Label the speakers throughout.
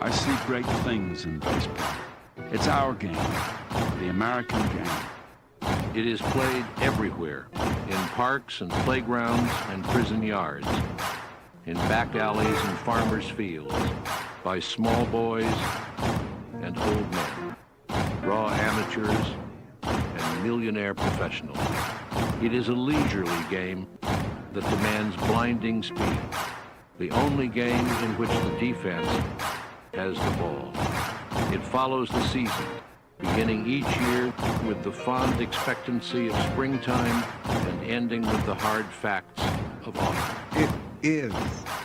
Speaker 1: I see great things in baseball. It's our game, the American game.
Speaker 2: It is played everywhere, in parks and playgrounds and prison yards, in back alleys and farmers' fields, by small boys and old men, raw amateurs and millionaire professionals. It is a leisurely game that demands blinding speed, the only game in which the defense has the ball. It follows the season, beginning each year with the fond expectancy of springtime and ending with the hard facts of autumn.
Speaker 3: It is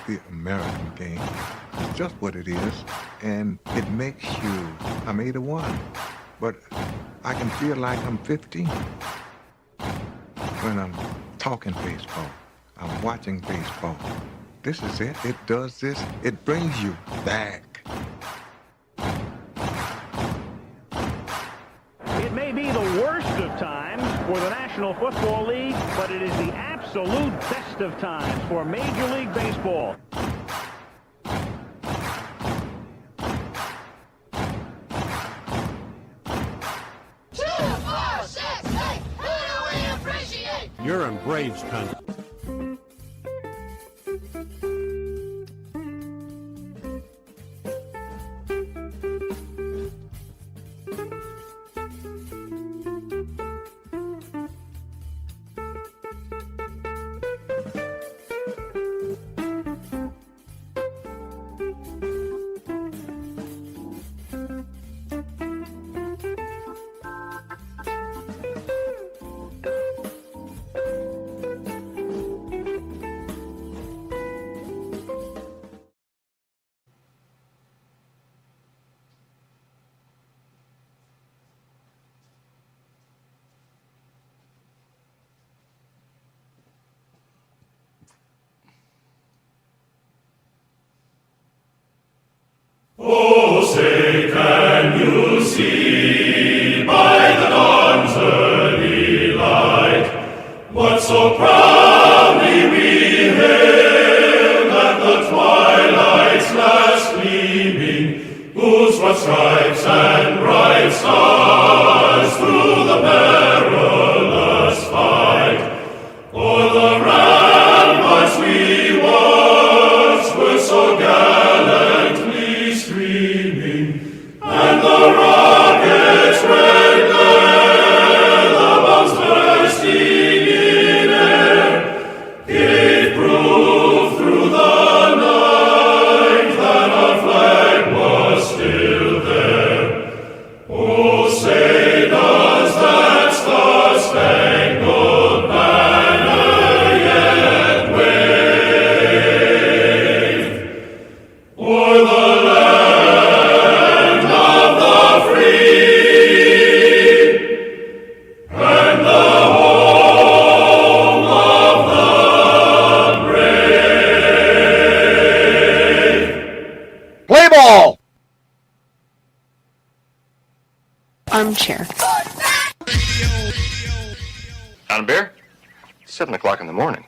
Speaker 3: the American game. It's just what it is, and it makes you, I'm 81, but I can feel like I'm 15 when I'm talking baseball. I'm watching baseball. This is it. It does this. It brings you back.
Speaker 4: It may be the worst of times for the National Football League, but it is the absolute best of times for Major League Baseball.
Speaker 5: You're in Braves country.
Speaker 6: Oh, say, can you see by the dawn's early light what so proudly we hailed at the twilight's last gleaming, whose broad stripes and bright stars through the perilous fight o'er the ramparts we watched were so gallantly streaming, and the rocket's red glare, the bombs bursting in air, gave proof through the night that our flag was still there. Oh, say does that star-spangled banner yet wave o'er the land of the free and the home of the brave?
Speaker 7: Play ball!
Speaker 8: Armchair.
Speaker 9: On a beer? 7 o'clock in the morning.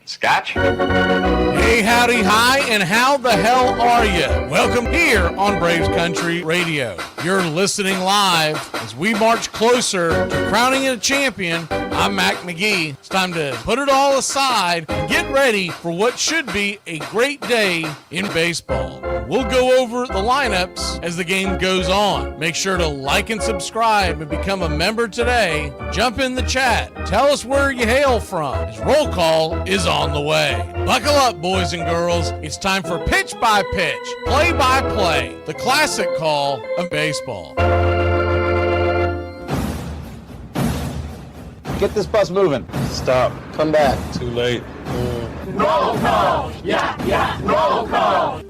Speaker 9: Scotch?
Speaker 5: Hey, howdy, hi, and how the hell are you? Welcome here on Braves Country Radio. You're listening live as we march closer to crowning a champion. I'm Mac McGee. It's time to put it all aside and get ready for what should be a great day in baseball. We'll go over the lineups as the game goes on. Make sure to like and subscribe and become a member today. Jump in the chat. Tell us where you hail from. His roll call is on the way. Buckle up, boys and girls. It's time for pitch by pitch, play by play, the classic call of baseball.
Speaker 7: Get this bus moving.
Speaker 9: Stop.
Speaker 7: Come back.
Speaker 9: Too late.
Speaker 6: Roll call! Yeah, roll call!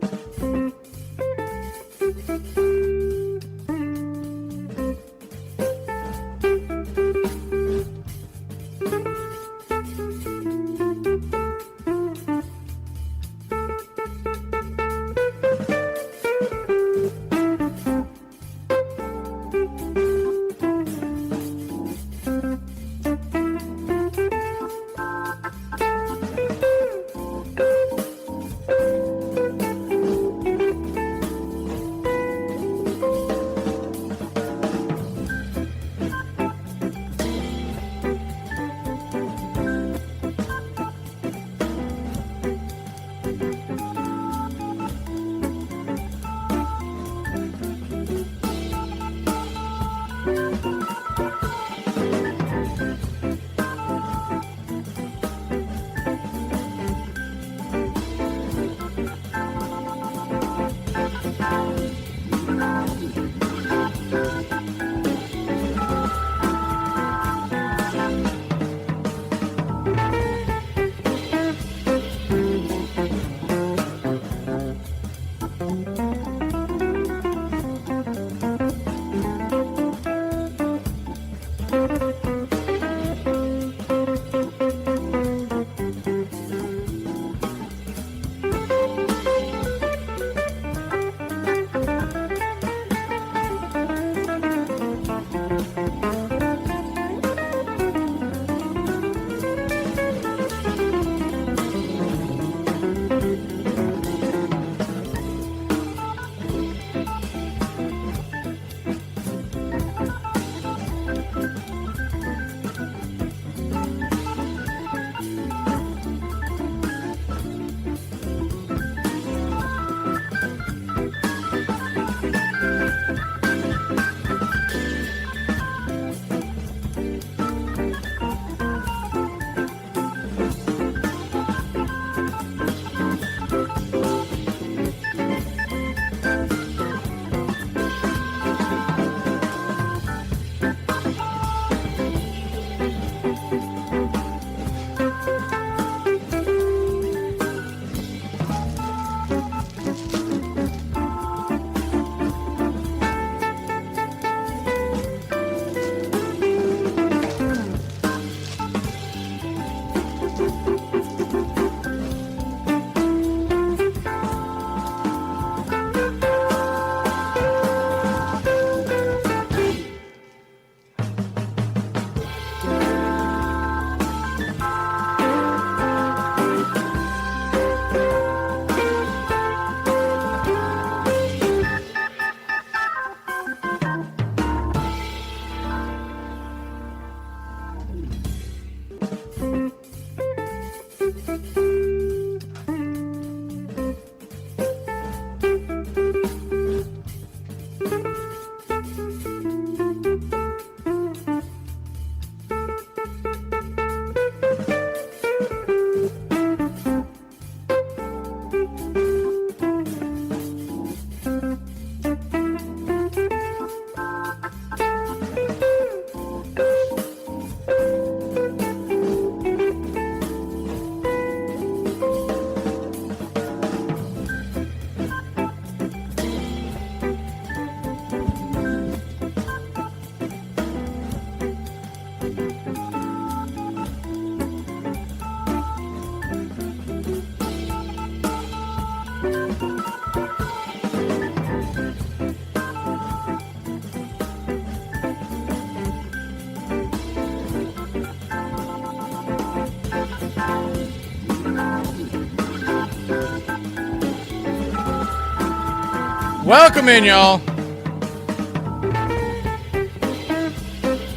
Speaker 5: Welcome in, y'all.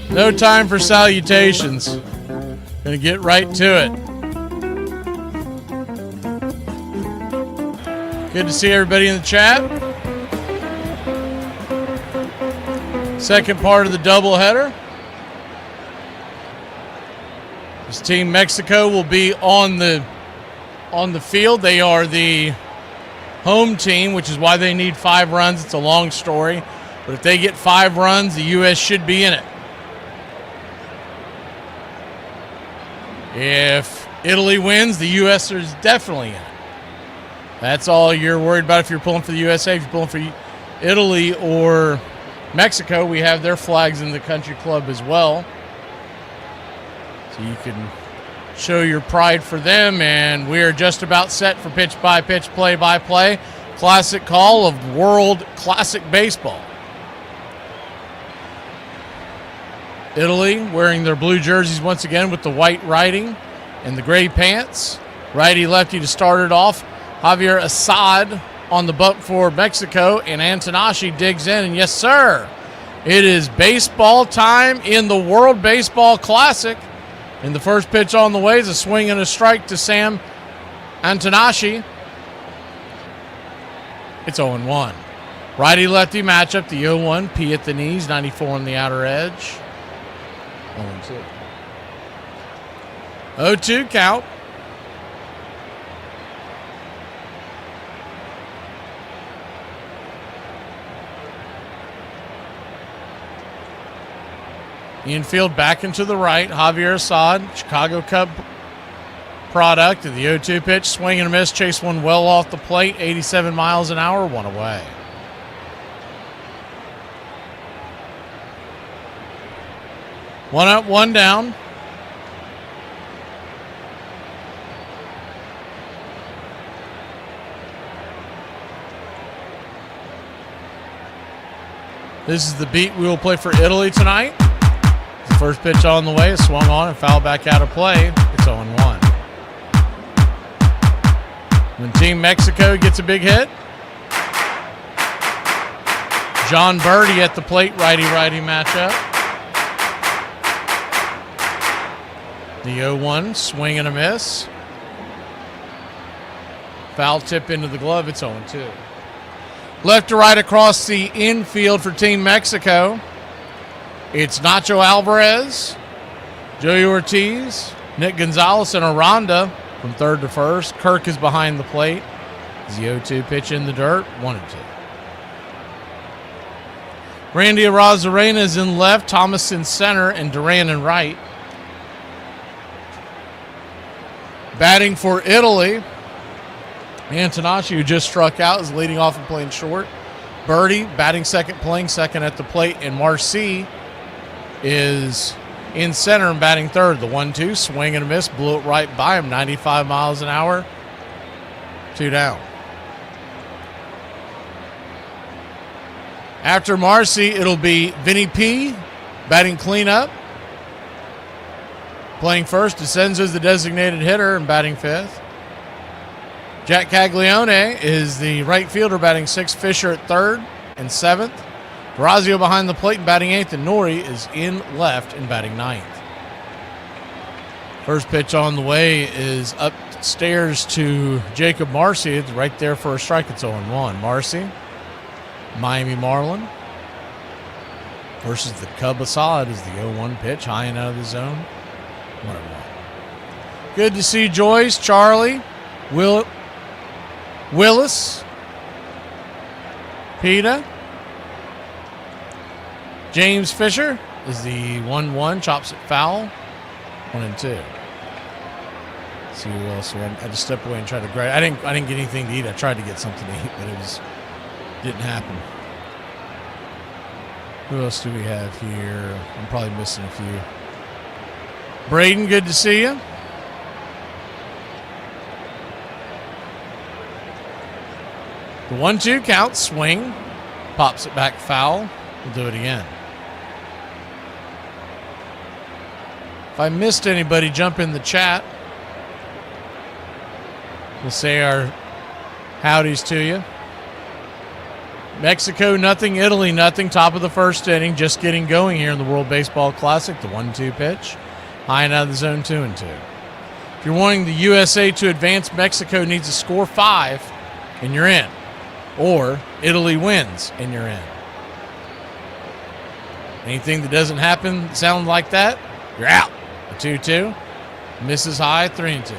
Speaker 5: No time for salutations. Gonna get right to it. Good to see everybody in the chat. Second part of the doubleheader. This Team Mexico will be on the field. They are the home team, which is why they need 5 runs. It's a long story. But if they get 5 runs, the U.S. should be in it. If Italy wins, the U.S. is definitely in it. That's all you're worried about if you're pulling for the USA. If you're pulling for Italy or Mexico, we have their flags in the country club as well. So you can show your pride for them, and we are just about set for pitch-by-pitch, play-by-play. Classic call of World Classic Baseball. Italy wearing their blue jerseys once again with the white writing and the gray pants. Righty-lefty to start it off. Javier Assad on the bump for Mexico, and Antanashi digs in, and yes, sir, it is baseball time in the World Baseball Classic. And the first pitch on the way is a swing and a strike to Sam Antanashi. It's 0-1. Righty-lefty matchup, the 0-1, P at the knees, 94 on the outer edge. 0-2. 0-2 count. Infield back into the right. Javier Assad, Chicago Cub product. And the 0-2 pitch, swing and a miss. Chase one well off the plate. 87 miles an hour, 1 away. One up, 1 down. This is the beat we will play for Italy tonight. First pitch on the way, swung on and fouled back out of play. It's 0-1. When Team Mexico gets a big hit, John Birdie at the plate, righty-righty matchup. The 0-1, swing and a miss. Foul tip into the glove, it's 0-2. Left to right across the infield for Team Mexico. It's Nacho Alvarez, Joey Ortiz, Nick Gonzalez, and Aranda from third to first. Kirk is behind the plate. The 0-2 pitch in the dirt, 1-2. Randy Arozarena is in left, Thomas in center, and Duran in right. Batting for Italy, Antanashi, who just struck out, is leading off and playing short. Birdie batting second, playing second at the plate, and Marcy is in center and batting third. The 1-2, swing and a miss, blew it right by him, 95 miles an hour, 2 down. After Marcy, it'll be Vinny P batting cleanup. Playing first, DeCenzo's the designated hitter and batting fifth. Jack Caglione is the right fielder batting sixth, Fisher at third and seventh. Razio behind the plate and batting eighth, and Nori is in left and batting ninth. First pitch on the way is upstairs to Jacob Marcy. It's right there for a strike. It's 0-1. Marcy, Miami Marlin versus the Cub Assad is the 0-1 pitch, high and out of the zone. 1-1. Good to see Joyce, Charlie, Willis, Peta. James Fisher is the 1-1, chops it foul. 1-2. See who else. I had to step away and try to grab. I didn't get anything to eat. I tried to get something to eat, but it didn't happen. Who else do we have here? I'm probably missing a few. Braden, good to see you. The 1-2 count, swing, pops it back foul. We'll do it again. If I missed anybody, jump in the chat. We'll say our howdies to you. Mexico nothing, Italy nothing. Top of the first inning, just getting going here in the World Baseball Classic. The 1-2 pitch, high and out of the zone, 2-2. If you're wanting the USA to advance, Mexico needs to score 5, and you're in. Or Italy wins, and you're in. Anything that doesn't happen sound like that, you're out. A 2-2, misses high, 3-2.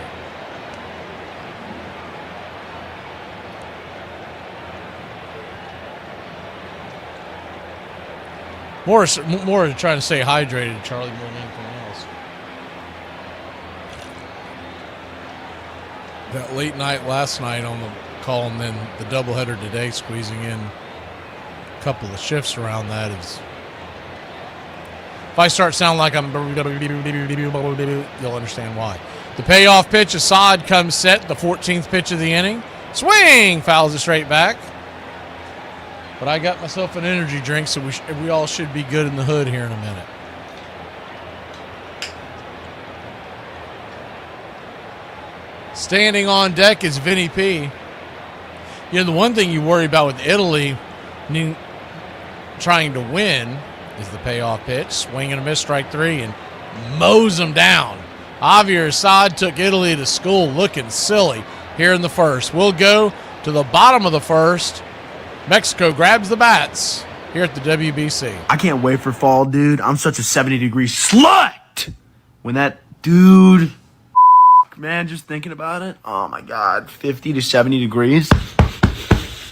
Speaker 5: More trying to stay hydrated, Charlie, more than anything else. That late night last night on the call, and then the doubleheader today, squeezing in a couple of shifts around that is. If I start sounding like I'm, you'll understand why. The payoff pitch, Assad comes set, the 14th pitch of the inning. Swing! Fouls it straight back. But I got myself an energy drink, so we all should be good in the hood here in a minute. Standing on deck is Vinny P. You know, the one thing you worry about with Italy trying to win is the payoff pitch. Swing and a miss, strike 3, and mows them down. Javier Assad took Italy to school looking silly here in the first. We'll go to the bottom of the first. Mexico grabs the bats here at the WBC.
Speaker 7: I can't wait for fall, dude. I'm such a 70-degree slut. When that dude, man, just thinking about it, oh my God, 50 to 70 degrees.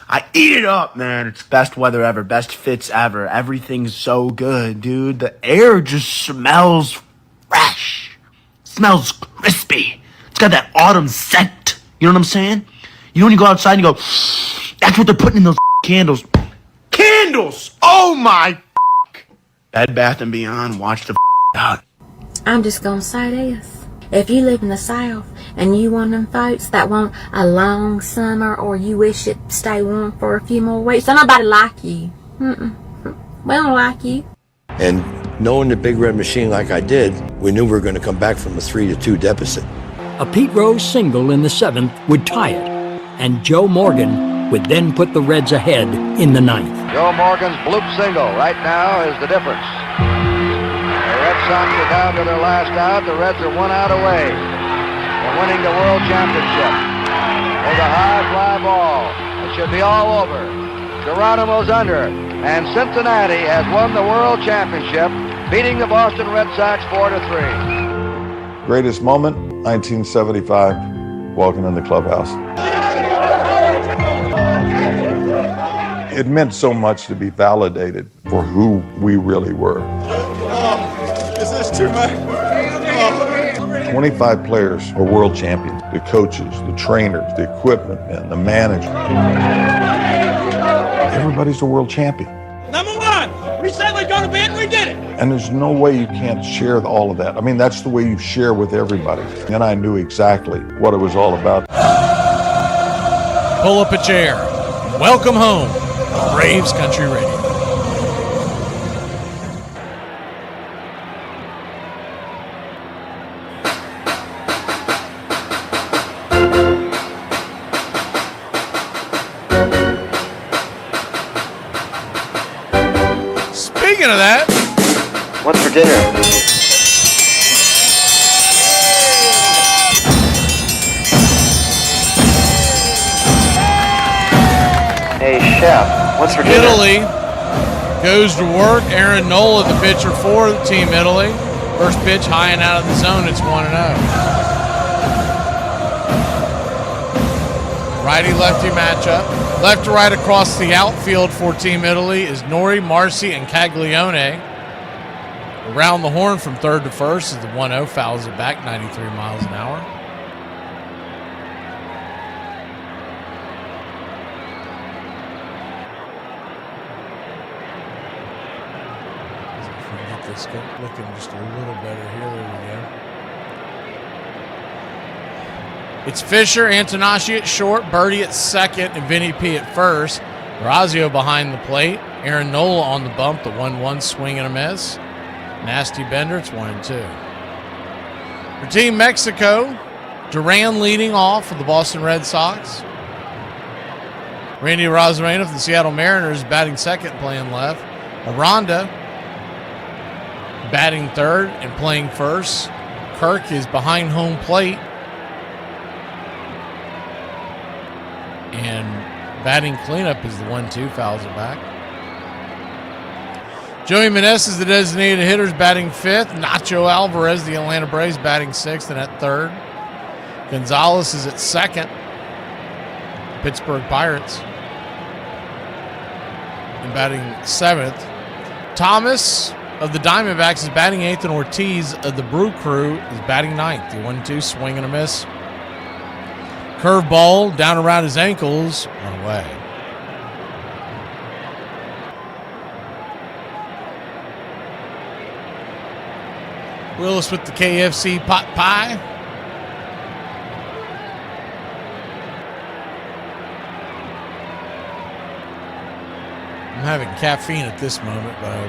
Speaker 7: I eat it up, man. It's best weather ever, best fits ever. Everything's so good, dude. The air just smells fresh. Smells crispy. It's got that autumn scent. You know what I'm saying? You know when you go outside and you go, that's what they're putting in those candles. Candles! Oh my Bed Bath & Beyond, watch the out.
Speaker 10: I'm just gonna say this. If you live in the South and you one of them folks that want a long summer or you wish it stay warm for a few more weeks, don't nobody like you. We don't like you.
Speaker 11: And knowing the Big Red Machine like I did, we knew we were going to come back from a 3-2 deficit.
Speaker 12: A Pete Rose single in the 7th would tie it, and Joe Morgan would then put the Reds ahead in the 9th.
Speaker 13: Joe Morgan's bloop single right now is the difference. The Red Sox are down to their last out. The Reds are 1 out away from winning the World Championship. There's a high fly ball. It should be all over. Geronimo's under, and Cincinnati has won the World Championship, beating the Boston Red Sox 4-3.
Speaker 14: Greatest moment, 1975, walking in the clubhouse. It meant so much to be validated for who we really were.
Speaker 6: Is this too much?
Speaker 14: 25 players are world champions. The coaches, the trainers, the equipment men, the managers. Everybody's a world champion.
Speaker 6: Number 1, we said we're going to be it, we did it.
Speaker 14: And there's no way you can't share all of that. I mean, that's the way you share with everybody. And I knew exactly what it was all about.
Speaker 5: Pull up a chair. Welcome home, Braves Country Radio. Speaking of that,
Speaker 13: what's for dinner? Hey, chef, what's for dinner?
Speaker 5: Italy goes to work. Aaron Nola, the pitcher for Team Italy. First pitch high and out of the zone. It's 1-0. Righty-lefty matchup. Left to right across the outfield for Team Italy is Nori, Marcy, and Caglione. Around the horn from third to first is the 1-0. Fouls it back 93 miles an hour. Get this looking just a little better here. There we go. It's Fisher, Antonacci at short, Birdie at second, and Vinny P at first. Razio behind the plate. Aaron Nola on the bump, the 1-1 swing and a miss. Nasty bender, it's 1-2. For Team Mexico, Duran leading off for the Boston Red Sox. Randy Arozarena from the Seattle Mariners batting second, playing left. Aranda batting third and playing first. Kirk is behind home plate. And batting cleanup is the 1-2, fouls it back. Joey Meneses is the designated hitter, batting fifth. Nacho Alvarez, the Atlanta Braves, batting sixth and at third. Gonzalez is at second. Pittsburgh Pirates. And batting seventh. Thomas of the Diamondbacks is batting eighth, and Ortiz of the Brew Crew is batting ninth. The 1-2, swing and a miss. Curveball down around his ankles, run away. Willis with the KFC pot pie. I'm having caffeine at this moment, but I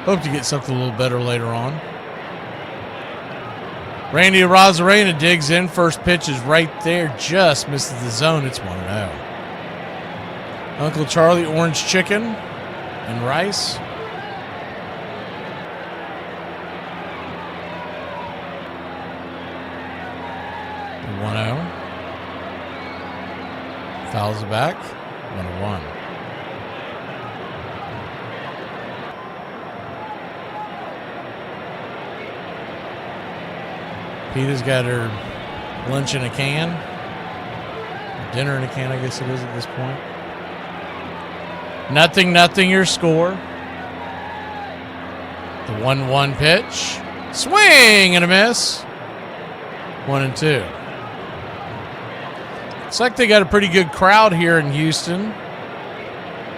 Speaker 5: hope to get something a little better later on. Randy Arozarena digs in. First pitch is right there. Just misses the zone. It's 1-0. Uncle Charlie, orange chicken and rice. The 1-0. Fouls it back. 1-1. Peta's got her lunch in a can. Or dinner in a can, I guess it is at this point. 0-0 your score. The 1-1 pitch. Swing and a miss. 1-2. Looks like they got a pretty good crowd here in Houston.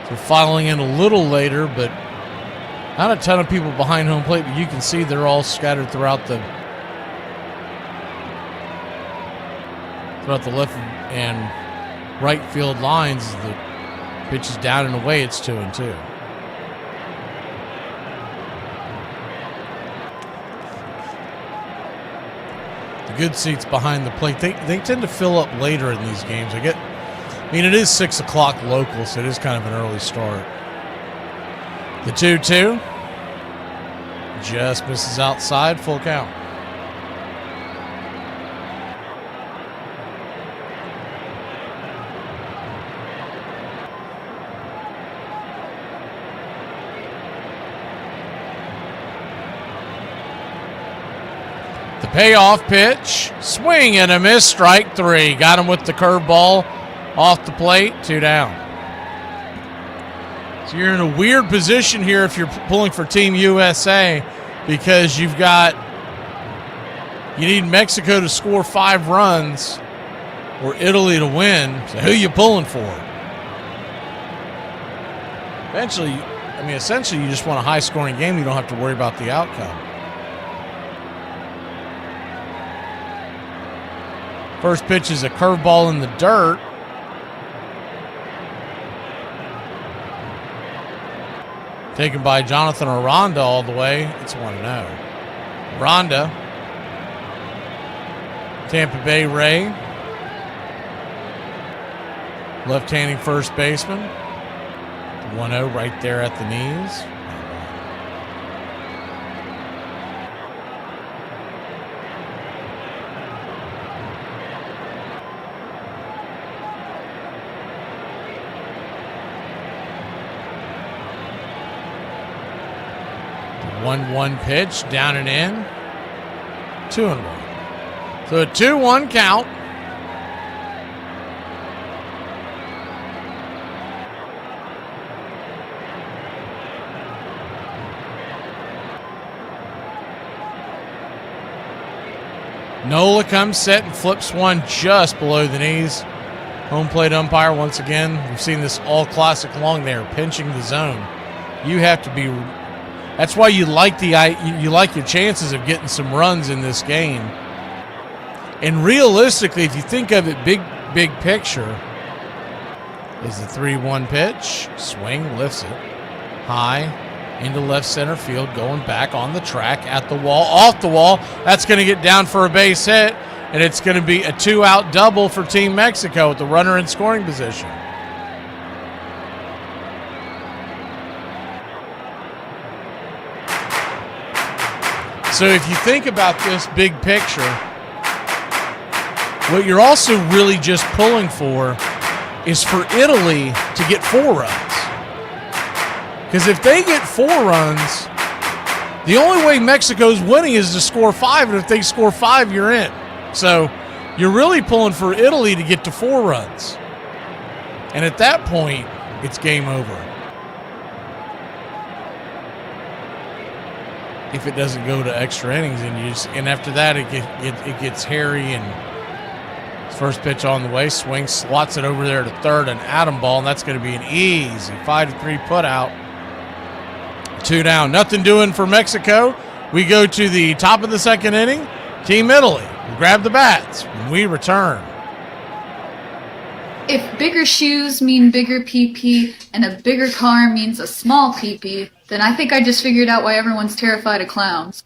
Speaker 5: So filing in a little later, but not a ton of people behind home plate, but you can see they're all scattered throughout the left and right field lines. The pitch is down and away. It's 2-2. The good seats behind the plate, they tend to fill up later in these games. It is 6 o'clock local, so it is kind of an early start. The 2-2 just misses outside, full count. Payoff pitch, swing and a miss, strike three. Got him with the curveball off the plate, 2 down. So you're in a weird position here if you're pulling for Team USA, because you need Mexico to score 5 runs or Italy to win. So who are you pulling for? Essentially you just want a high-scoring game. You don't have to worry about the outcome. First pitch is a curveball in the dirt. Taken by Jonathan Aranda all the way. It's 1-0. Aranda. Tampa Bay Ray. Left-handing first baseman. 1-0 right there at the knees. The 1-1 pitch, down and in. 2-1. So a 2-1 count. Nola comes set and flips one just below the knees. Home plate umpire once again. We've seen this all classic long there, pinching the zone. You have to be. That's why you like your chances of getting some runs in this game. And realistically, if you think of it big picture, is the 3-1 pitch. Swing, lifts it high into left center field, going back on the track, at the wall, off the wall. That's going to get down for a base hit. and it's going to be a 2-out double for Team Mexico with the runner in scoring position. So if you think about this big picture, what you're also really just pulling for is for Italy to get 4 runs. Because if they get 4 runs, the only way Mexico's winning is to score 5, and if they score 5, you're in. So you're really pulling for Italy to get to 4 runs. And at that point, it's game over. If it doesn't go to extra innings, and after that it gets hairy, and his first pitch on the way, swings, slots it over there to third, an atom ball, and that's going to be an easy 5-3 put out. 2 down, nothing doing for Mexico. We go to the top of the second inning. Team Italy will grab the bats when we return.
Speaker 15: If bigger shoes mean bigger PP and a bigger car means a small PP, then I think I just figured out why everyone's terrified of clowns.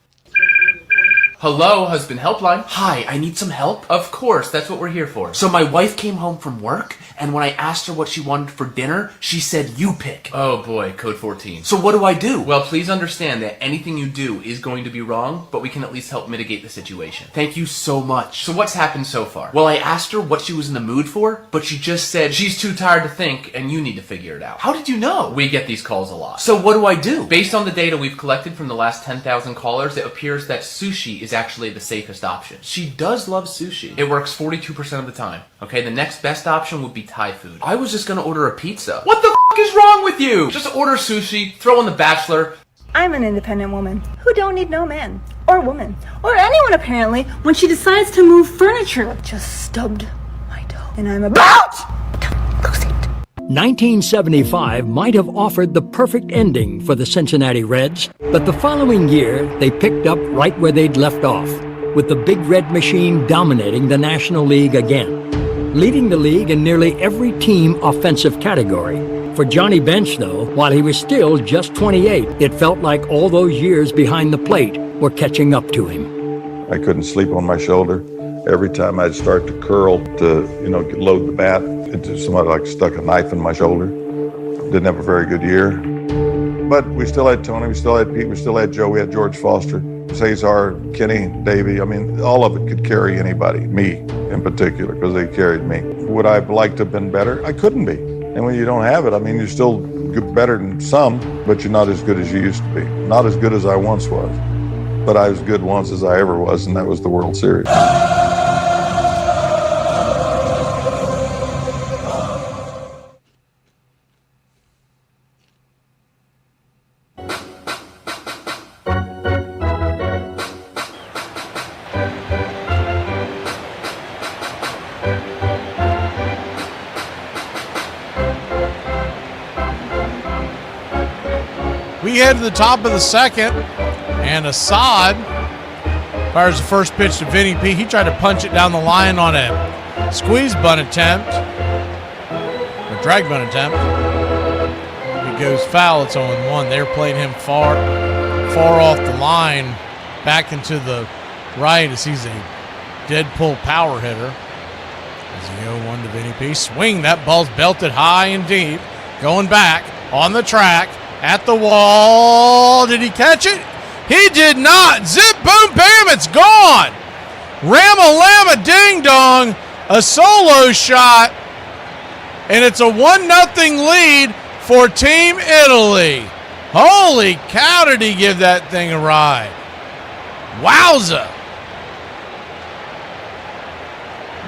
Speaker 16: Hello, Husband Helpline. Hi, I need some help? Of course, that's what we're here for. So my wife came home from work, and when I asked her what she wanted for dinner, she said, you pick. Oh boy, code 14. So what do I do? Well, please understand that anything you do is going to be wrong, but we can at least help mitigate the situation. Thank you so much. So what's happened so far? Well, I asked her what she was in the mood for, but she just said, she's too tired to think, and you need to figure it out. How did you know? We get these calls a lot. So what do I do? Based on the data we've collected from the last 10,000 callers, it appears that sushi is actually the safest option. She does love sushi. It works 42% of the time. Okay, the next best option would be Thai food. I was just gonna order a pizza. What the f*** is wrong with you? Just order sushi, throw in The Bachelor.
Speaker 17: I'm an independent woman who don't need no man or woman or anyone apparently when she decides to move furniture. Just stubbed my toe and I'm about to lose it.
Speaker 12: 1975 might have offered the perfect ending for the Cincinnati Reds, but the following year they picked up right where they'd left off, with the Big Red Machine dominating the National League again, leading the league in nearly every team offensive category. For Johnny Bench, though, while he was still just 28, it felt like all those years behind the plate were catching up to him.
Speaker 14: I couldn't sleep on my shoulder. Every time I'd start to curl to, load the bat, somebody like stuck a knife in my shoulder. Didn't have a very good year. But we still had Tony, we still had Pete, we still had Joe, we had George Foster, Cesar, Kenny, Davey. I mean, all of it could carry anybody, me in particular, because they carried me. Would I have liked to have been better? I couldn't be. And when you don't have it, I mean, you're still better than some, but you're not as good as you used to be. Not as good as I once was. But I was good once as I ever was, and that was the World Series.
Speaker 5: We head to the top of the second, and Assad fires the first pitch to Vinny P. He tried to punch it down the line on a squeeze bunt attempt, or drag bunt attempt. He goes foul. It's 0-1. They're playing him far off the line, back into the right as he's a dead pull power hitter. As the 0-1 to Vinny P. Swing. That ball's belted high and deep. Going back on the track. At the wall. Did he catch it? He did not. Zip, boom, bam, it's gone. Rama-lama, ding-dong. A solo shot. And it's a 1-0 lead for Team Italy. Holy cow, did he give that thing a ride. Wowza.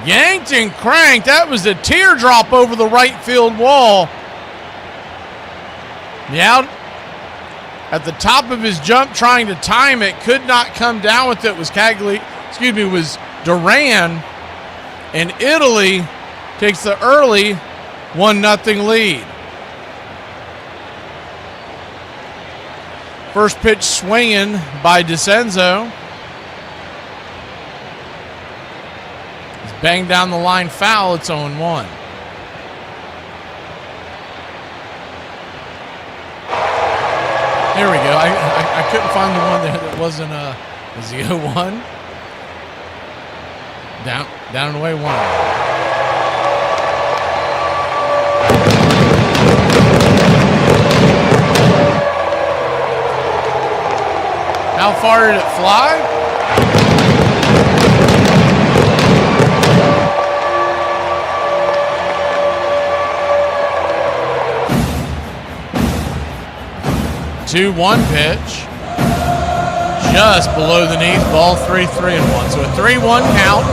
Speaker 5: Yanked and cranked. That was a teardrop over the right field wall. Now, at the top of his jump, trying to time it, could not come down with it. Was was Duran, and Italy takes the early 1-0 lead. First pitch swinging by DeCenzo. He's banged down the line foul. It's 0-1. There we go. I couldn't find the one that wasn't the 0-1. Down and away, 1-0. How far did it fly? Two 1 pitch. Just below the knees, ball 3-1. So a 3-1 count.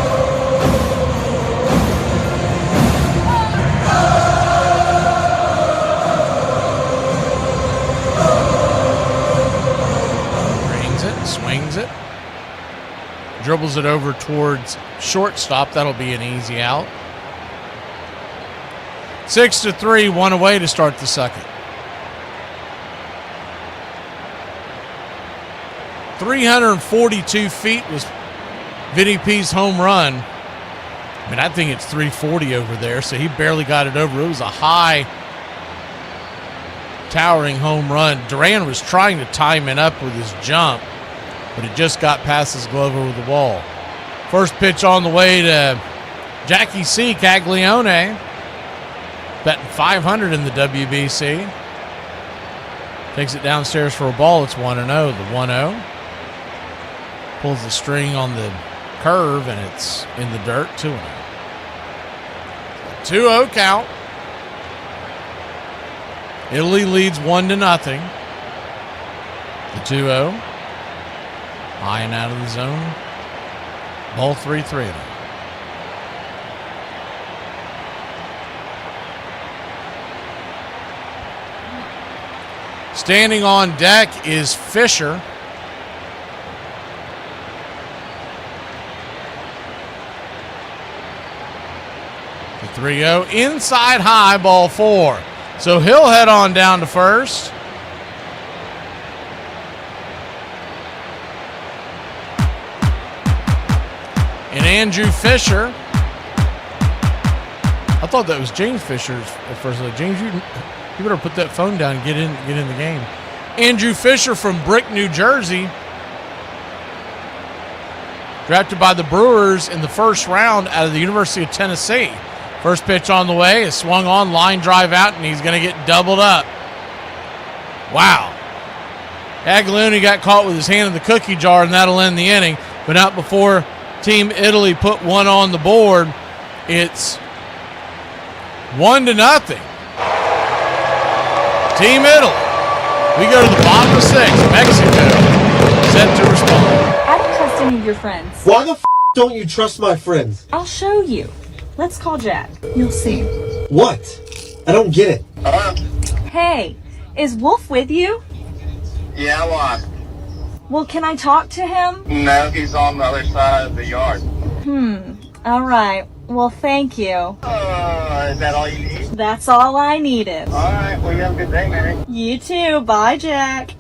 Speaker 5: Brings it, swings it. Dribbles it over towards shortstop. That'll be an easy out. 6-3, 1 away to start the second. 342 feet was Vinny P's home run. I mean, I think it's 340 over there, so he barely got it over. It was a high, towering home run. Duran was trying to time it up with his jump, but it just got past his glove over the wall. First pitch on the way to Jackie C. Caglione, betting 500 in the WBC. Takes it downstairs for a ball. It's 1-0, the 1-0. Pulls the string on the curve, and it's in the dirt, 2-0. 2-0 count. Italy leads 1-0. The 2-0. High and out of the zone. Ball 3-3. Standing on deck is Fisher. The 3-0 inside high, ball 4. So he'll head on down to first. And Andrew Fisher. I thought that was James Fisher at first. Like, James, you better put that phone down and get in the game. Andrew Fisher from Brick, New Jersey. Drafted by the Brewers in the first round out of the University of Tennessee. First pitch on the way is swung on, line drive out, and he's going to get doubled up. Wow. Caglione got caught with his hand in the cookie jar, and that'll end the inning. But not before Team Italy put one on the board. It's 1-0. Team Italy. We go to the bottom of 6. Mexico set to respond.
Speaker 17: I don't trust any of your friends.
Speaker 18: Why the don't you trust my friends?
Speaker 17: I'll show you. Let's call Jack. You'll see.
Speaker 18: What? I don't get it.
Speaker 17: Hey, is Wolf with you?
Speaker 19: Yeah, why?
Speaker 17: Well, can I talk to him?
Speaker 19: No, he's on the other side of the yard.
Speaker 17: All right. Well, thank you.
Speaker 19: Is that all you need?
Speaker 17: That's all I needed.
Speaker 19: All right. Well, you have a good day, Mary.
Speaker 17: You too. Bye, Jack.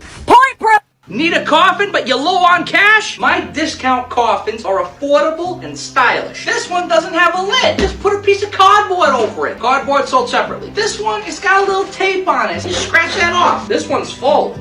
Speaker 6: Need a coffin, but you're low on cash? My discount coffins are affordable and stylish. This one doesn't have a lid. Just put a piece of cardboard over it. Cardboard sold separately. This one, it's got a little tape on it. Just scratch that off. This one's full.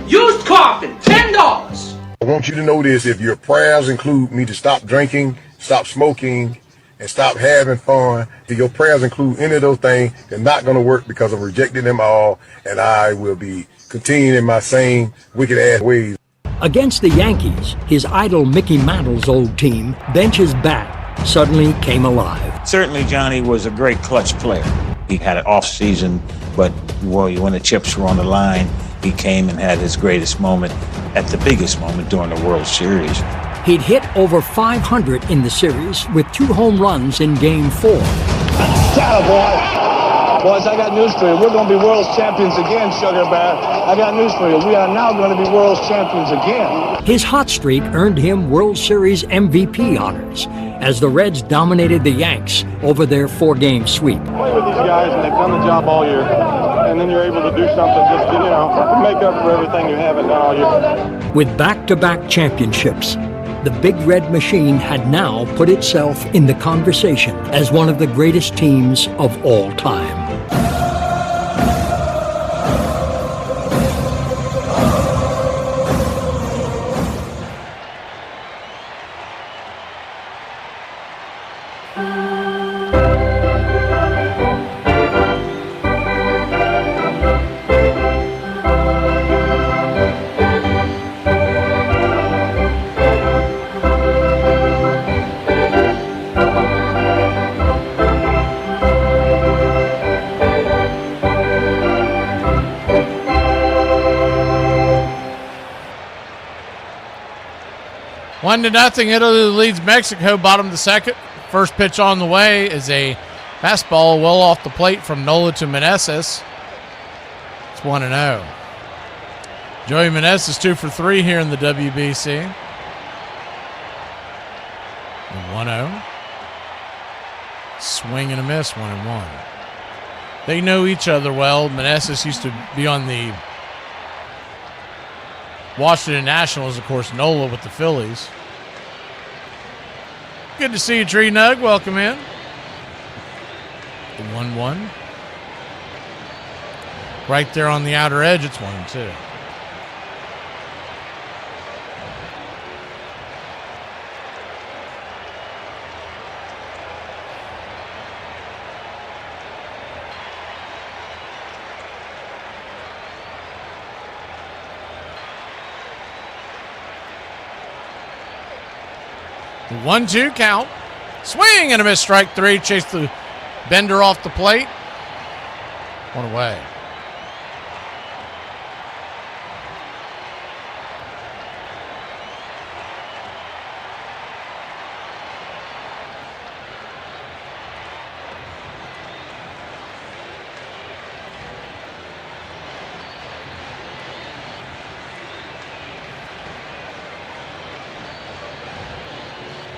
Speaker 6: Used coffin, $10.
Speaker 20: I want you to know this. If your prayers include me to stop drinking, stop smoking, and stop having fun, if your prayers include any of those things, they're not going to work because I've rejected them all, and I will be continuing in my same wicked-ass ways.
Speaker 12: Against the Yankees, his idol Mickey Mantle's old team, Bench's bat suddenly came alive.
Speaker 21: Certainly Johnny was a great clutch player. He had an off season, but when the chips were on the line, he came and had his greatest moment at the biggest moment during the World Series.
Speaker 12: He'd hit over 500 in the series with 2 home runs in Game 4.
Speaker 22: Boy. Boys, I got news for you. We're going to be world champions again, Sugar Bear. I got news for you. We are now going to be world champions again.
Speaker 12: His hot streak earned him World Series MVP honors as the Reds dominated the Yanks over their 4-game sweep.
Speaker 22: Play with these guys, and they've done the job all year. And then you're able to do something just to, to make up for everything you haven't done all year.
Speaker 12: With back-to-back championships, the Big Red Machine had now put itself in the conversation as one of the greatest teams of all time.
Speaker 5: 1-0. Italy leads Mexico, bottom of the second. First pitch on the way is a fastball well off the plate from Nola to Meneses. It's 1-0. Joey Meneses 2 for 3 here in the WBC. 1-0. Swing and a miss, 1-1. They know each other well. Meneses used to be on the Washington Nationals, of course, Nola with the Phillies. Good to see you, Tree Nug. Welcome in. The 1-1. Right there on the outer edge, it's 1-2. The 1-2 count. Swing and a miss, strike 3. Chase the bender off the plate. One away.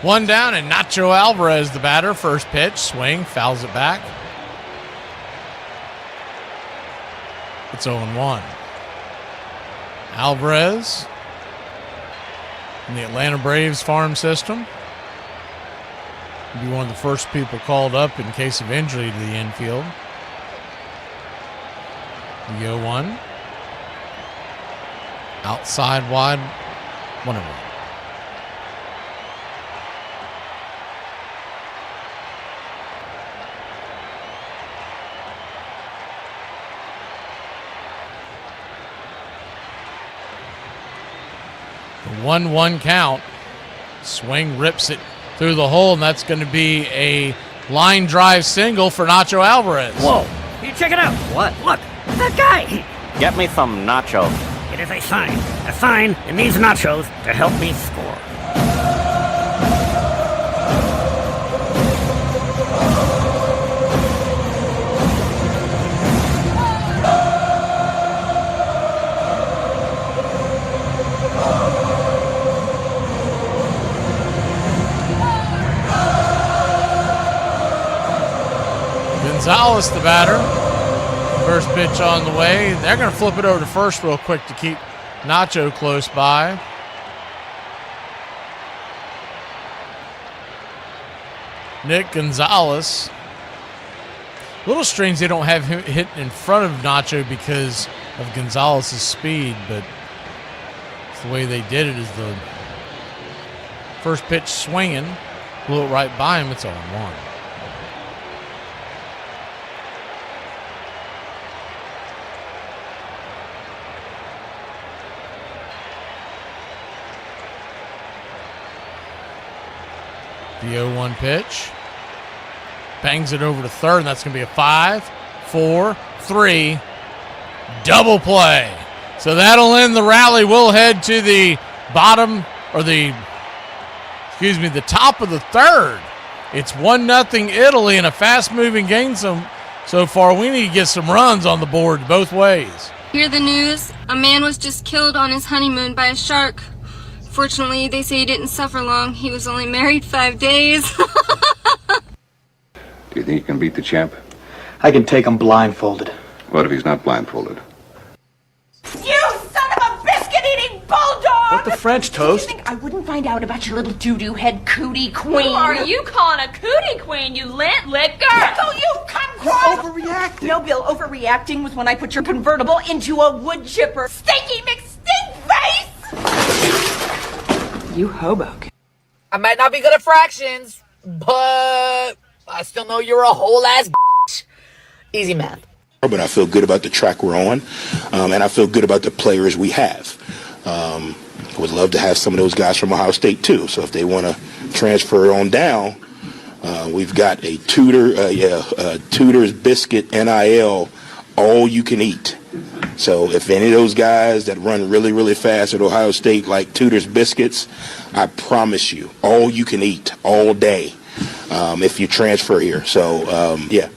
Speaker 5: One down, and Nacho Alvarez, the batter. First pitch, swing, fouls it back. It's 0-1. Alvarez in the Atlanta Braves farm system. He'll be one of the first people called up in case of injury to the infield. The 0-1. Outside wide, 1-1. The 1-1 count. Swing rips it through the hole, and that's going to be a line drive single for Nacho Alvarez.
Speaker 1: Whoa, you check it out. What? Look, that guy.
Speaker 2: Get me some nachos.
Speaker 1: It is a sign. A sign that needs nachos to help me score.
Speaker 5: Gonzalez, the batter. First pitch on the way. They're going to flip it over to first real quick to keep Nacho close by. Nick Gonzalez. A little strange they don't have him hit in front of Nacho because of Gonzalez's speed, but it's the way they did it. Is the first pitch swinging, blew it right by him. It's 0-1. The 0-1 pitch. Bangs it over to third, and that's going to be a 5-4-3 double play. So that'll end the rally. We'll head to the bottom, or the top of the third. It's 1-0 Italy in a fast-moving game so far. We need to get some runs on the board both ways.
Speaker 23: Hear the news? A man was just killed on his honeymoon by a shark. Fortunately, they say he didn't suffer long. He was only married 5 days.
Speaker 24: Do you think you can beat the champ?
Speaker 7: I can take him blindfolded.
Speaker 24: What if he's not blindfolded?
Speaker 25: You son of a biscuit-eating bulldog!
Speaker 7: What the French, Toast?
Speaker 25: You think I wouldn't find out about your little doo-doo head cootie queen?
Speaker 26: Who are you calling a cootie queen, you lint-lit girl?
Speaker 25: Pickle, you kumquat! Overreacting. No, Bill, overreacting was when I put your convertible into a wood chipper. Stinky McStink face! You hoboken.
Speaker 27: I might not be good at fractions, but I still know you're a whole ass bitch. Easy math.
Speaker 28: But I feel good about the track we're on, and I feel good about the players we have. I would love to have some of those guys from Ohio State too. So if they want to transfer on down, we've got a Tudor's Biscuit NIL, all you can eat. So if any of those guys that run really, really fast at Ohio State, like Tudor's biscuits, I promise you, all you can eat all day if you transfer here. So, yeah.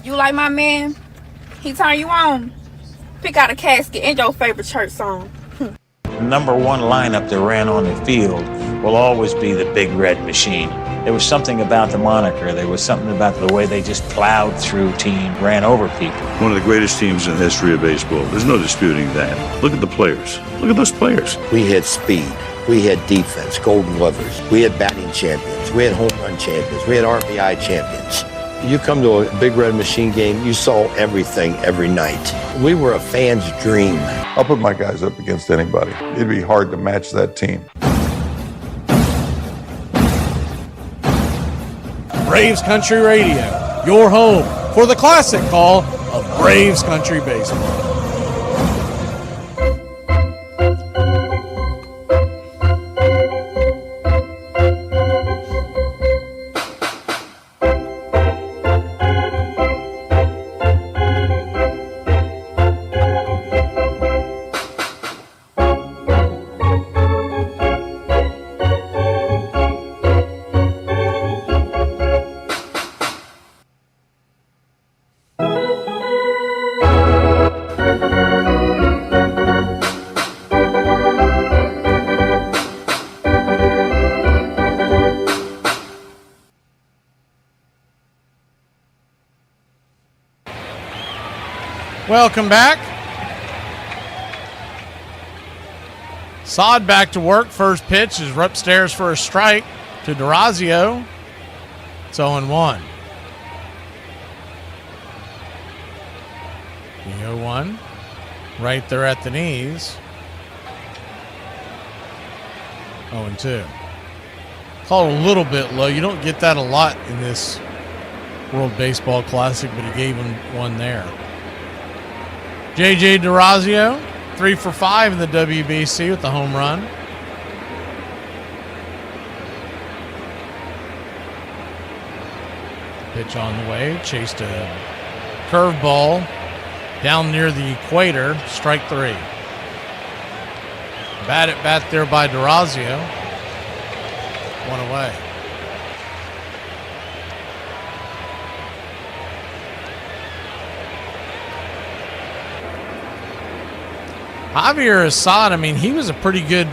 Speaker 26: You like my man? He turn you on? Pick out a casket and your favorite church song.
Speaker 21: Number one lineup that ran on the field will always be the Big Red Machine. There was something about the moniker. There was something about the way they just plowed through team, ran over people.
Speaker 2: One of the greatest teams in the history of baseball. There's no disputing that. Look at the players. Look at those players.
Speaker 3: We had speed. We had defense, golden glovers. We had batting champions. We had home run champions. We had RBI champions. You come to a Big Red Machine game, you saw everything every night. We were a fan's dream.
Speaker 14: I'll put my guys up against anybody. It'd be hard to match that team.
Speaker 5: Braves Country Radio, your home for the classic call of Braves Country Baseball. Welcome back. Sod back to work. First pitch is upstairs for a strike to D'Orazio. It's 0-1. The 0-1 right there at the knees. 0-2. Called a little bit low. You don't get that a lot in this World Baseball Classic, but he gave him one there. J.J. D'Orazio, 3 for 5 in the WBC with the home run. Pitch on the way, chased a curveball down near the equator, strike 3. Bat at bat there by D'Orazio. 1 away. Javier Assad, I mean, he was a pretty good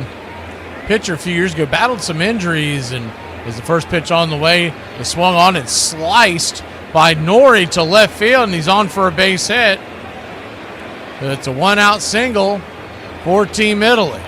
Speaker 5: pitcher a few years ago. Battled some injuries, and was the first pitch on the way. It swung on and sliced by Nori to left field, and he's on for a base hit. It's a 1-out single for Team Italy.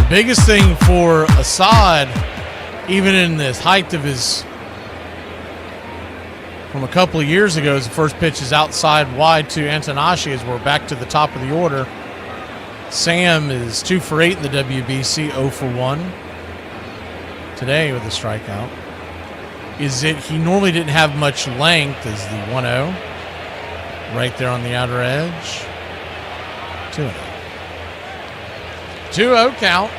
Speaker 5: Biggest thing for Assad, even in this height of his, from a couple of years ago, is the first pitch is outside wide to Antonacci as we're back to the top of the order. Sam is 2 for 8 in the WBC, 0 for 1 today with a strikeout. Is it he normally didn't have much length as the 1-0 right there on the outer edge. 2-0. 2-0 count.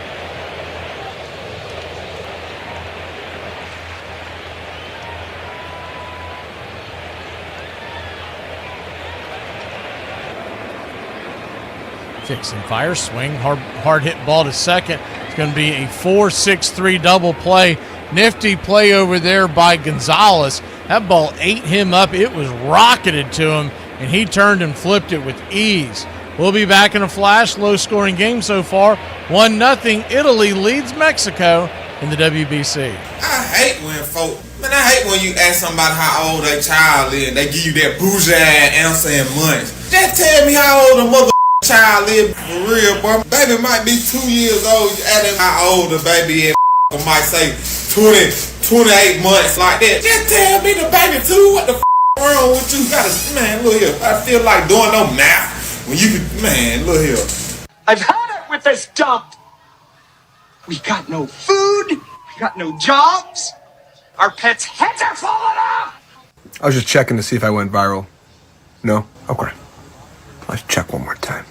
Speaker 5: Fixing fire swing, hard hit ball to second. It's going to be a 4-6-3 double play. Nifty play over there by Gonzalez. That ball ate him up. It was rocketed to him, and he turned and flipped it with ease. We'll be back in a flash. Low-scoring game so far. 1-0. Italy leads Mexico in the WBC.
Speaker 4: I hate when I hate when you ask somebody how old their child is and they give you that bougie answer in months. Just tell me how old a mother child live for real, boy. Baby might be 2 years old. You ask them how old the baby is, might say 28 months like that. Just tell me the baby too. What the wrong with you? Man, look here. I feel like doing no math when you man, look here.
Speaker 8: I've had it with this dump. We got no food. We got no jobs. Our pets' heads are falling off.
Speaker 9: I was just checking to see if I went viral. No? Okay.
Speaker 3: Let's check one more time.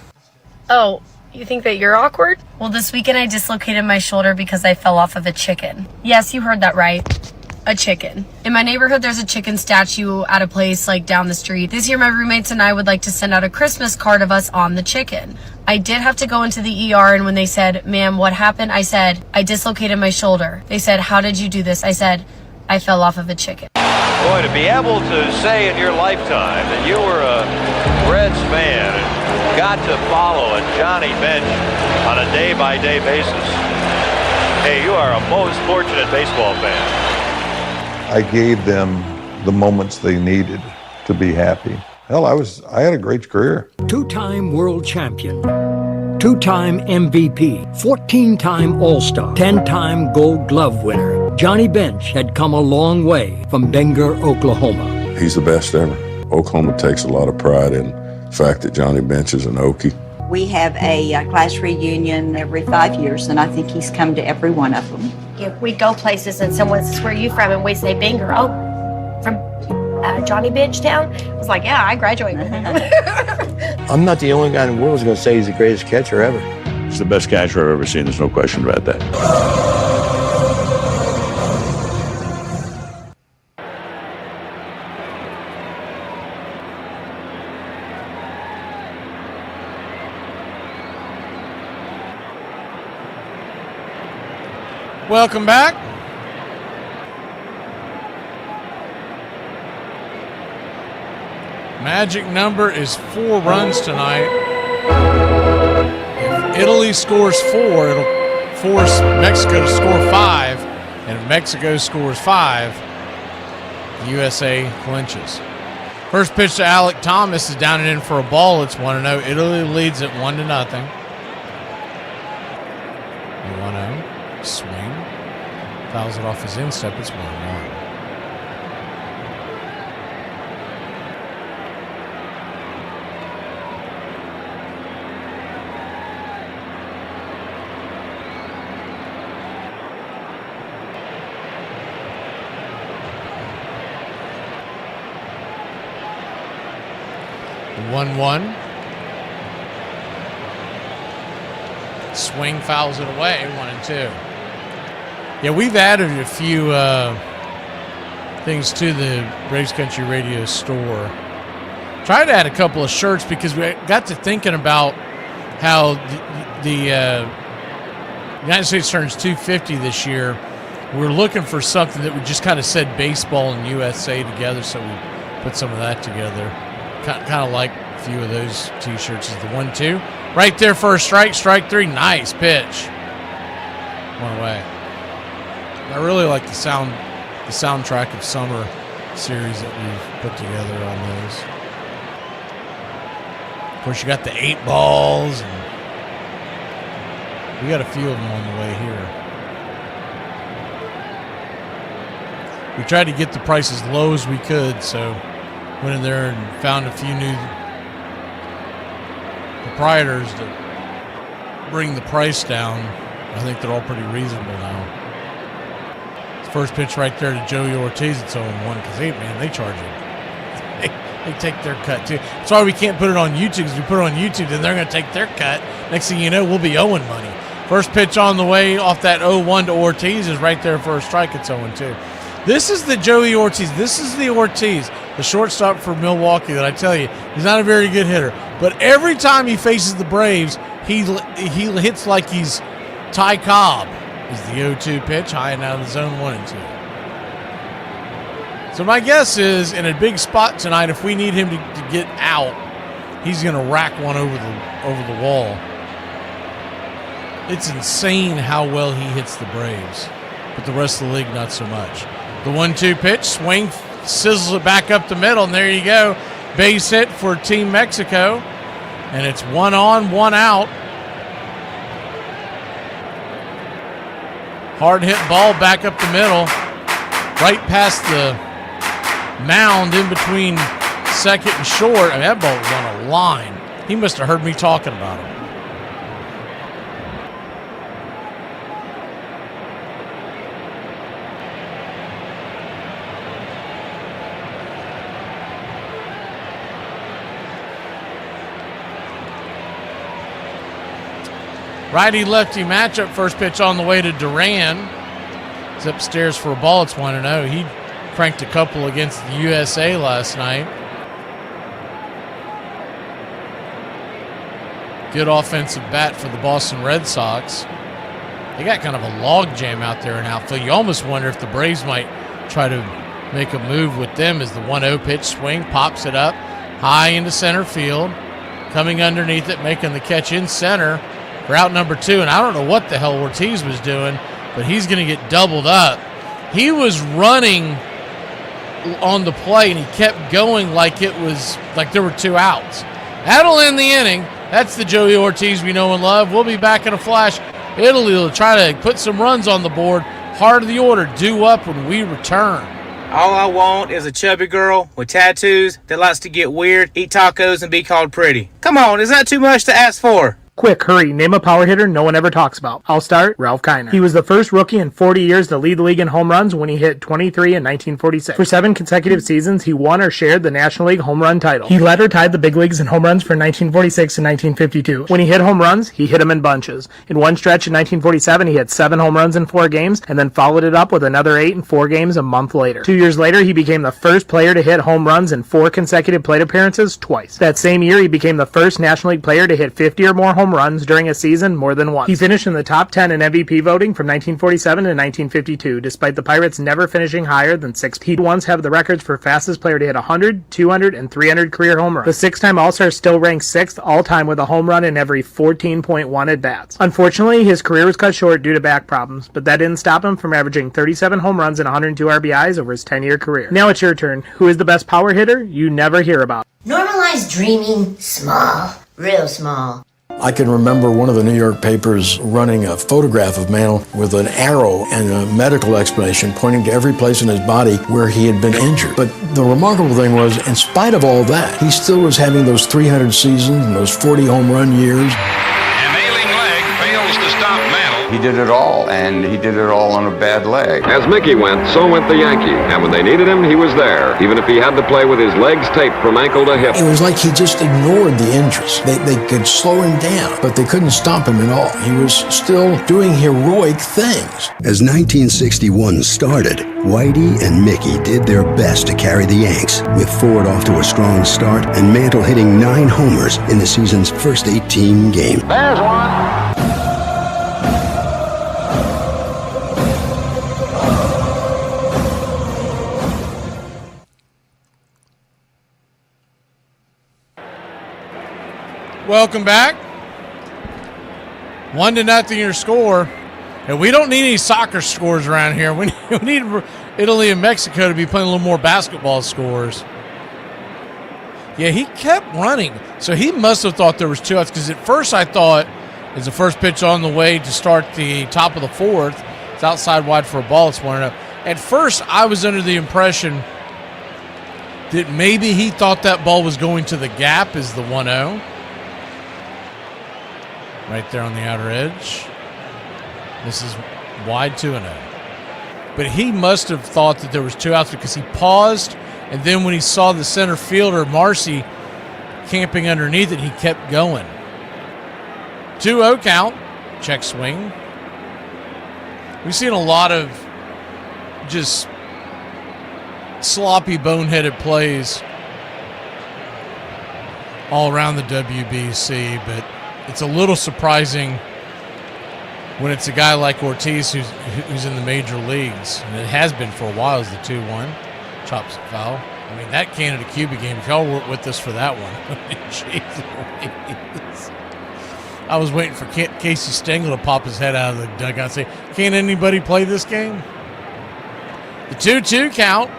Speaker 9: Oh, you think that you're awkward? Well, this weekend I dislocated my shoulder because I fell off of a chicken. Yes, you heard that right. A chicken. In my neighborhood, there's a chicken statue at a place like down the street. This year, my roommates and I would like to send out a Christmas card of us on the chicken. I did have to go into the ER, and when they said, "Ma'am, what happened?" I said, "I dislocated my shoulder." They said, "How did you do this?" I said, "I fell off of a chicken."
Speaker 10: Boy, to be able to say in your lifetime that you were a Reds fan and got to follow a Johnny Bench on a day-by-day basis, hey, you are a most fortunate baseball fan.
Speaker 14: I gave them the moments they needed to be happy. Hell, I had a great career.
Speaker 12: Two-time world champion, two-time MVP, 14-time All-Star, 10-time Gold Glove winner. Johnny Bench had come a long way from Bangor, Oklahoma.
Speaker 24: He's the best ever. Oklahoma takes a lot of pride in the fact that Johnny Bench is an Okie.
Speaker 11: We have a class reunion every 5 years, and I think he's come to every one of them.
Speaker 9: If we go places and someone says, "Where are you from?" and we say Bangor, "Oh, from Johnny Bench town?" It's like, yeah, I graduated with him.
Speaker 3: I'm not the only guy in the world who's going to say he's the greatest catcher ever.
Speaker 2: He's the best catcher I've ever seen. There's no question about that.
Speaker 5: Welcome back. Magic number is 4 runs tonight. If Italy scores 4, it'll force Mexico to score 5. And if Mexico scores 5, the USA clinches. First pitch to Alec Thomas is down and in for a ball. It's 1-0. Italy leads it 1-0. 1-0. Swing. Fouls it off his instep. It's 1-1. Swing, fouls it away, 1-2. Yeah, we've added a few things to the Braves Country Radio store. Tried to add a couple of shirts because we got to thinking about how the United States turns 250 this year. We're looking for something that we just kind of said baseball and USA together, so we put some of that together. Kind of like a few of those T-shirts. Is the 1-2 right there for a strike? Strike 3. Nice pitch. One away. I really like the soundtrack of summer series that we've put together on those. Of course, you got the 8 balls, and we got a few of them on the way here. We tried to get the price as low as we could, so went in there and found a few new proprietors to bring the price down. I think they're all pretty reasonable now. First pitch right there to Joey Ortiz. It's 0-1 because they charge it. They take their cut too. That's why we can't put it on YouTube, because we put it on YouTube, then they're going to take their cut. Next thing you know, we'll be owing money. First pitch on the way off that 0-1 to Ortiz is right there for a strike. It's 0-2. This is the Joey Ortiz. This is the Ortiz, the shortstop for Milwaukee that I tell you, he's not a very good hitter. But every time he faces the Braves, he hits like he's Ty Cobb. Is the 0-2 pitch, high and out of the zone, 1-2. So my guess is, in a big spot tonight, if we need him to get out, he's going to rack one over the wall. It's insane how well he hits the Braves, but the rest of the league not so much. The 1-2 pitch, swing, sizzles it back up the middle, and there you go. Base hit for Team Mexico, and it's 1 on, 1 out. Hard hit ball back up the middle, right past the mound in between second and short. I mean, that ball was on a line. He must have heard me talking about him. Righty-lefty matchup. First pitch on the way to Duran. He's upstairs for a ball. It's 1-0. He cranked a couple against the USA last night. Good offensive bat for the Boston Red Sox. They got kind of a log jam out there in outfield. You almost wonder if the Braves might try to make a move with them as the 1-0 pitch swing, pops it up high into center field. Coming underneath it, making the catch in center for out number 2. And I don't know what the hell Ortiz was doing, but he's going to get doubled up. He was running on the play, and he kept going like it was like there were 2 outs. That'll end the inning. That's the Joey Ortiz we know and love. We'll be back in a flash. Italy will try to put some runs on the board. Heart of the order, due up when we return.
Speaker 6: All I want is a chubby girl with tattoos that likes to get weird, eat tacos, and be called pretty. Come on, is that too much to ask for?
Speaker 13: Quick, hurry, name a power hitter no one ever talks about. I'll start, Ralph Kiner. He was the first rookie in 40 years to lead the league in home runs when he hit 23 in 1946. For 7 consecutive seasons, he won or shared the National League home run title. He led or tied the big leagues in home runs for 1946 and 1952. When he hit home runs, he hit them in bunches. In one stretch in 1947, he hit 7 home runs in 4 games, and then followed it up with another 8 in 4 games a month later. 2 years later, he became the first player to hit home runs in 4 consecutive plate appearances twice. That same year, he became the first National League player to hit 50 or more home runs during a season more than once. He finished in the top 10 in MVP voting from 1947 to 1952, despite the Pirates never finishing higher than 6. He'd once have the records for fastest player to hit 100, 200, and 300 career home runs. The 6-time All-Star still ranks 6th all-time with a home run in every 14.1 at-bats. Unfortunately, his career was cut short due to back problems, but that didn't stop him from averaging 37 home runs and 102 RBIs over his 10-year career. Now it's your turn. Who is the best power hitter you never hear about?
Speaker 15: Normalize dreaming small, real small.
Speaker 16: I can remember one of the New York papers running a photograph of Mantle with an arrow and a medical explanation pointing to every place in his body where he had been injured. But the remarkable thing was, in spite of all that, he still was having those 300 seasons and those 40 home run years.
Speaker 17: An ailing leg fails to stop Mantle.
Speaker 18: He did it all, and he did it all on a bad leg.
Speaker 19: As Mickey went, so went the Yankee. And when they needed him, he was there, even if he had to play with his legs taped from ankle to hip.
Speaker 16: It was like he just ignored the injuries. They could slow him down, but they couldn't stop him at all. He was still doing heroic things.
Speaker 20: As 1961 started, Whitey and Mickey did their best to carry the Yanks, with Ford off to a strong start and Mantle hitting 9 homers in the season's first 18 games.
Speaker 17: There's one.
Speaker 5: Welcome back. 1-0 your score. And we don't need any soccer scores around here. We need Italy and Mexico to be playing a little more basketball scores. Yeah, he kept running. So he must have thought there was 2 outs, because at first I thought as the first pitch on the way to start the top of the 4th. It's outside wide for a ball. It's 1-0. At first I was under the impression that maybe he thought that ball was going to the gap as the 1-0. Right there on the outer edge. This is wide 2-0. But he must have thought that there was 2 outs, because he paused, and then when he saw the center fielder, Marcy, camping underneath it, he kept going. 2-0 count. Check swing. We've seen a lot of just sloppy, boneheaded plays all around the WBC, but it's a little surprising when it's a guy like Ortiz who's in the major leagues, and it has been for a while, as the 2-1. Chops it foul. I mean, that Canada-Cuba game, if y'all weren't with us for that one, jeez. I was waiting for Casey Stengel to pop his head out of the dugout and say, can't anybody play this game? The 2-2 count.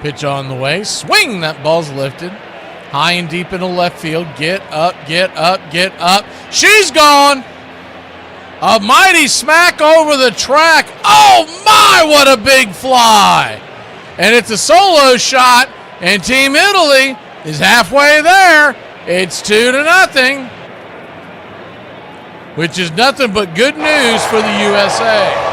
Speaker 5: Pitch on the way. Swing. That ball's lifted. High and deep into left field. Get up, get up, get up. She's gone. A mighty smack over the track. Oh, my, what a big fly. And it's a solo shot, and Team Italy is halfway there. It's 2-0, which is nothing but good news for the USA.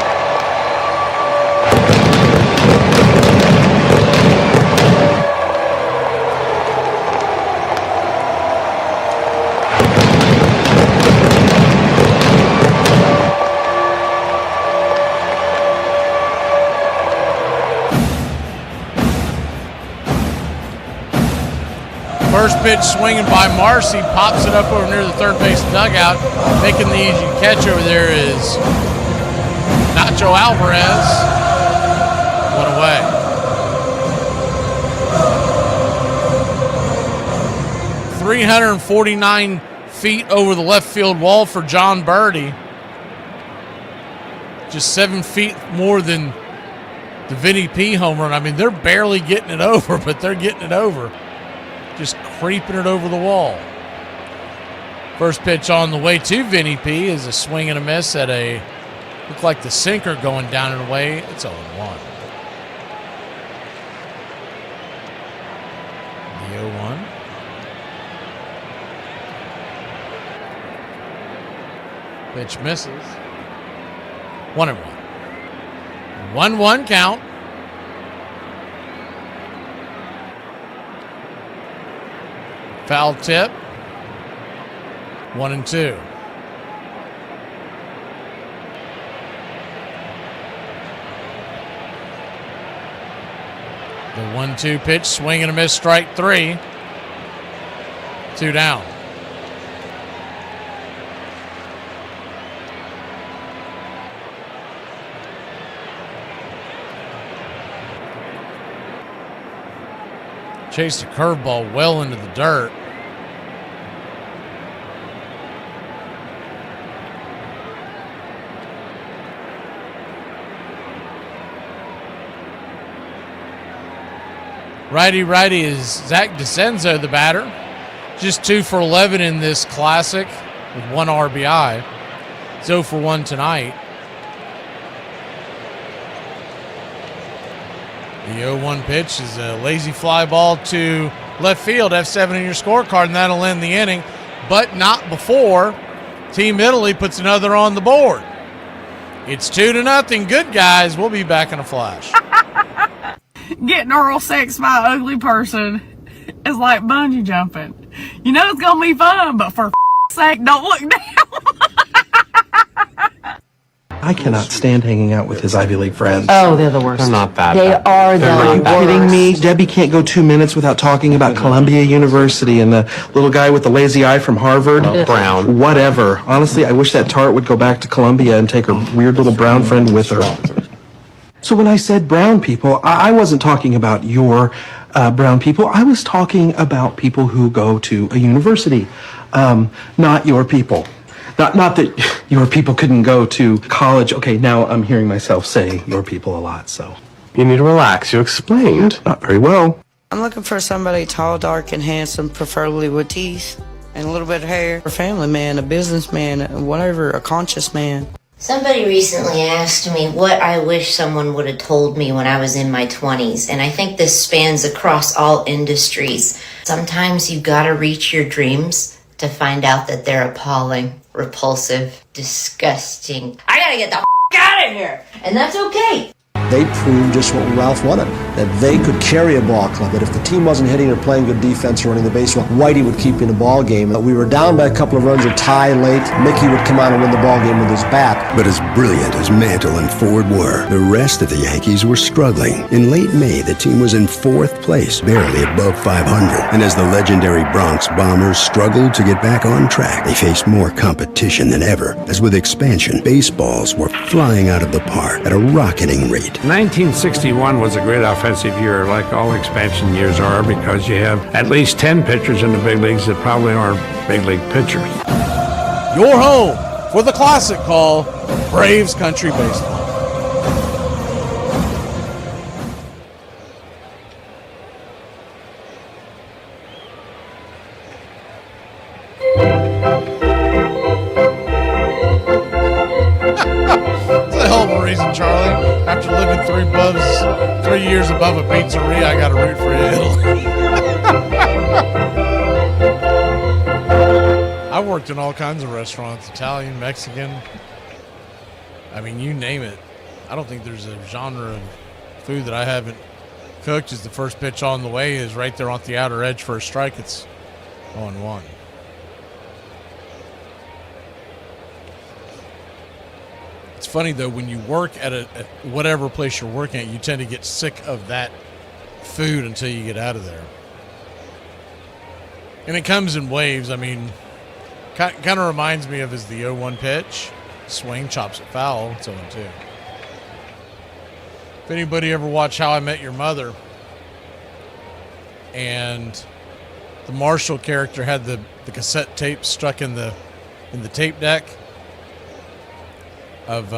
Speaker 5: First pitch swinging by Marcy, pops it up over near the third base dugout. Making the easy catch over there is Nacho Alvarez. One away. 349 feet over the left field wall for John Birdie. Just 7 feet more than the Vinny P home run. I mean, they're barely getting it over, but they're getting it over. Just creeping it over the wall. First pitch on the way to Vinny P is a swing and a miss at a, look like the sinker going down and away. It's 0-1. The 0-1. Pitch misses. 1-1. 1-1 count. Foul tip. 1-2. The 1-2 pitch, swing and a miss, strike 3. 2 down. Chased a curveball well into the dirt. Righty is Zach DeCenzo, the batter. Just 2 for 11 in this classic with 1 RBI. 0 for 1 tonight. The 0-1 pitch is a lazy fly ball to left field. F7 in your scorecard, and that'll end the inning. But not before Team Italy puts another on the board. It's 2-0. Good guys. We'll be back in a flash.
Speaker 1: Getting oral sex by an ugly person is like bungee jumping. You know it's going to be fun, but for sake, don't look down.
Speaker 7: I cannot stand hanging out with his Ivy League friends.
Speaker 22: Oh, they're the worst.
Speaker 7: They're not that
Speaker 22: They
Speaker 7: bad.
Speaker 22: are the
Speaker 7: Are you
Speaker 22: worst.
Speaker 7: kidding me? Debbie can't go 2 minutes without talking about Columbia University and the little guy with the lazy eye from Harvard. Brown. Whatever. Honestly, I wish that tart would go back to Columbia and take her weird little brown friend with her. So when I said brown people, I wasn't talking about your brown people. I was talking about people who go to a university, not your people. Not that your people couldn't go to college. Okay, now I'm hearing myself say your people a lot, so. You need to relax. You explained. Not very well.
Speaker 23: I'm looking for somebody tall, dark, and handsome, preferably with teeth and a little bit of hair. A family man, a businessman, whatever, a conscious man.
Speaker 15: Somebody recently asked me what I wish someone would have told me when I was in my 20s, and I think this spans across all industries. Sometimes you gotta reach your dreams to find out that they're appalling, repulsive, disgusting. I gotta get the out of here, and that's okay.
Speaker 25: They proved just what Ralph wanted, that they could carry a ball club, that if the team wasn't hitting or playing good defense or running the base well, Whitey would keep in the ball game. We were down by a couple of runs or tie late. Mickey would come out and win the ball game with his bat.
Speaker 20: But as brilliant as Mantle and Ford were, the rest of the Yankees were struggling. In late May, the team was in 4th place, barely above 500. And as the legendary Bronx Bombers struggled to get back on track, they faced more competition than ever. As with expansion, baseballs were flying out of the park at a rocketing rate.
Speaker 26: 1961 was a great offensive year, like all expansion years are, because you have at least 10 pitchers in the big leagues that probably aren't big league pitchers.
Speaker 5: Your home for the classic call, Braves Country Baseball. That's a hell of a reason, Charlie. After living 3 years above a pizzeria, I got to root for Italy. I worked in all kinds of restaurants, Italian, Mexican. I mean, you name it. I don't think there's a genre of food that I haven't cooked. As the first pitch on the way is right there on the outer edge for a strike. It's 0-1. It's funny, though, when you work at whatever place you're working at, you tend to get sick of that food until you get out of there. And it comes in waves. I mean, kind of reminds me of is the 0-1 pitch. Swing, chops it foul. It's 0-2. If anybody ever watched How I Met Your Mother, and the Marshall character had the cassette tape stuck in the tape deck of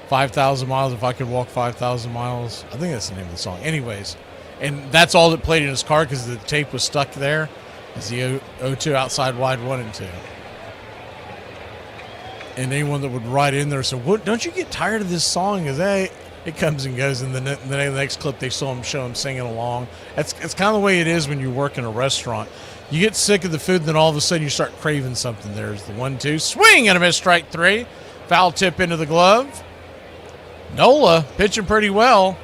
Speaker 5: 5,000 miles, if I could walk 5,000 miles. I think that's the name of the song. Anyways, and that's all that played in his car because the tape was stuck there. Is the 0-2 outside wide 1 and 2. And anyone that would write in there said, "What? Don't you get tired of this song?" Because it comes and goes. In the next clip, they show him singing along. It's kind of the way it is when you work in a restaurant. You get sick of the food, and then all of a sudden you start craving something. There's the 1-2 swing and a miss, strike 3. Foul tip into the glove. Nola pitching pretty well.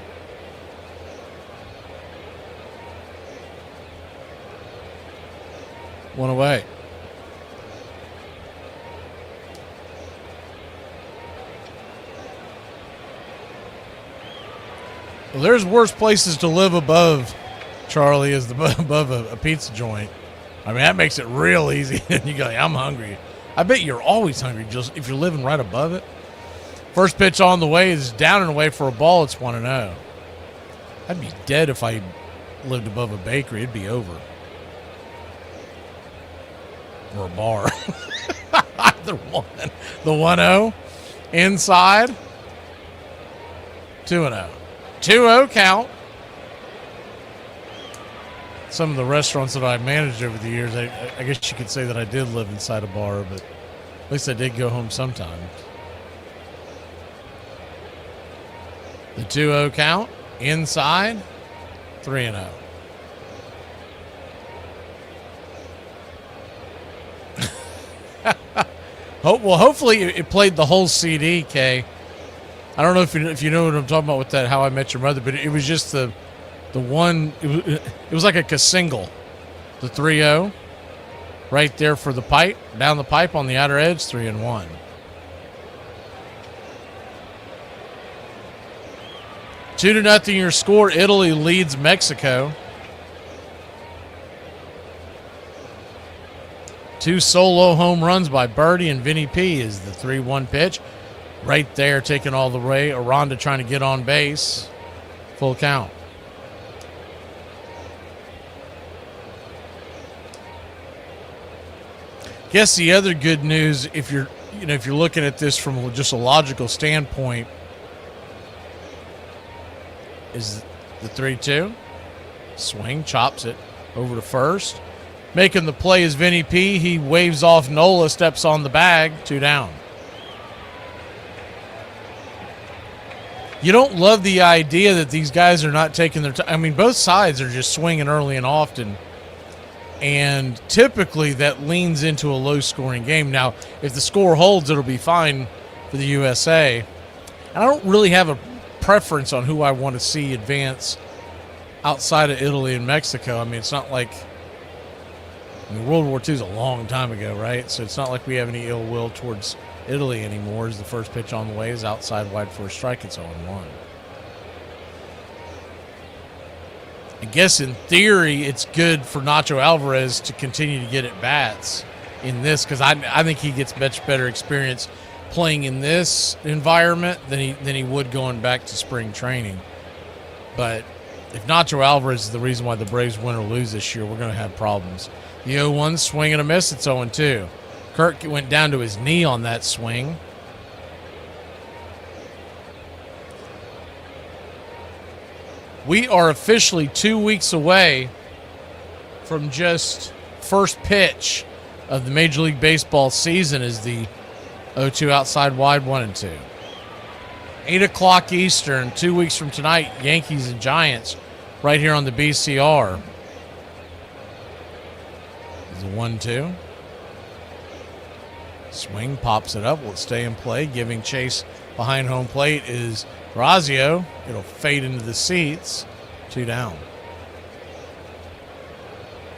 Speaker 5: One away. Well, there's worse places to live above, Charlie, is above a pizza joint. I mean, that makes it real easy. And you go, I'm hungry. I bet you're always hungry just if you're living right above it. First pitch on the way is down and away for a ball. It's 1-0. I'd be dead if I lived above a bakery. It'd be over. Or a bar. Either one. The 1-0 inside. 2-0. 2-0 count. Some of the restaurants that I managed over the years, I guess you could say that I did live inside a bar, but at least I did go home sometimes. The 2-0 count. Inside. 3-0. Hopefully it played the whole CD, Kay. I don't know if you know what I'm talking about with that How I Met Your Mother, but it was just the one. It was like a single. The 3-0 right there for the pipe, down the pipe on the outer edge, 3-1. Two to nothing your score. Italy leads Mexico. 2 solo home runs by Birdie, and Vinny P is the 3-1 pitch. Right there, taking all the way. Aranda trying to get on base. Full count. Guess the other good news, if you're looking at this from just a logical standpoint, is the 3-2. Swing, chops it over to first. Making the play is Vinny P. He waves off Nola, steps on the bag, 2 down. You don't love the idea that these guys are not taking their time. I mean, both sides are just swinging early and often. And typically that leans into a low-scoring game. Now, if the score holds, it'll be fine for the USA. And I don't really have a preference on who I want to see advance outside of Italy and Mexico. I mean, it's not like World War II is a long time ago, right? So it's not like we have any ill will towards Italy anymore. As the first pitch on the way is outside wide for a strike. It's 0-1. I guess in theory it's good for Nacho Alvarez to continue to get at bats in this, because I think he gets much better experience playing in this environment than he would going back to spring training. But if Nacho Alvarez is the reason why the Braves win or lose this year, we're going to have problems. The 0-1 swing and a miss. It's 0-2. Kirk went down to his knee on that swing. We are officially 2 weeks away from just first pitch of the Major League Baseball season as the 0-2 outside wide 1-2. 8 o'clock Eastern, 2 weeks from tonight, Yankees and Giants right here on the BCR. The 1-2. Swing, pops it up. Will it stay in play? Giving chase behind home plate is Grazio. It'll fade into the seats. 2 down.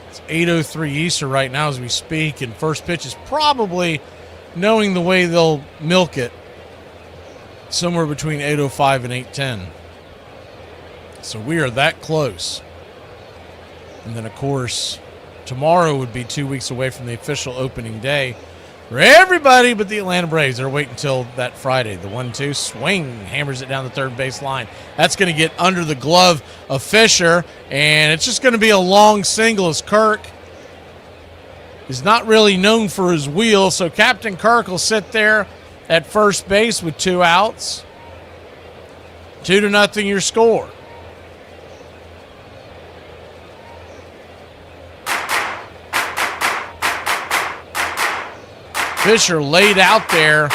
Speaker 5: It's 8:03 Eastern right now as we speak, and first pitch is probably, knowing the way they'll milk it, somewhere between 8:05 and 8:10. So we are that close. And then, of course, tomorrow would be 2 weeks away from the official opening day for everybody but the Atlanta Braves. They're waiting until that Friday. The 1-2 swing, hammers it down the third base line. That's going to get under the glove of Fisher, and it's just going to be a long single as Kirk is not really known for his wheel, so Captain Kirk will sit there at first base with 2 outs. 2-0 your score. Fisher laid out there,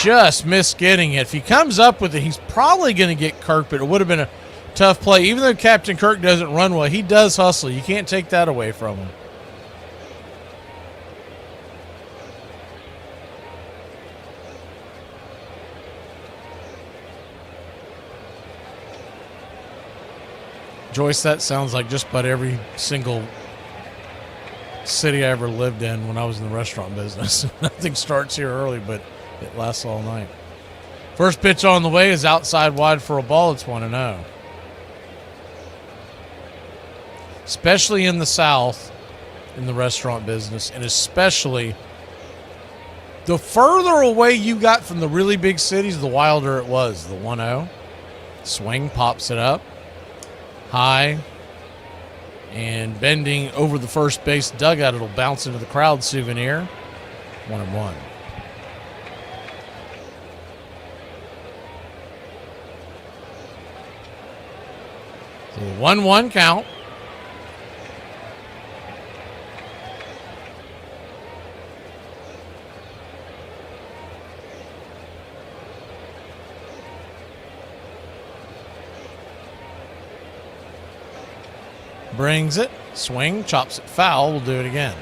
Speaker 5: just missed getting it. If he comes up with it, he's probably going to get Kirk, but it would have been a tough play. Even though Captain Kirk doesn't run well, he does hustle. You can't take that away from him. Joyce, that sounds like just about every single city I ever lived in when I was in the restaurant business. Nothing starts here early, but it lasts all night. First pitch on the way is outside wide for a ball. It's 1-0. Especially in the South, in the restaurant business, and especially the further away you got from the really big cities, the wilder it was. The 1-0. Swing, pops it up. High. And bending over the first base dugout, it'll bounce into the crowd souvenir. 1-1. So 1-1 count. Brings it, swing, chops it foul. We'll do it again.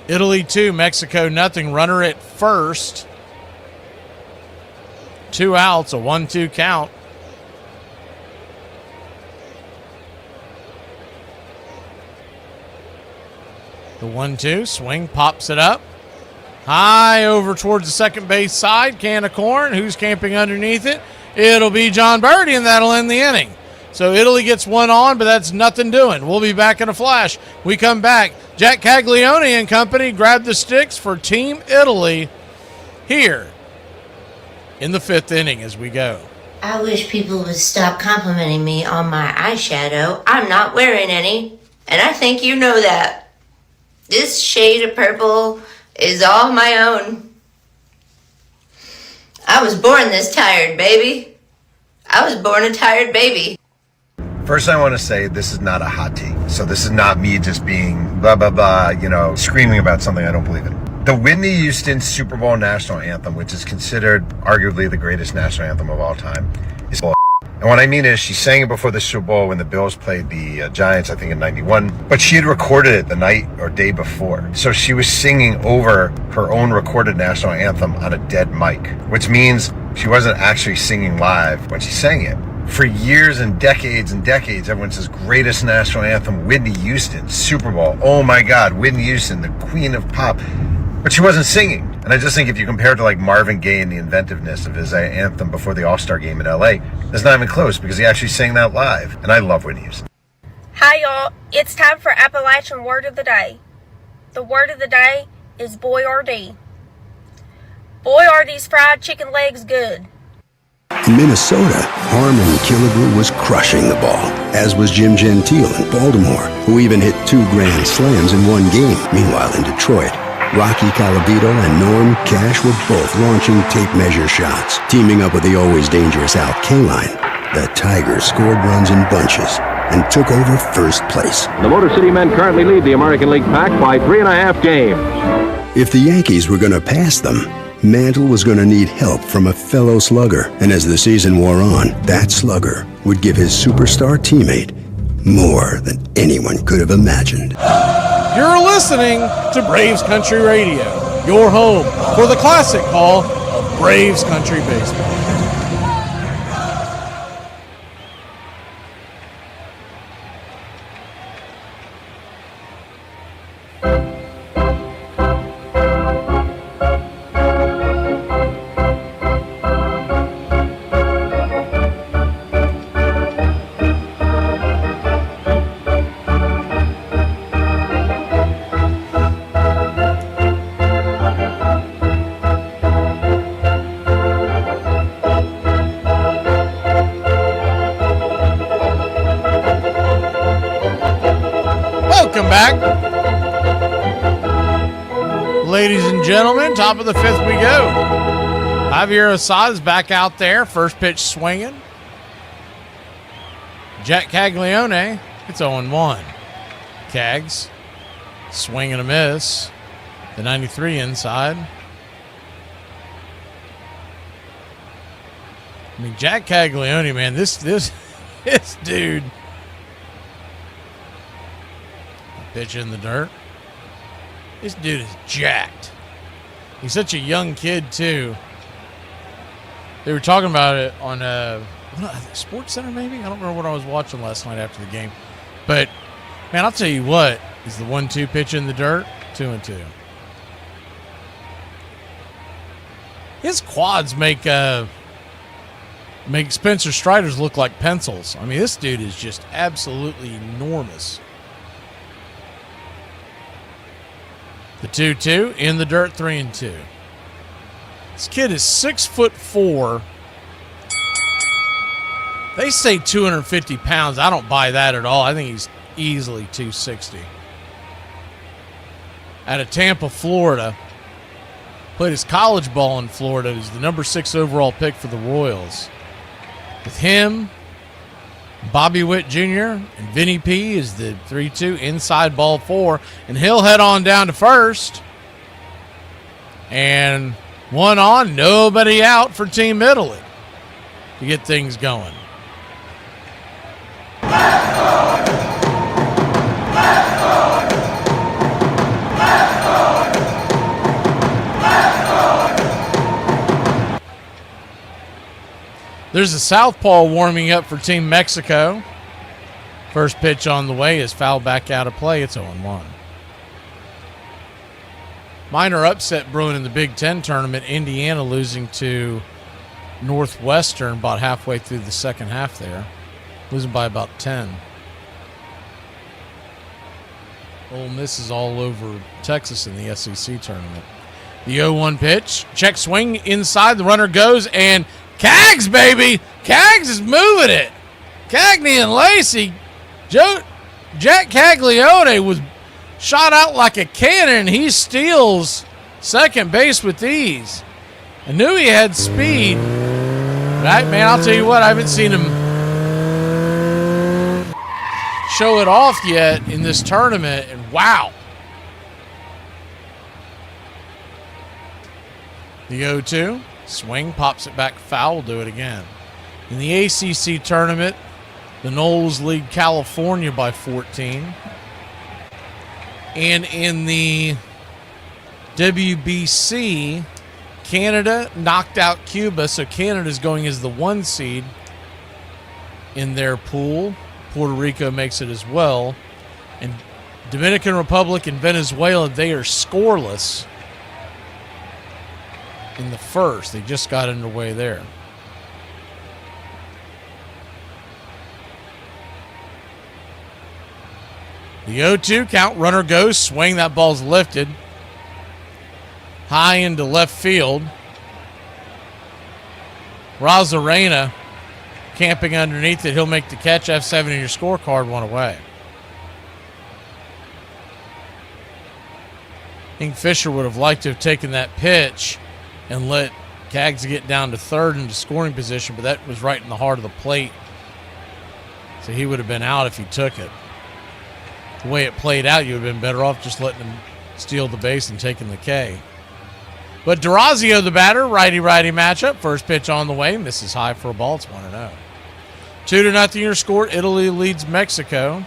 Speaker 5: Italy 2, Mexico nothing. Runner at first. 2 outs, a 1-2 count. The 1-2, swing, pops it up. High over towards the second base side. Can of corn. Who's camping underneath it? It'll be John Birdie, and that'll end the inning. So Italy gets one on, but that's nothing doing. We'll be back in a flash. We come back. Jack Caglione and company grab the sticks for Team Italy here in the 5th inning as we go.
Speaker 15: I wish people would stop complimenting me on my eyeshadow. I'm not wearing any, and I think you know that. This shade of purple is all my own. I was born this tired, baby. I was born a tired baby.
Speaker 4: First, I want to say this is not a hot take. So this is not me just being blah, blah, blah, screaming about something I don't believe in. The Whitney Houston Super Bowl national anthem, which is considered arguably the greatest national anthem of all time, is bull. And what I mean is she sang it before the Super Bowl when the Bills played the Giants, I think in 91. But she had recorded it the night or day before. So she was singing over her own recorded national anthem on a dead mic, which means she wasn't actually singing live when she sang it. For years and decades, everyone says greatest national anthem, Whitney Houston, Super Bowl. Oh my God, Whitney Houston, the queen of pop. But she wasn't singing. And I just think if you compare it to like Marvin Gaye and the inventiveness of his anthem before the All-Star game in LA, it's not even close because he actually sang that live. And I love Whitney Houston.
Speaker 8: Hi y'all, it's time for Appalachian Word of the Day. The word of the day is Boyardee. Boy, are these fried chicken legs good.
Speaker 20: In Minnesota, Harmon Killebrew was crushing the ball, as was Jim Gentile in Baltimore, who even hit 2 grand slams in one game. Meanwhile, in Detroit, Rocky Calabito and Norm Cash were both launching tape measure shots. Teaming up with the always dangerous Al Kaline, the Tigers scored runs in bunches and took over first place.
Speaker 19: The Motor City men currently lead the American League Pack by 3.5 games.
Speaker 20: If the Yankees were going to pass them, Mantle was going to need help from a fellow slugger. And as the season wore on, that slugger would give his superstar teammate more than anyone could have imagined.
Speaker 5: You're listening to Braves Country Radio, your home for the classic call of Braves Country Baseball. Welcome back. Ladies and gentlemen, top of the fifth we go. Javier Assad is back out there. First pitch swinging. Jack Caglione, it's 0-1. Cags, swing and a miss. The 93 inside. I mean, Jack Caglione, man, this dude. Pitch in the dirt. This dude is jacked. He's such a young kid, too. They were talking about it on Sports Center, maybe? I don't remember what I was watching last night after the game. But, man, I'll tell you what. Is the 1-2 pitch in the dirt? 2-2. His quads make Spencer Strider's look like pencils. I mean, this dude is just absolutely enormous. The 2-2 in the dirt, 3-2. This kid is 6'4". They say 250 pounds. I don't buy that at all. I think he's easily 260. Out of Tampa, Florida. Played his college ball in Florida. He's the number 6 overall pick for the Royals. With him, Bobby Witt Jr. and Vinny P is the 3-2 inside ball 4. And he'll head on down to first. And one on, nobody out for Team Italy to get things going. There's a southpaw warming up for Team Mexico. First pitch on the way is fouled back out of play. It's 0-1. Minor upset brewing in the Big Ten tournament. Indiana losing to Northwestern about halfway through the second half there. Losing by about 10. Ole Miss is all over Texas in the SEC tournament. The 0-1 pitch. Check swing inside. The runner goes and Cags, baby! Cags is moving it. Cagney and Lacey. Jack Caglione was shot out like a cannon. He steals second base with ease. I knew he had speed. Right, man, I'll tell you what, I haven't seen him show it off yet in this tournament, and wow. The 0-2. Swing, pops it back foul, we'll do it again. In the ACC tournament, the Noles lead California by 14. And in the WBC, Canada knocked out Cuba, so Canada's going as the 1 seed in their pool. Puerto Rico makes it as well. And Dominican Republic and Venezuela, they are scoreless in the first. They just got underway there. The 0-2 count, runner goes, swing, that ball's lifted. High into left field. Rosarena camping underneath it. He'll make the catch. F7 in your scorecard, 1 away. I think Fisher would have liked to have taken that pitch and let Cags get down to third into scoring position, but that was right in the heart of the plate. So he would have been out if he took it. The way it played out, you would have been better off just letting him steal the base and taking the K. But D'Orazio, the batter, righty-righty matchup. First pitch on the way, misses high for a ball. It's 1-0. 2-0 your score. Italy leads Mexico.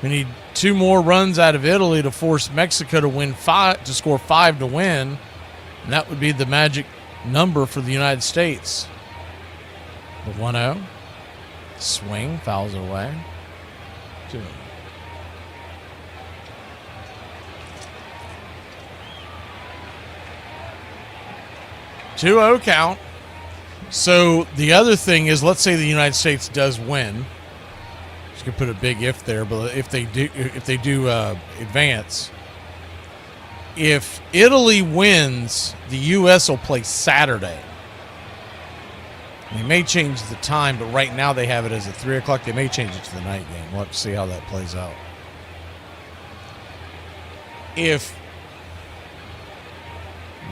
Speaker 5: We need 2 more runs out of Italy to force Mexico to win 5, to score 5 to win. And that would be the magic number for the United States. The 1-0. Swing, fouls it away. 2. Two-0 count. So the other thing is, let's say the United States does win. Just gonna put a big if there, but if they do advance, if Italy wins, the U.S. will play Saturday. They may change the time, but right now they have it as a 3 o'clock. They may change it to the night game. We'll have to see how that plays out. if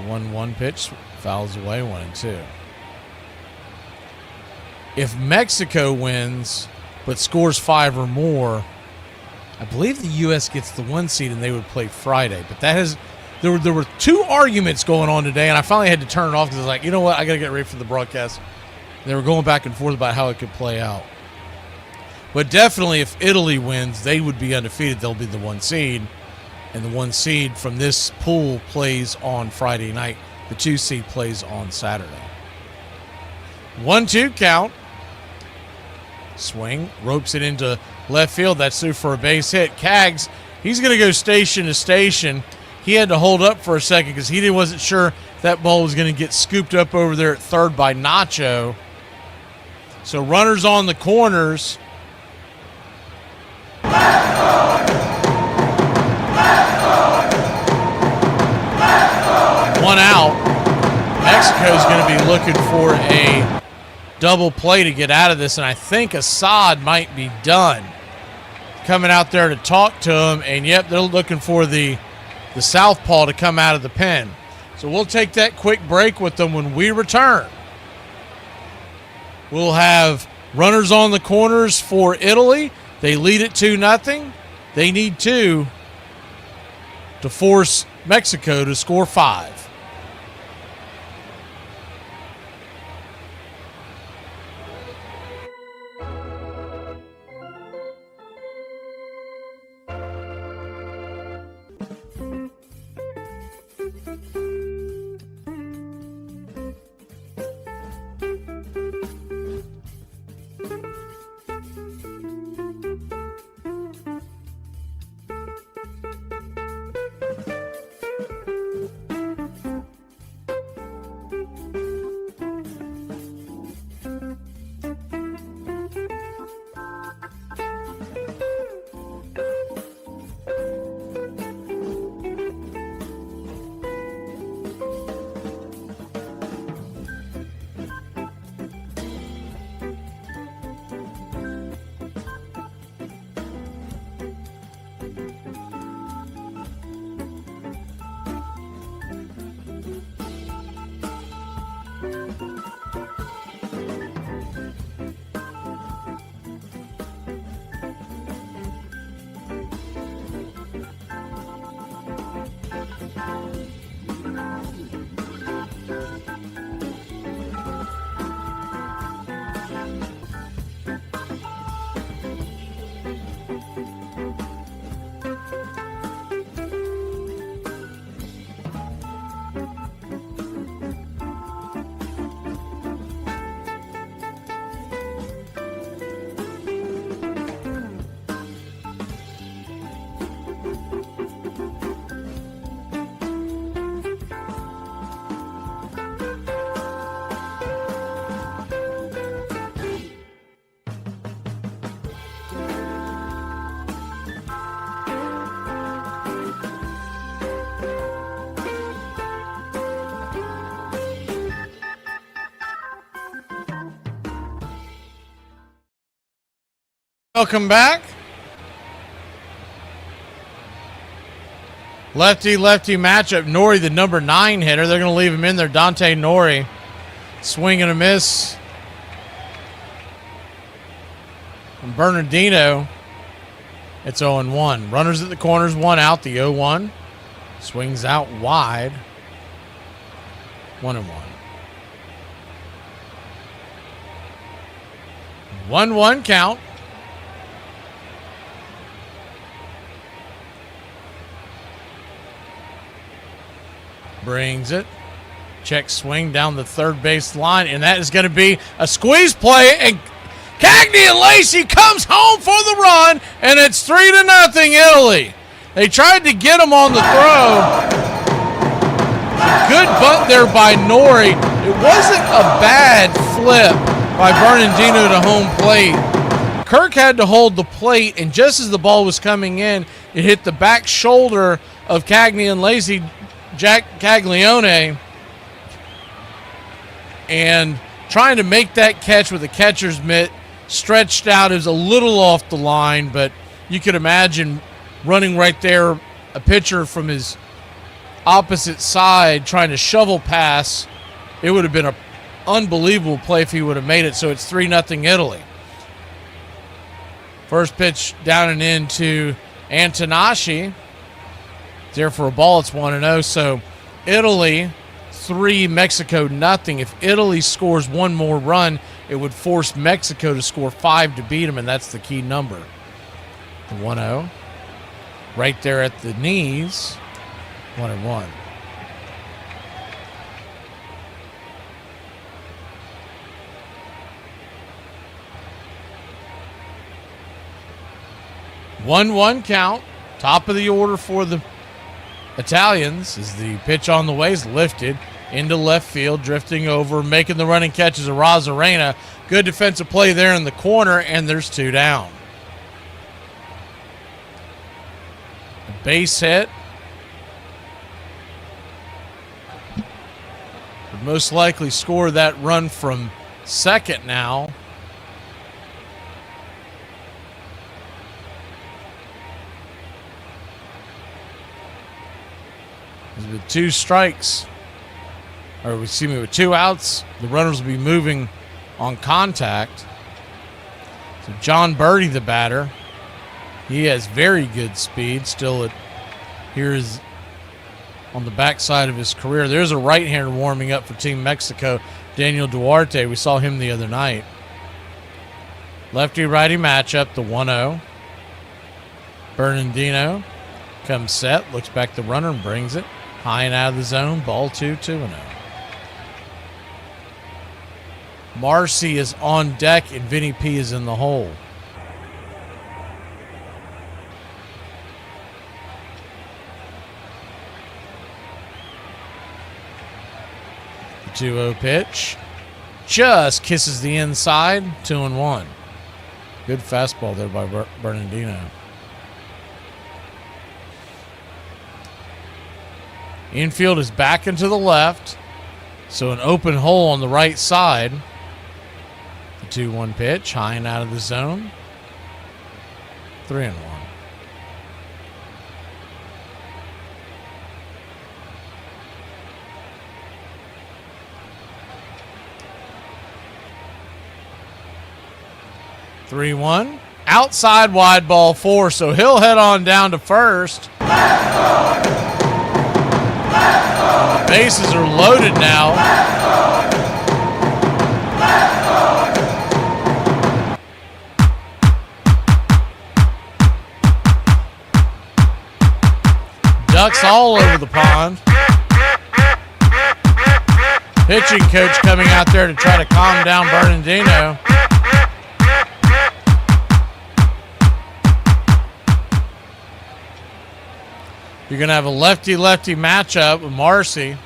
Speaker 5: 1-1 pitch fouls away 1-2. If Mexico wins but scores 5 or more, I believe the U.S. gets the 1 seed and they would play Friday. But there were 2 arguments going on today, and I finally had to turn it off because I was like, you know what, I got to get ready for the broadcast. They were going back and forth about how it could play out. But definitely if Italy wins, they would be undefeated. They'll be the 1 seed. And the 1 seed from this pool plays on Friday night. The 2 seed plays on Saturday. 1-2 count. Swing, ropes it into left field. That's through for a base hit. Cags, he's going to go station to station. He had to hold up for a second because he wasn't sure that ball was going to get scooped up over there at third by Nacho. So runners on the corners. One out. Mexico's going to be looking for a double play to get out of this, and I think Assad might be done. Coming out there to talk to him, and yep, they're looking for the southpaw to come out of the pen. So we'll take that quick break with them. When we return, we'll have runners on the corners for Italy. They lead it 2-0. They need 2 to force Mexico to score 5. Welcome back. Lefty-lefty matchup. Nori, the number 9 hitter. They're going to leave him in there. Dante Nori. Swing and a miss. From Bernardino. It's 0-1. Runners at the corners, 1 out. The 0-1. Swings out wide. 1-1. 1-1 count. Brings it. Check swing down the third base line, and that is going to be a squeeze play, and Cagney and Lacey comes home for the run, and it's 3-0 Italy. They tried to get him on the throw. A good bunt there by Nori. It wasn't a bad flip by Bernardino to home plate. Kirk had to hold the plate, and just as the ball was coming in, it hit the back shoulder of Cagney and Lacey, Jack Caglione, and trying to make that catch with the catcher's mitt, stretched out. It was a little off the line, but you could imagine running right there a pitcher from his opposite side trying to shovel pass, it would have been an unbelievable play if he would have made it. So it's 3-0 Italy. First pitch down and in to Antonacci. There for a ball. It's 1-0. So Italy 3, Mexico nothing. If Italy scores one more run, it would force Mexico to score 5 to beat them, and that's the key number. The 1-0. Right there at the knees. 1-1. One count. Top of the order for the Italians as the pitch on the way is lifted into left field, drifting over, making the running catches of Rosarena. Good defensive play there in the corner, and there's 2 down. A base hit. Would most likely score that run from second now. With 2 strikes, or excuse me, with 2 outs, the runners will be moving on contact. So John Birdie, the batter, he has very good speed. Still here's on the backside of his career. There's a right-hander warming up for Team Mexico, Daniel Duarte. We saw him the other night. Lefty-righty matchup, the 1-0. Bernardino comes set, looks back at the runner and brings it. High and out of the zone, ball 2-0. Marcy is on deck and Vinny P is in the hole. The 2-0 pitch just kisses the inside, 2-1. Good fastball there by Bernardino. Infield is back into the left, so an open hole on the right side. The 2-1 pitch, high and out of the zone. 3-1. Outside wide ball 4, so he'll head on down to first. The bases are loaded now. Ducks all over the pond. Pitching coach coming out there to try to calm down Bernardino. You're going to have a lefty-lefty matchup with Marcy.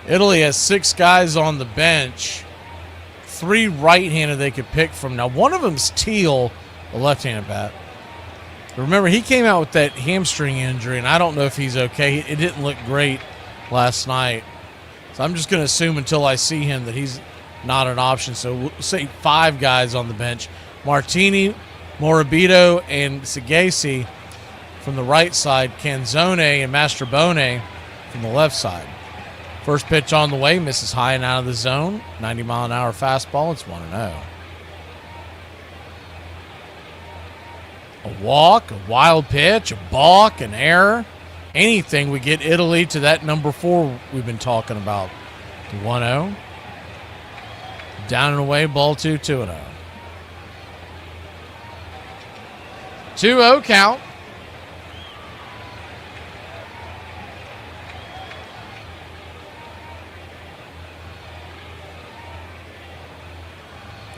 Speaker 5: Italy has 6 guys on the bench. 3 right-handed they could pick from. Now, one of them's Teal, a left-handed bat. Remember, he came out with that hamstring injury, and I don't know if he's okay. It didn't look great last night. So I'm just going to assume until I see him that he's not an option. So we'll say 5 guys on the bench. Martini, Morabito, and Sagasi from the right side. Canzone and Mastrobone from the left side. First pitch on the way, misses high and out of the zone. 90-mile-an-hour fastball. It's 1-0. A walk, a wild pitch, a balk, an error. Anything would get Italy to that number 4 we've been talking about. The 1-0. Down and away, ball 2-0. 2-0 count.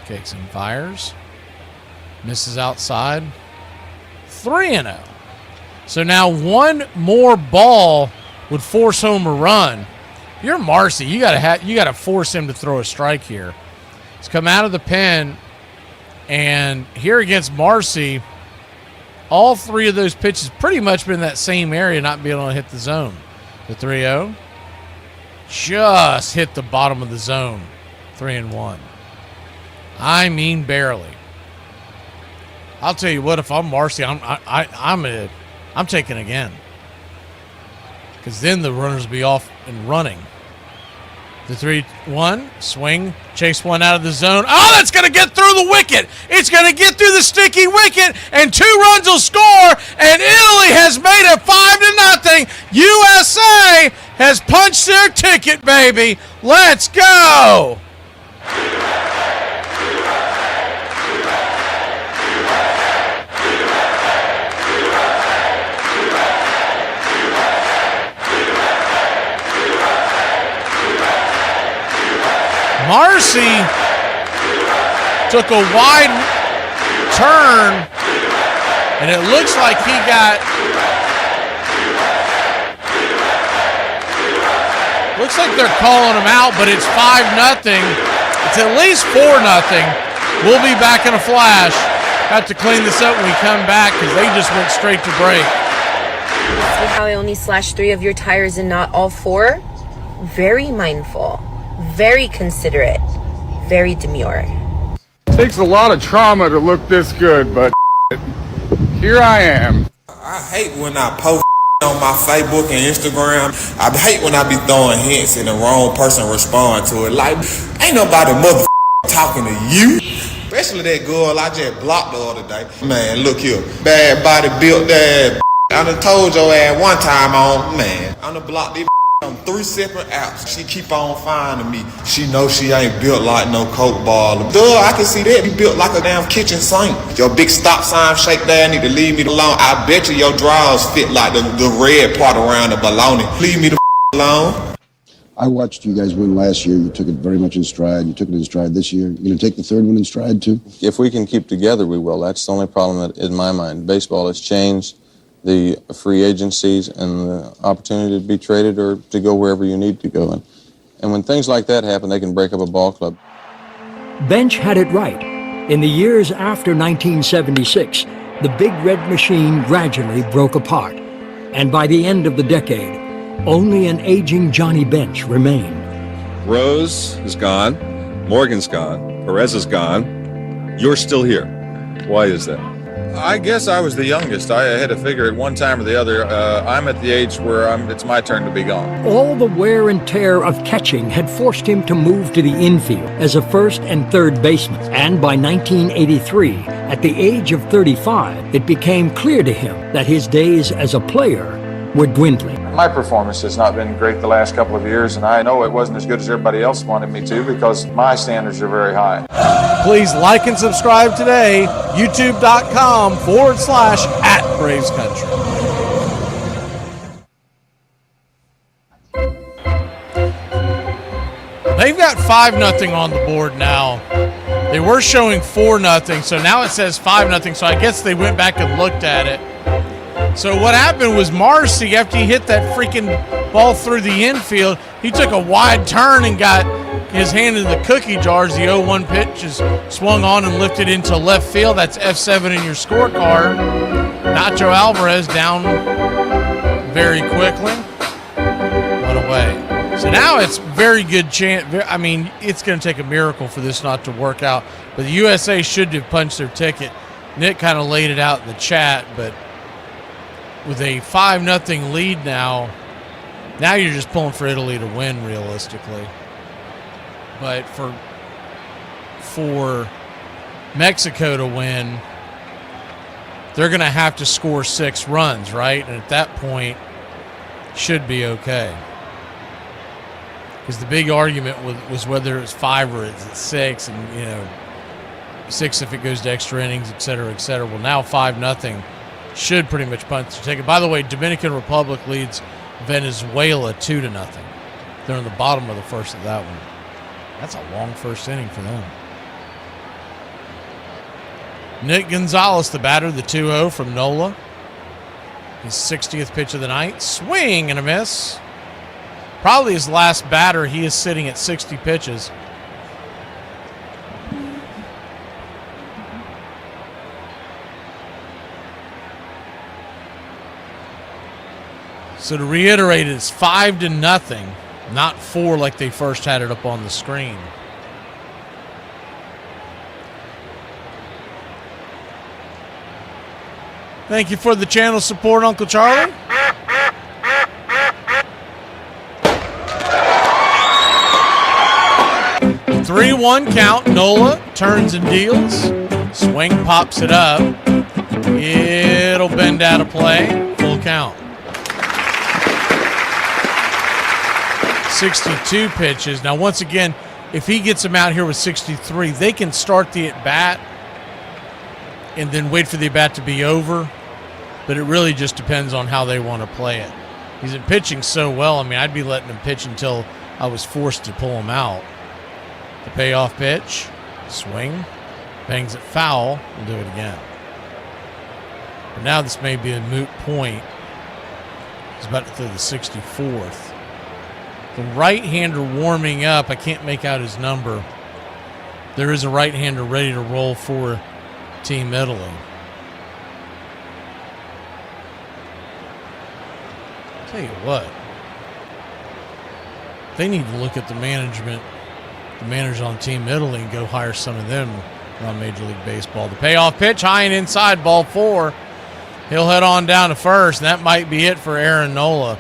Speaker 5: Kicks and fires. Misses outside. 3-0. So now one more ball would force home a run. If you're Marcy, you gotta force him to throw a strike here. He's come out of the pen, and here against Marcy, all 3 of those pitches pretty much been in that same area, not being able to hit the zone. The 3-0. just hit the bottom of the zone. 3-1. I mean, barely. I'll tell you what, if I'm Marcy, I'm taking again. Because then the runners will be off and running. The 3-1, swing, chase one out of the zone. Oh, that's going to get through the wicket. It's going to get through the sticky wicket, and 2 runs will score, and Italy has made it 5-0. USA has punched their ticket, baby. Let's go. Marcy took a wide turn, and it looks like he got, looks like they're calling him out, but it's 5-0. It's at least 4-0. We'll be back in a flash. Have to clean this up when we come back because they just went straight to break.
Speaker 10: See how I only slashed 3 of your tires and not all 4? Very mindful. Very considerate, very demure.
Speaker 12: Takes a lot of trauma to look this good, but here I am.
Speaker 14: I hate when I post on my Facebook and Instagram. I hate when I be throwing hints and the wrong person respond to it. Like, ain't nobody talking to you. Especially that girl I just blocked the other day. Man, look here. Bad body built that. I done told your ass one time on, man, I'm gonna block these on 3 separate apps. She keep on finding me. She know she ain't built like no Coke ball. Duh, I can see that. You built like a damn kitchen sink. Your big stop sign shake there need to leave me alone. I bet you your drawers fit like the red part around the baloney. Leave me the alone.
Speaker 21: I watched you guys win last year. You took it very much in stride. You took it in stride this year. You gonna take the 3rd one in stride too?
Speaker 22: If we can keep together, we will. That's the only problem that, in my mind. Baseball has changed. The free agencies and the opportunity to be traded or to go wherever you need to go. And when things like that happen, they can break up a ball club.
Speaker 24: Bench had it right. In the years after 1976, the Big Red Machine gradually broke apart. And by the end of the decade, only an aging Johnny Bench remained.
Speaker 27: Rose is gone. Morgan's gone. Perez is gone. You're still here. Why is that? I guess I was the youngest. I had to figure at one time or the other, I'm at the age where it's my turn to be gone.
Speaker 24: All the wear and tear of catching had forced him to move to the infield as a first and third baseman. And by 1983, at the age of 35, it became clear to him that his days as a player were dwindling.
Speaker 27: My performance has not been great the last couple of years, and I know it wasn't as good as everybody else wanted me to because my standards are very high.
Speaker 5: Please like and subscribe today, youtube.com/@BravesCountry. They've got 5-0 on the board now. They were showing 4-0, so now it says 5-0, so I guess they went back and looked at it. So what happened was Marcy, after he hit that freaking ball through the infield, he took a wide turn and got his hand in the cookie jars. The 0-1 pitch is swung on and lifted into left field. That's F7 in your scorecard. Nacho Alvarez down very quickly. One away. So now it's very good chance. I mean, it's going to take a miracle for this not to work out. But the USA should have punched their ticket. Nick kind of laid it out in the chat, but with a 5-0 lead now you're just pulling for Italy to win realistically. But for Mexico to win, they're going to have to score 6 runs, right? And at that point, should be okay. Because the big argument was whether it's 5 or it's 6, and 6 if it goes to extra innings, et cetera, et cetera. Well, now 5-0 should pretty much punch the ticket. By the way, Dominican Republic leads Venezuela 2-0. They're in the bottom of the first of that one. That's a long first inning for them. Nick Gonzalez, the batter, the 2-0 from NOLA. His 60th pitch of the night. Swing and a miss. Probably his last batter. He is sitting at 60 pitches. So to reiterate, it's 5-0. not 4 like they first had it up on the screen. Thank you for the channel support, Uncle Charlie. The 3-1 count. Nola turns and deals. Swing pops it up. It'll bend out of play. Full count. 62 pitches. Now, once again, if he gets them out here with 63, they can start the at-bat and then wait for the at-bat to be over. But it really just depends on how they want to play it. He's been pitching so well. I mean, I'd be letting him pitch until I was forced to pull him out. The payoff pitch. Swing. Bangs it foul. We'll do it again. But now this may be a moot point. He's about to throw the 64th. The right-hander warming up. I can't make out his number. There is a right-hander ready to roll for Team Italy. Tell you what. They need to look at the managers on Team Italy and go hire some of them around Major League Baseball. The payoff pitch, high and inside, ball 4. He'll head on down to first, and that might be it for Aaron Nola.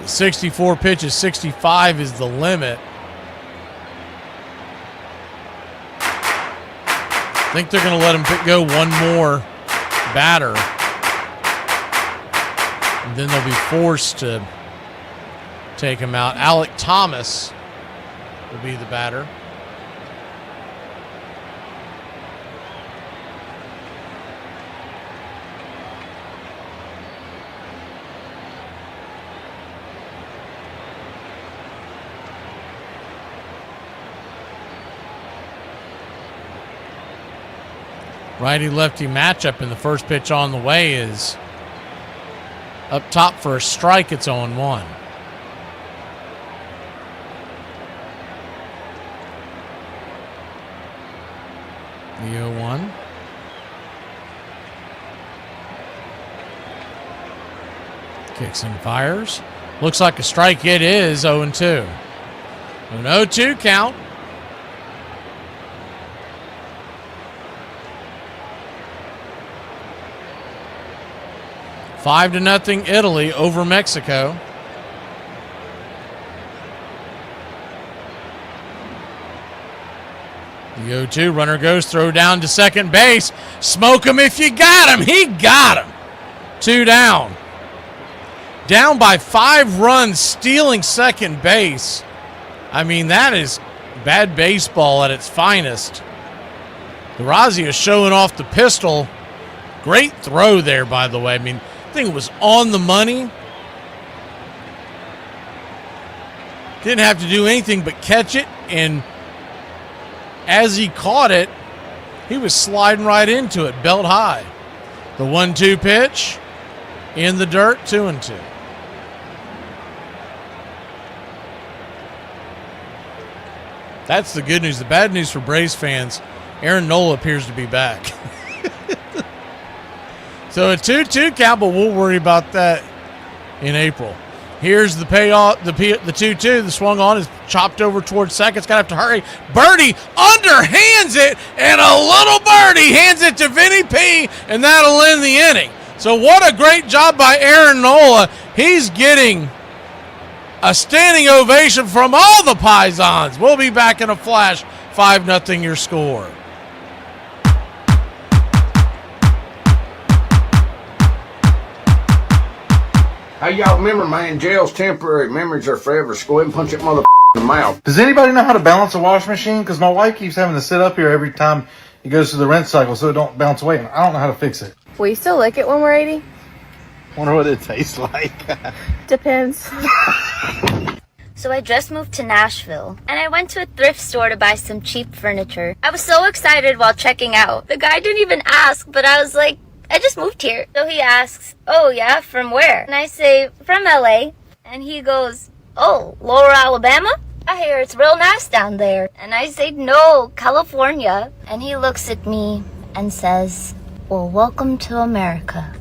Speaker 5: 64 pitches, 65 is the limit. I think they're going to let him go one more batter. And then they'll be forced to take him out. Alec Thomas will be the batter. Righty-lefty matchup, and the first pitch on the way is up top for a strike. It's 0-1. The 0-1. Kicks and fires. Looks like a strike. It is 0-2. An 0-2 count. Five to nothing Italy over Mexico. The 0-2 runner goes, throw down to second base. Smoke him if you got him. He got him. 2 down. Down by 5 runs, stealing second base. I mean, that is bad baseball at its finest. Grazia is showing off the pistol. Great throw there, by the way. I mean, I think it was on the money. Didn't have to do anything but catch it, and as he caught it, he was sliding right into it, belt high. The 1-2 pitch in the dirt, 2-2. That's the good news. The bad news for Braves fans, Aaron Nola appears to be back. So a 2-2 count, but we'll worry about that in April. Here's the payoff, the 2-2. The swung on is chopped over towards second. It's going to have to hurry. Birdie underhands it, and a little birdie hands it to Vinny P, and that'll end the inning. So what a great job by Aaron Nola. He's getting a standing ovation from all the Pisons. We'll be back in a flash. 5-0 your score.
Speaker 2: Hey, y'all remember, man, jail's temporary. Memories are forever. So go ahead and punch that mother in the mouth.
Speaker 3: Does anybody know how to balance a washing machine? Because my wife keeps having to sit up here every time he goes through the rinse cycle so it don't bounce away. And I don't know how to fix it.
Speaker 6: Will you still lick it when we're 80?
Speaker 3: Wonder what it tastes like.
Speaker 6: Depends.
Speaker 8: So I just moved to Nashville, and I went to a thrift store to buy some cheap furniture. I was so excited while checking out. The guy didn't even ask, but I was like, I just moved here. So he asks, oh yeah, from where? And I say, from LA. And he goes, oh, Lower Alabama? I hear it's real nice down there. And I say, no, California. And he looks at me and says, well, welcome to America.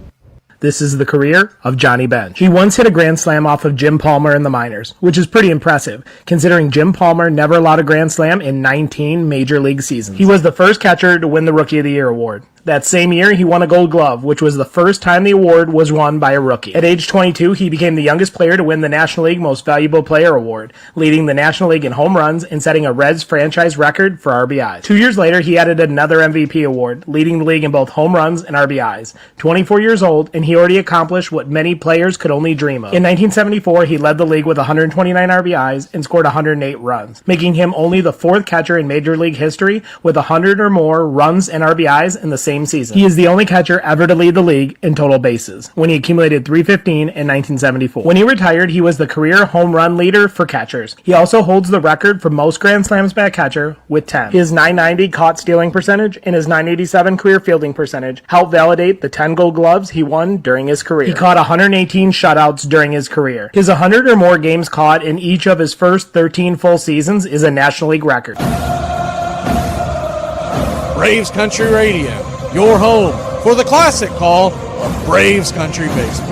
Speaker 1: This is the career of Johnny Bench. He once hit a grand slam off of Jim Palmer in the minors, which is pretty impressive, considering Jim Palmer never allowed a grand slam in 19 major league seasons. He was the first catcher to win the Rookie of the Year award. That same year, he won a Gold Glove, which was the first time the award was won by a rookie. At age 22, he became the youngest player to win the National League Most Valuable Player award, leading the National League in home runs and setting a Reds franchise record for RBIs. 2 years later, he added another MVP award, leading the league in both home runs and RBIs. 24 years old, and he already accomplished what many players could only dream of. In 1974, he led the league with 129 RBIs and scored 108 runs, making him only the fourth catcher in Major League history with 100 or more runs and RBIs in the same season. He is the only catcher ever to lead the league in total bases, when he accumulated 315 in 1974. When he retired, he was the career home run leader for catchers. He also holds the record for most grand slams by a catcher with 10. His .990 caught stealing percentage and his .987 career fielding percentage helped validate the 10 Gold Gloves he won during his career. He caught 118 shutouts during his career. His 100 or more games caught in each of his first 13 full seasons is a National League record.
Speaker 5: Braves Country Radio, your home for the classic call of Braves Country Baseball.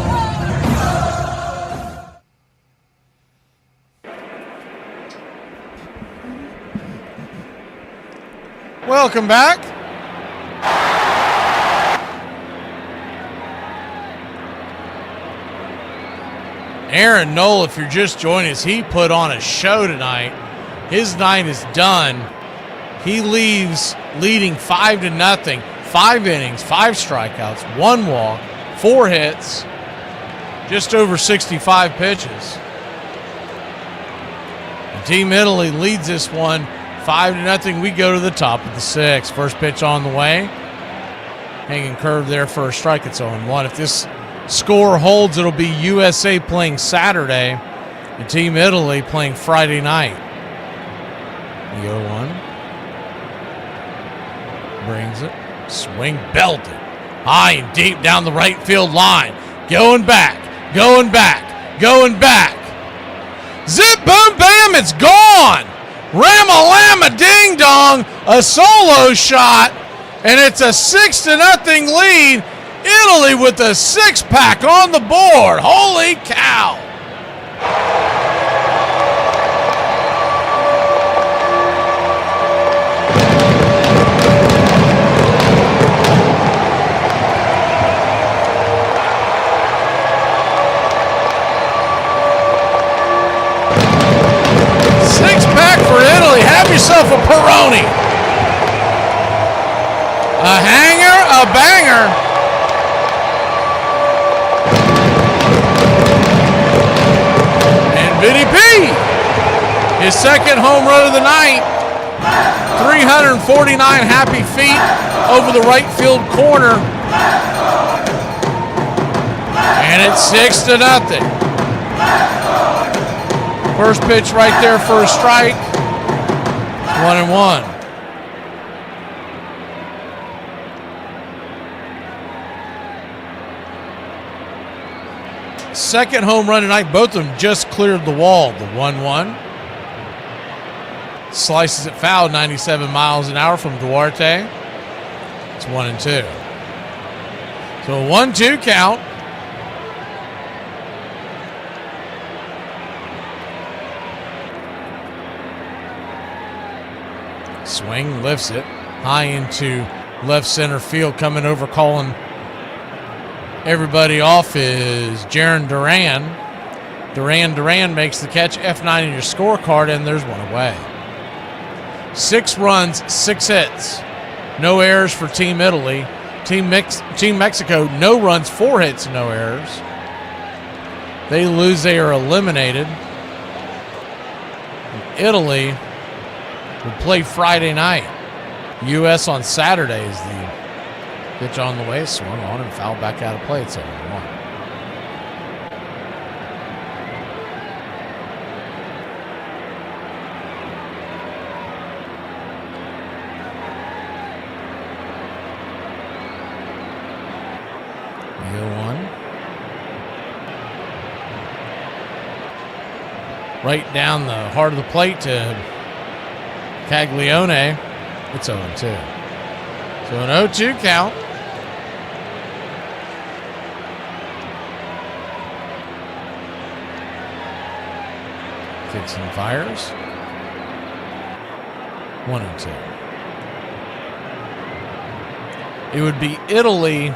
Speaker 5: Welcome back. Aaron Knoll, if you're just joining us, he put on a show tonight. His night is done. He leaves leading 5-0, 5 innings, 5 strikeouts, 1 walk, 4 hits, just over 65 pitches. And Team Italy leads this one 5-0. We go to the top of the 6th. First pitch on the way. Hanging curve there for a strike. It's 0-1. If this score holds, it'll be USA playing Saturday and Team Italy playing Friday night. The 0-1. Brings it. Swing belted. High and deep down the right field line. Going back. Going back. Going back. Zip, boom, bam, it's gone. Ram-a-lamma, ding-dong. A solo shot. And it's a 6-0 lead. Italy with a 6-pack on the board. Holy cow. For Italy, have yourself a Peroni. A hanger, a banger. And Vinny P, his second home run of the night. 349 happy feet over the right field corner. And it's 6-0. First pitch right there for a strike. 1-1. Second home run tonight. Both of them just cleared the wall. The 1-1. Slices it foul, 97 miles an hour from Duarte. It's 1-2. So a 1-2 count. Swing, lifts it high into left center field. Coming over, calling everybody off is Jaron Duran. Duran makes the catch. F9 in your scorecard, and there's one away. 6 runs, 6 hits. No errors for Team Italy. Team Mexico, no runs, 4 hits, no errors. They lose, they are eliminated. Italy will play Friday night. U.S. on Saturday is the pitch on the way. Swung on and fouled back out of play. It's 0-1. The 0-1. Right down the heart of the plate to Caglione. It's 0-2. So an 0-2 count. Dixon fires. 1-2. It would be Italy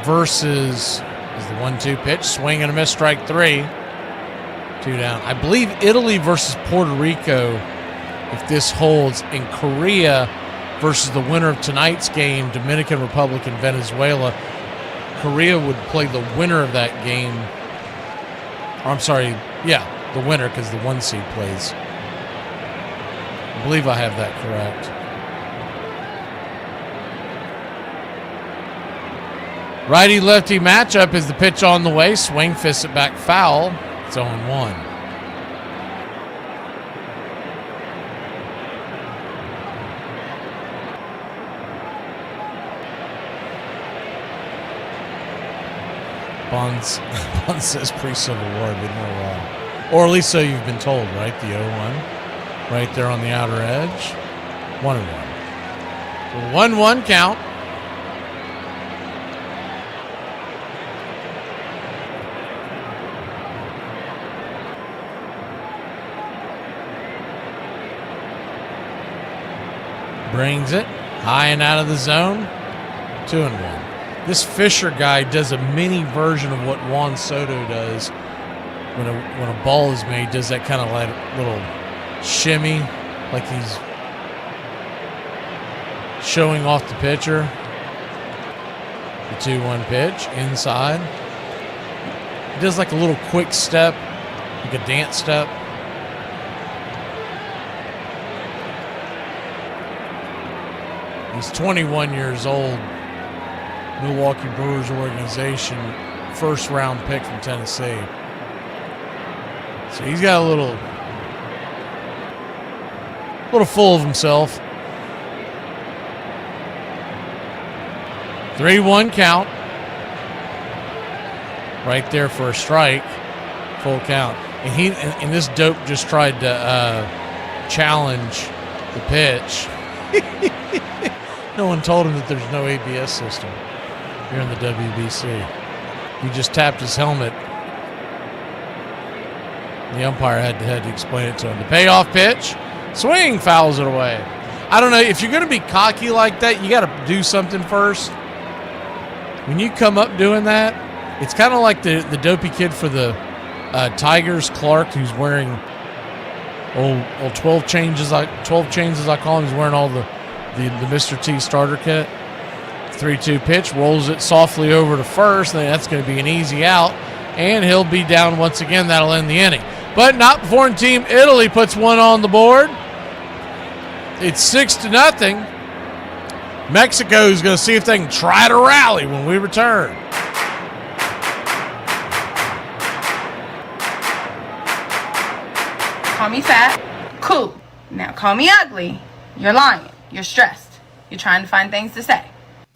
Speaker 5: versus is the 1-2 pitch. Swing and a miss, strike 3. 2 down. I believe Italy versus Puerto Rico, if this holds, and Korea versus the winner of tonight's game, Dominican Republic and Venezuela. Korea would play the winner of that game. Or I'm sorry, yeah, the winner, because the 1 seed plays. I believe I have that correct. Righty-lefty matchup is the pitch on the way. Swing, fists it back, foul. It's 0-1. Bonds says pre-Civil War, but no wrong. Or at least so you've been told, right? The 0-1. Right there on the outer edge. 1-1. 1-1 count. Brings it high and out of the zone. 2-1. This Fisher guy does a mini version of what Juan Soto does when a ball is made. Does that kind of like little shimmy, like he's showing off the pitcher. The 2-1 pitch inside. He does like a little quick step, like a dance step. He's 21 years old. Milwaukee Brewers organization, first round pick from Tennessee. So he's got a little full of himself. 3-1 count. Right there for a strike. Full count. And this dope just tried to challenge the pitch. No one told him that there's no ABS system here in the WBC. He just tapped his helmet. The umpire had to explain it to him. The payoff pitch. Swing, fouls it away. I don't know. If you're going to be cocky like that, you got to do something first. When you come up doing that, it's kind of like the dopey kid for the Tigers, Clark, who's wearing old 12 chains as I call him. He's wearing all the Mr. T starter kit. 3-2 pitch, rolls it softly over to first. Then that's going to be an easy out, and he'll be down once again. That'll end the inning. But not before Team Italy puts one on the board. It's 6-0. Mexico is going to see if they can try to rally when we return.
Speaker 7: Call me fat. Cool. Now call me ugly. You're lying. You're stressed. You're trying to find things to say.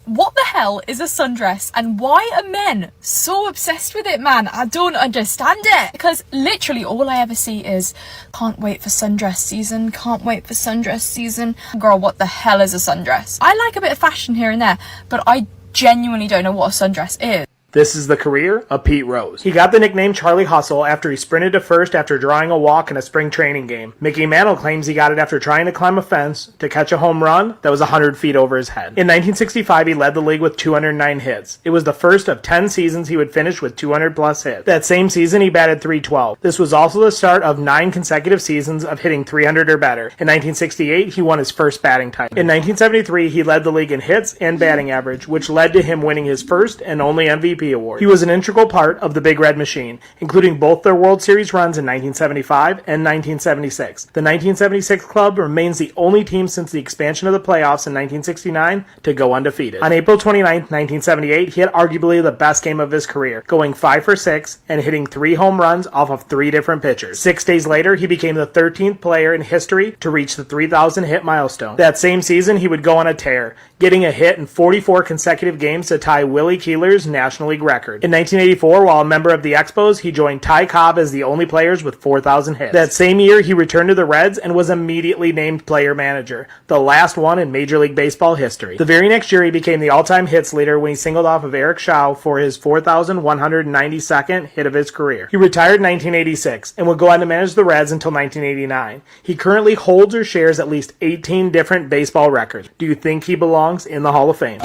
Speaker 9: What the hell is a sundress, and why are men so obsessed with it, man? I don't understand it. Because literally all I ever see is, can't wait for sundress season, can't wait for sundress season. Girl, what the hell is a sundress? I like a bit of fashion here and there, but I genuinely don't know what a sundress is.
Speaker 1: This is the career of Pete Rose. He got the nickname Charlie Hustle after he sprinted to first after drawing a walk in a spring training game. Mickey Mantle claims he got it after trying to climb a fence to catch a home run that was 100 feet over his head. In 1965, he led the league with 209 hits. It was the first of 10 seasons he would finish with 200 plus hits. That same season, he batted .312. This was also the start of 9 consecutive seasons of hitting 300 or better. In 1968, he won his first batting title. In 1973, he led the league in hits and batting average, which led to him winning his first and only MVP award. He was an integral part of the Big Red Machine, including both their World Series runs in 1975 and 1976. The 1976 club remains the only team since the expansion of the playoffs in 1969 to go undefeated. On April 29, 1978, he had arguably the best game of his career, going 5 for 6 and hitting 3 home runs off of 3 different pitchers. 6 days later, he became the 13th player in history to reach the 3,000 hit milestone. That same season, he would go on a tear, getting a hit in 44 consecutive games to tie Willie Keeler's National League League record. In 1984, while a member of the Expos, he joined Ty Cobb as the only players with 4,000 hits. That same year, he returned to the Reds and was immediately named player manager, the last one in Major League Baseball history. The very next year, he became the all-time hits leader when he singled off of Eric Shaw for his 4,192nd hit of his career. He retired in 1986 and would go on to manage the Reds until 1989. He currently holds or shares at least 18 different baseball records. Do you think he belongs in the Hall of Fame?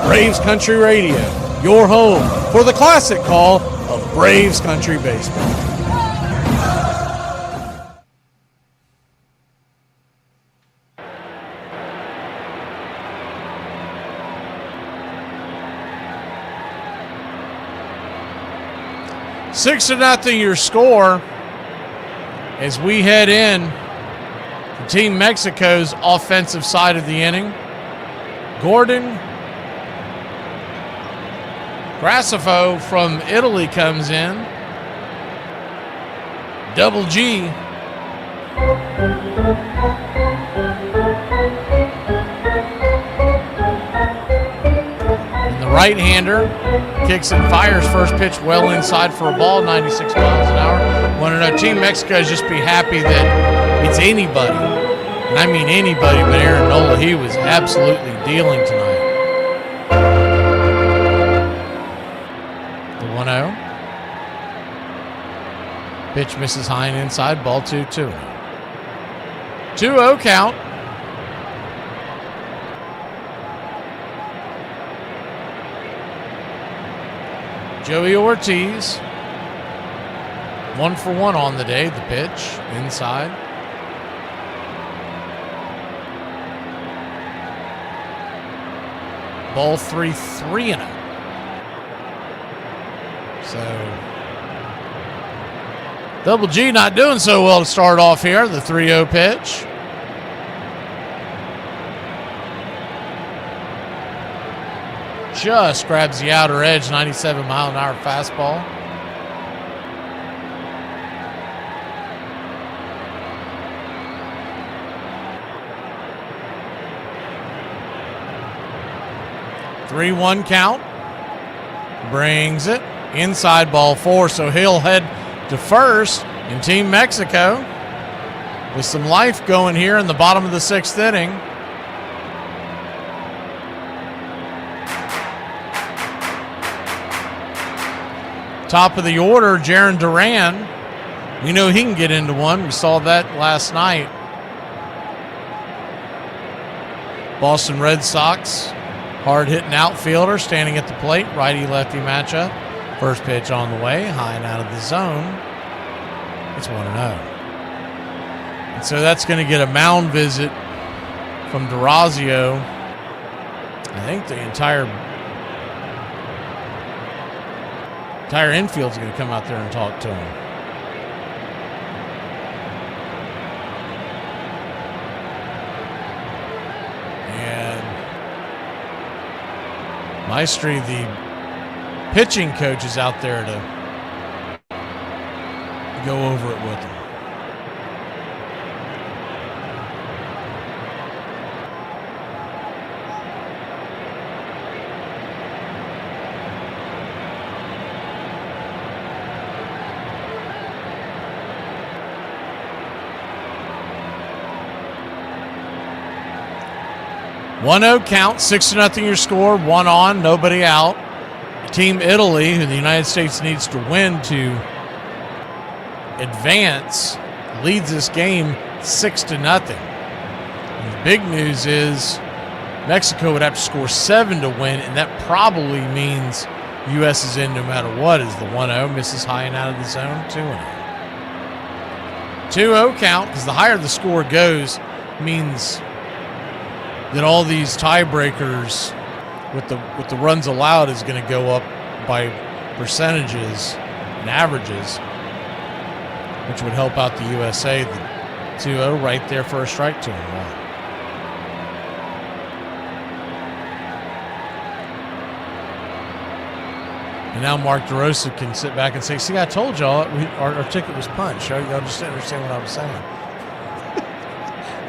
Speaker 5: Braves Country Radio, your home for the classic call of Braves Country Baseball. Six to nothing your score as we head in to Team Mexico's offensive side of the inning. Gordon Gracefo from Italy comes in. Double G. And the right-hander kicks and fires first pitch well inside for a ball, 96 miles an hour. Want to know, Team Mexico just be happy that it's anybody. And I mean anybody but Aaron Nola. He was absolutely dealing tonight. The 1-0. Pitch misses high and inside, ball 2-2. 2-0 count. Joey Ortiz, 1 for 1 on the day. The pitch inside. Ball 3-3-0. So Double G not doing so well to start off here. The 3-0 pitch. Just grabs the outer edge, 97 mile an hour fastball. Three-one count. Brings it. Inside, ball 4, so he'll head to first in Team Mexico with some life going here in the bottom of the 6th inning. Top of the order, Jarren Duran. We know he can get into one. We saw that last night. Boston Red Sox, hard-hitting outfielder, standing at the plate, righty-lefty matchup. First pitch on the way, high and out of the zone. It's 1-0. And so that's going to get a mound visit from Durazio. I think the entire infield's going to come out there and talk to him. And Maestri, the pitching coach, is out there to go over it with him. One 1-0 count, 6-0 your score, 1 on, nobody out. Team Italy, who the United States needs to win to advance, leads this game 6-0. And the big news is Mexico would have to score 7 to win, and that probably means U.S. is in no matter what. Is the 1-0, misses high and out of the zone, 2-0. 2-0 count, because the higher the score goes means that all these tiebreakers with the runs allowed is going to go up by percentages and averages, which would help out the USA. The 2-0 right there for a strike, 2-1. And now Mark DeRosa can sit back and say, see, I told y'all our ticket was punched. Y'all just didn't understand what I was saying.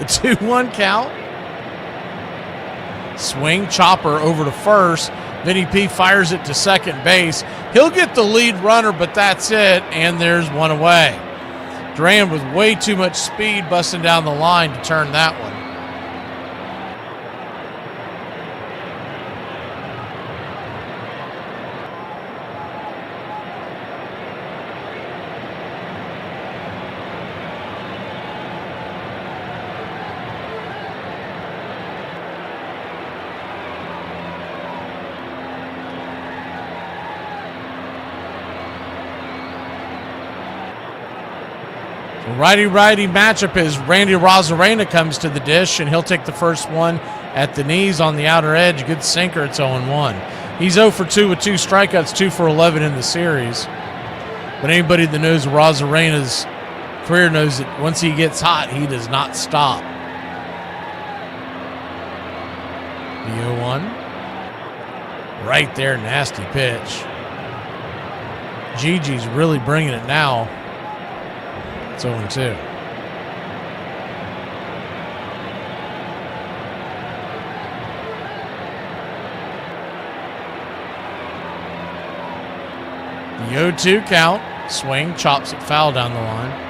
Speaker 5: The 2-1 count. Swing, chopper over to first. Vinny P fires it to second base. He'll get the lead runner, but that's it, and there's one away. Duran with way too much speed busting down the line to turn that one. Righty-righty matchup as Randy Rosarena comes to the dish, and he'll take the first one at the knees on the outer edge. Good sinker. It's 0-1. He's 0 for 2 with 2 strikeouts, 2 for 11 in the series. But anybody that knows Rosarena's career knows that once he gets hot, he does not stop. The 0-1. Right there, nasty pitch. Gigi's really bringing it now. It's 0-2. The 0-2 count. Swing, chops it foul down the line.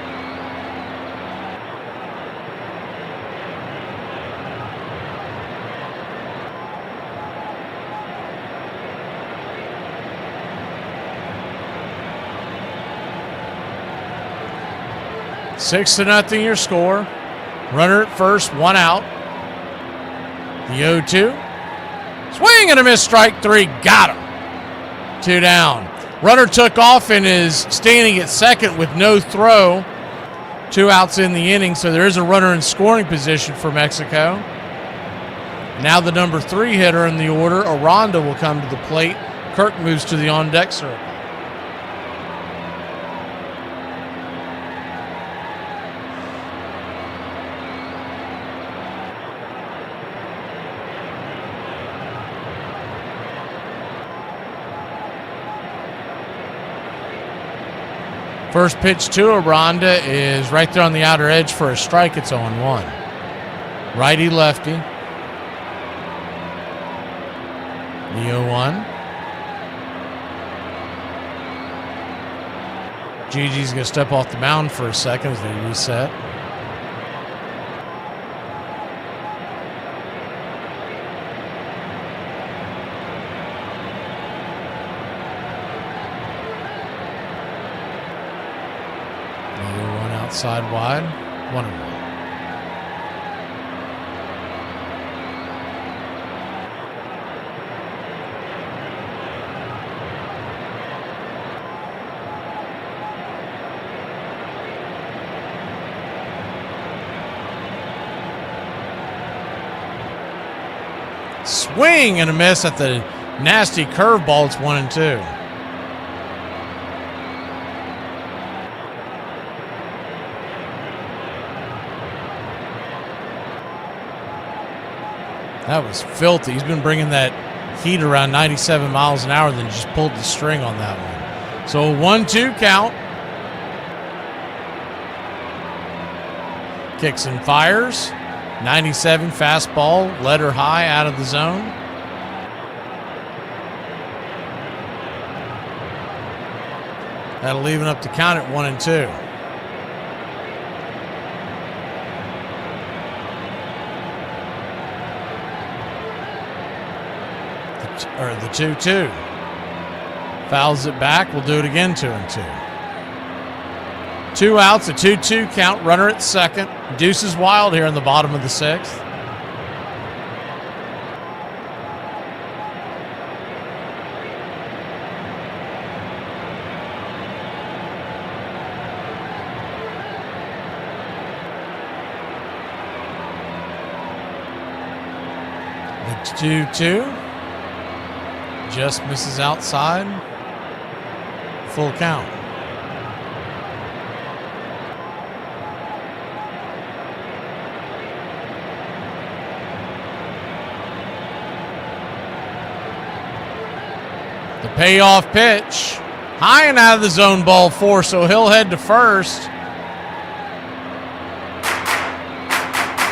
Speaker 5: Six to nothing your score. Runner at first, 1 out. The 0-2. Swing and a miss, strike 3. Got him. 2 down. Runner took off and is standing at second with no throw. 2 outs in the inning, so there is a runner in scoring position for Mexico. Now the number 3 hitter in the order, Aranda, will come to the plate. Kirk moves to the on-deck circle. First pitch to Aranda is right there on the outer edge for a strike. It's 0-1. Righty-lefty. The 0-1. Gigi's going to step off the mound for a second as they reset. Outside wide, 1-1. Swing and a miss at the nasty curveball. It's 1-2. That was filthy. He's been bringing that heat around 97 miles an hour, then just pulled the string on that one. So 1-2 count. Kicks and fires. 97 fastball, led her high out of the zone. That'll even up the count at 1-2. Or the 2-2. Fouls it back. We'll do it again, 2-2. 2 outs, a 2-2 count. Runner at second. Deuce is wild here in the bottom of the 6th. The 2-2. Just misses outside. Full count. The payoff pitch. High and out of the zone, ball 4, so he'll head to first.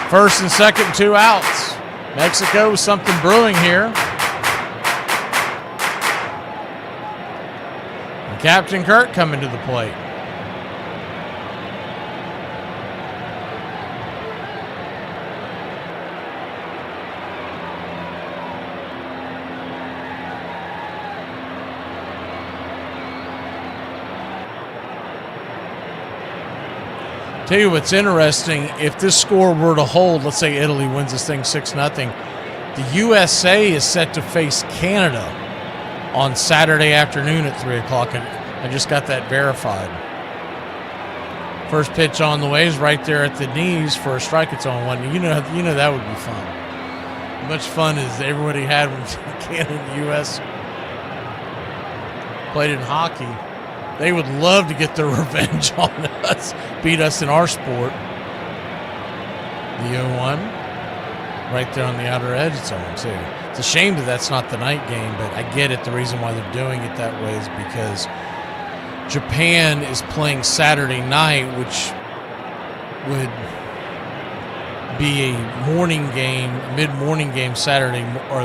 Speaker 5: First and second, 2 outs. Mexico with something brewing here. Captain Kirk coming to the plate. Tell you what's interesting, if this score were to hold, let's say Italy wins this thing 6-0, the USA is set to face Canada on Saturday afternoon at 3 o'clock. And I just got that verified. First pitch on the way is right there at the knees for a strike. It's on one. You know that would be fun. As much fun as everybody had when Canada and the U.S. played in hockey. They would love to get their revenge on us, beat us in our sport. The 0-1, right there on the outer edge, it's on too. It's a shame that that's not the night game, but I get it. The reason why they're doing it that way is because Japan is playing Saturday night, which would be a morning game, mid-morning game Saturday or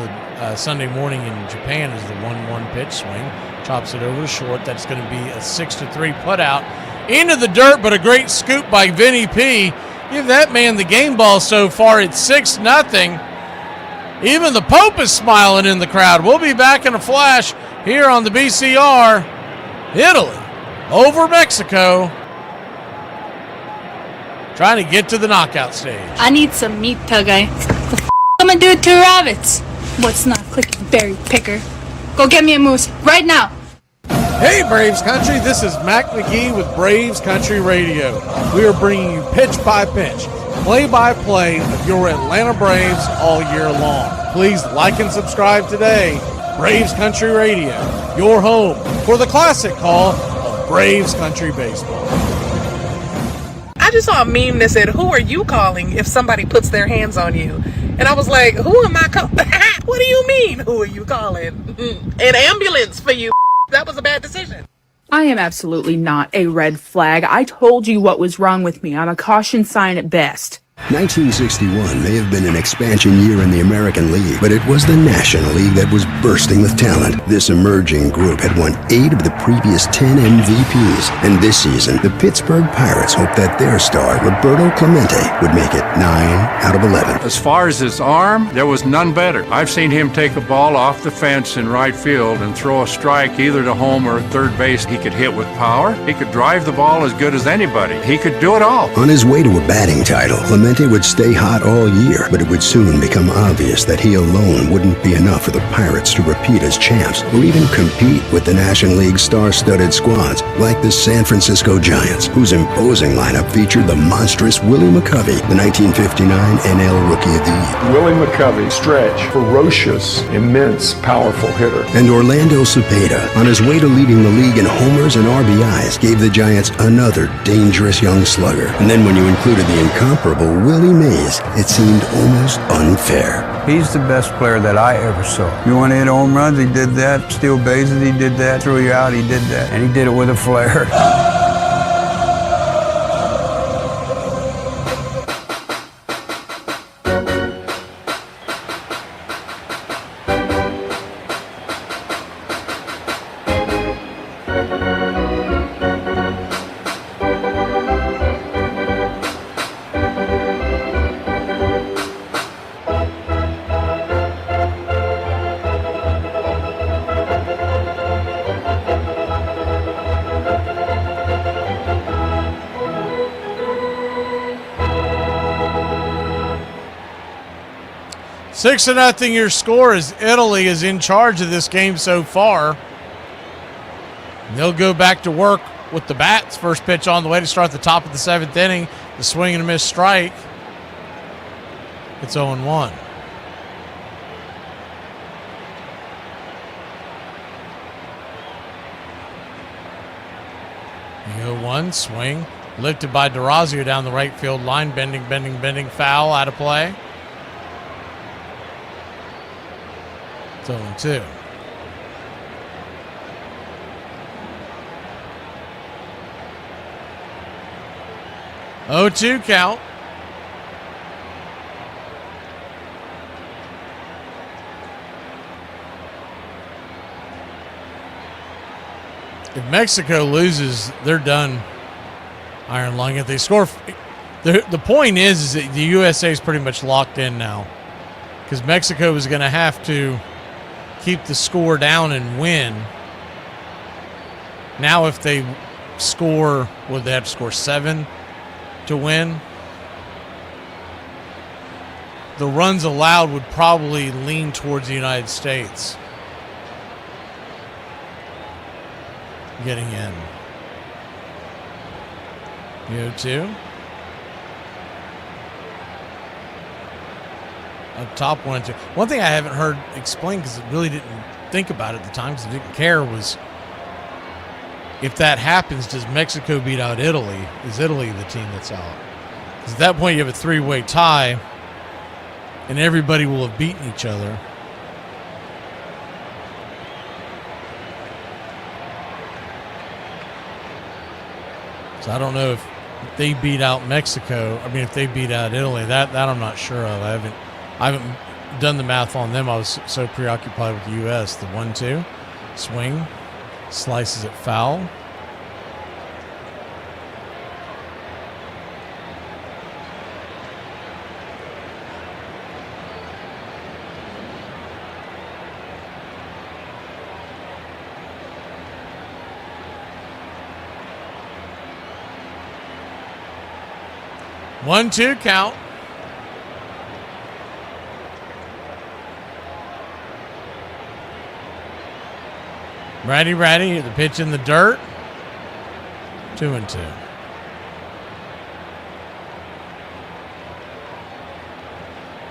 Speaker 5: Sunday morning in Japan is the 1-1 pitch swing. Chops it over to short. That's going to be a 6-3 putout into the dirt, but a great scoop by Vinny P. Give that man the game ball so far. It's 6-0. Even the Pope is smiling in the crowd. We'll be back in a flash here on the BCR. Italy over Mexico. Trying to get to the knockout stage.
Speaker 11: I need some meat, Tugay. The f*** I'm gonna do to rabbits? What's not clicking berry picker? Go get me a moose right now.
Speaker 5: Hey Braves Country, this is Mac McGee with Braves Country Radio. We are bringing you pitch by pitch, play by play of your Atlanta Braves all year long. Please like and subscribe today. Braves Country Radio, your home for the classic call of Braves Country Baseball.
Speaker 13: I just saw a meme that said, "Who are you calling if somebody puts their hands on you?" And I was like, who am I calling? What do you mean, who are you calling? An ambulance for you. That was a bad decision.
Speaker 16: I am absolutely not a red flag. I told you what was wrong with me. I'm a caution sign at best.
Speaker 20: 1961 may have been an expansion year in the American League, but it was the National League that was bursting with talent. This emerging group had won 8 of the previous 10 MVPs, and this season, the Pittsburgh Pirates hoped that their star, Roberto Clemente, would make it 9 out of 11.
Speaker 26: As far as his arm, there was none better. I've seen him take a ball off the fence in right field and throw a strike either to home or third base. He could hit with power. He could drive the ball as good as anybody. He could do it all.
Speaker 20: On his way to a batting title, Clemente would stay hot all year, but it would soon become obvious that he alone wouldn't be enough for the Pirates to repeat as champs or even compete with the National League star-studded squads like the San Francisco Giants, whose imposing lineup featured the monstrous Willie McCovey, the 1959 NL Rookie of the Year.
Speaker 17: Willie McCovey, stretch, ferocious, immense, powerful hitter.
Speaker 20: And Orlando Cepeda, on his way to leading the league in homers and RBIs, gave the Giants another dangerous young slugger. And then when you included the incomparable Willie Mays, it seemed almost unfair.
Speaker 18: He's the best player that I ever saw. You want to hit home runs? He did that. Steal bases? He did that. Throw you out? He did that. And he did it with a flair.
Speaker 5: Six to nothing your score as Italy is in charge of this game so far. And they'll go back to work with the bats. First pitch on the way to start the top of the 7th inning. The swing and a miss strike. It's 0-1. The 0-1 swing. Lifted by DeRozio down the right field line. Bending. Foul out of play. It's 0-2. Oh, 2 count. If Mexico loses, they're done, Iron Lung. If they score, the point is that the USA is pretty much locked in now, because Mexico is going to have to keep the score down and win. Now if they score, would they have to score 7 to win? The runs allowed would probably lean towards the United States getting in. You 2. Up top 1-2. One thing I haven't heard explained, because I really didn't think about it at the time because I didn't care, was if that happens, does Mexico beat out Italy? Is Italy the team that's out? Because at that point you have a 3-way tie and everybody will have beaten each other. So I don't know if they beat out Mexico. I mean, if they beat out Italy, that I'm not sure of. I haven't done the math on them. I was so preoccupied with the U.S. The 1-2 swing, slices it foul. One-two count. Ready, the pitch in the dirt. 2-2.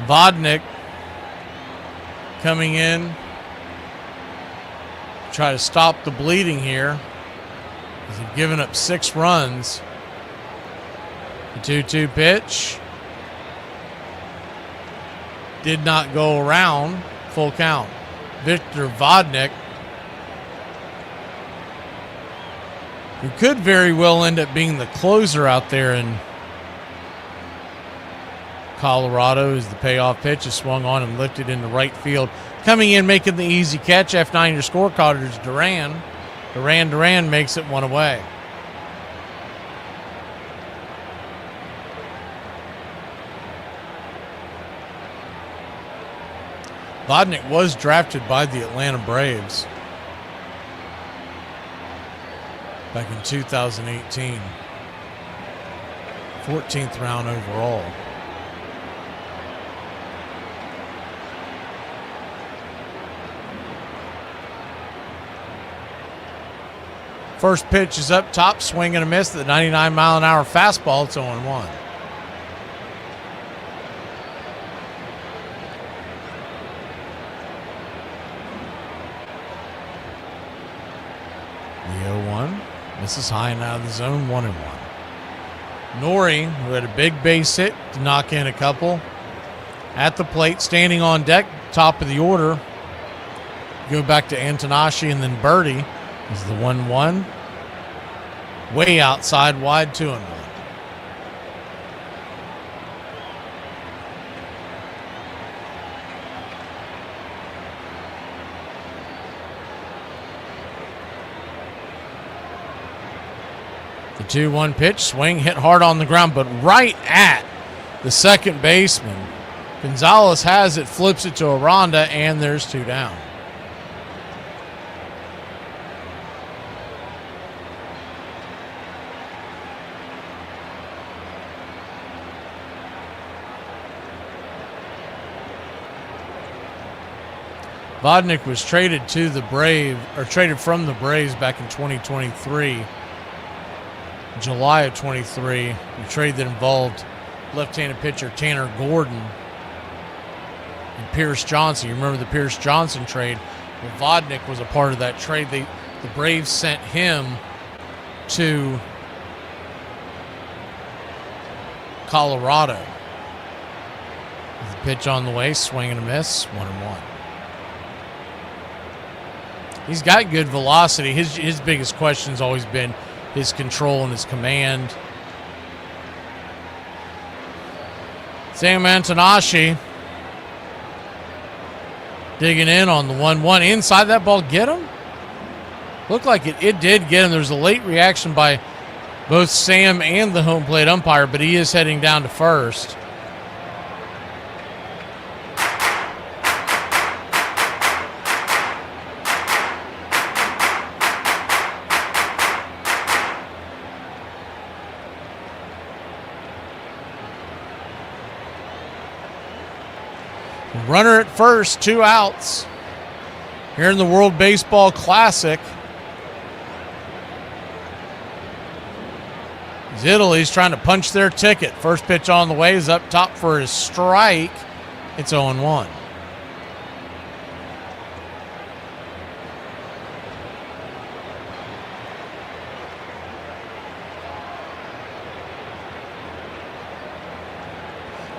Speaker 5: Vodnik coming in. Try to stop the bleeding here. He's given up 6 runs. The 2-2 pitch did not go around. Full count. Victor Vodnik, who could very well end up being the closer out there in Colorado, as the payoff pitch is swung on and lifted into right field. Coming in, making the easy catch. F9, your scorecard is Duran. Duran makes it 1 away. Vodnik was drafted by the Atlanta Braves back in 2018. 14th round overall. First pitch is up top, swing and a miss. The 99-mile-an-hour fastball. It's 0-1. This is high and out of the zone, 1-1. Nori, who had a big base hit to knock in a couple, at the plate, standing on deck, top of the order. Go back to Antonashi and then Birdie. This is the 1-1. Way outside, wide, 2-1. The 2-1 pitch, swing, hit hard on the ground, but right at the second baseman. Gonzalez has it, flips it to Aranda, and there's 2 down. Vodnik was traded to the Braves, or traded from the Braves back in 2023. July of 23, a trade that involved left-handed pitcher Tanner Gordon and Pierce Johnson. You remember the Pierce Johnson trade? Well, Vodnik was a part of that trade. The Braves sent him to Colorado. The pitch on the way, swing and a miss, 1-1. He's got good velocity. His biggest question's always been his control and his command. Sam Antonashi digging in on the 1-1. Inside that ball, get him? Looked like it did get him. There was a late reaction by both Sam and the home plate umpire, but he is heading down to first. Runner at first, 2 outs. Here in the World Baseball Classic. Italy's trying to punch their ticket. First pitch on the way is up top for his strike. It's 0-1.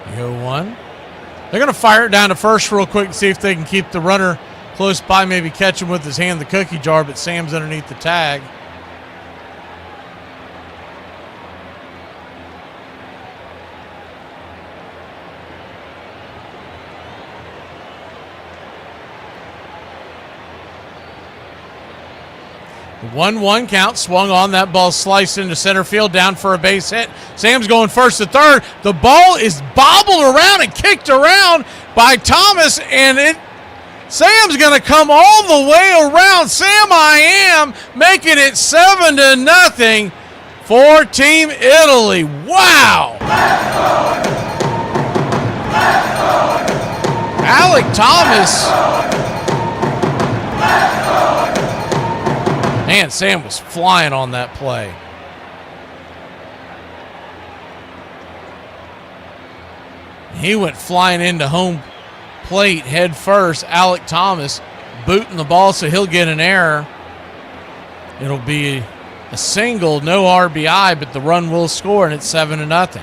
Speaker 5: The 0-1. They're going to fire it down to first real quick and see if they can keep the runner close by, maybe catch him with his hand in the cookie jar, but Sam's underneath the tag. The 1-1 count, swung on, that ball sliced into center field, down for a base hit. Sam's going first to third. The ball is bobbled around and kicked around by Thomas, and Sam's going to come all the way around. Sam I am making it 7-0 for Team Italy. Wow! Alec Thomas. Man, Sam was flying on that play. He went flying into home plate head first. Alec Thomas booting the ball, so he'll get an error. It'll be a single, no RBI, but the run will score, and it's 7-0.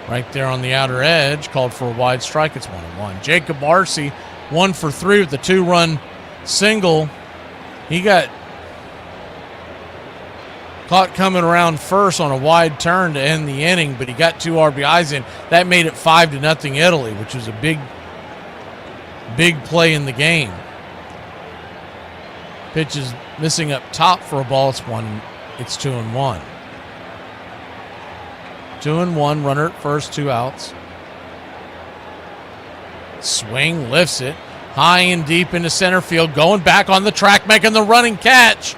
Speaker 5: Right there on the outer edge, called for a wide strike. It's 1-1. Jacob Marcy, 1 for 3 with the 2-run single. He got caught coming around first on a wide turn to end the inning, but he got 2 RBIs in. That made it 5-0 Italy, which was a big play in the game. Pitch is missing up top for a ball. It's 2-1. 2-1, runner at first, 2 outs. Swing, lifts it high and deep into center field, going back on the track, making the running catch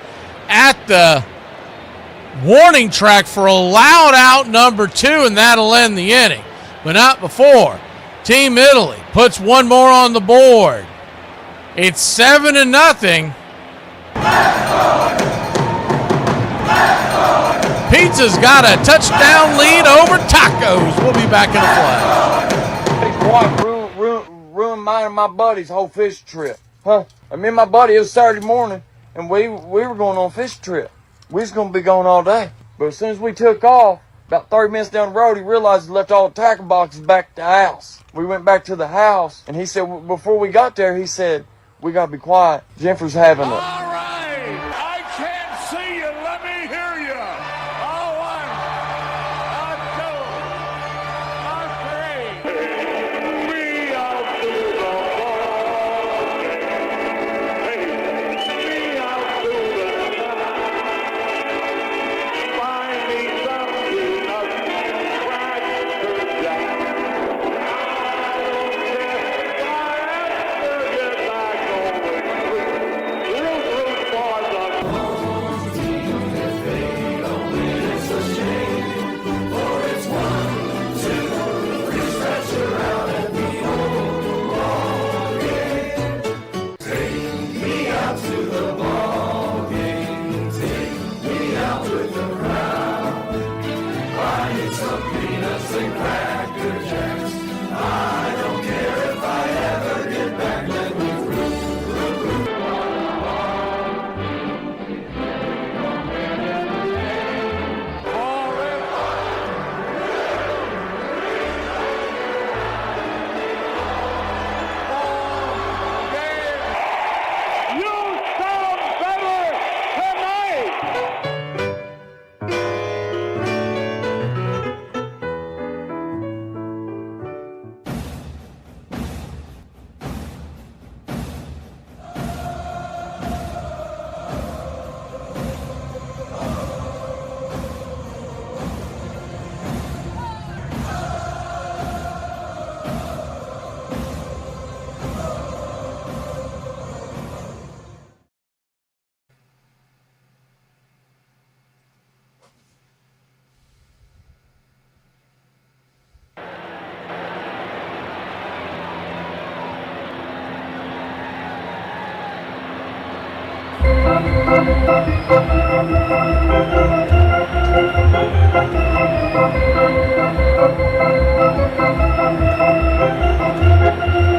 Speaker 5: at the warning track for a loud out number 2, and that'll end the inning. But not before. Team Italy puts one more on the board. It's 7-0. Pizza's got a touchdown lead over Tacos. We'll be back in a flash.
Speaker 4: Boy, ruined mine and my buddy's whole fishing trip. Huh? I mean, my buddy, it was Saturday morning, and we were going on a fishing trip. We was going to be going all day. But as soon as we took off, about 30 minutes down the road, he realized he left all the tackle boxes back at the house. We went back to the house, and he said, before we got there, he said, we got to be quiet. Jennifer's having a...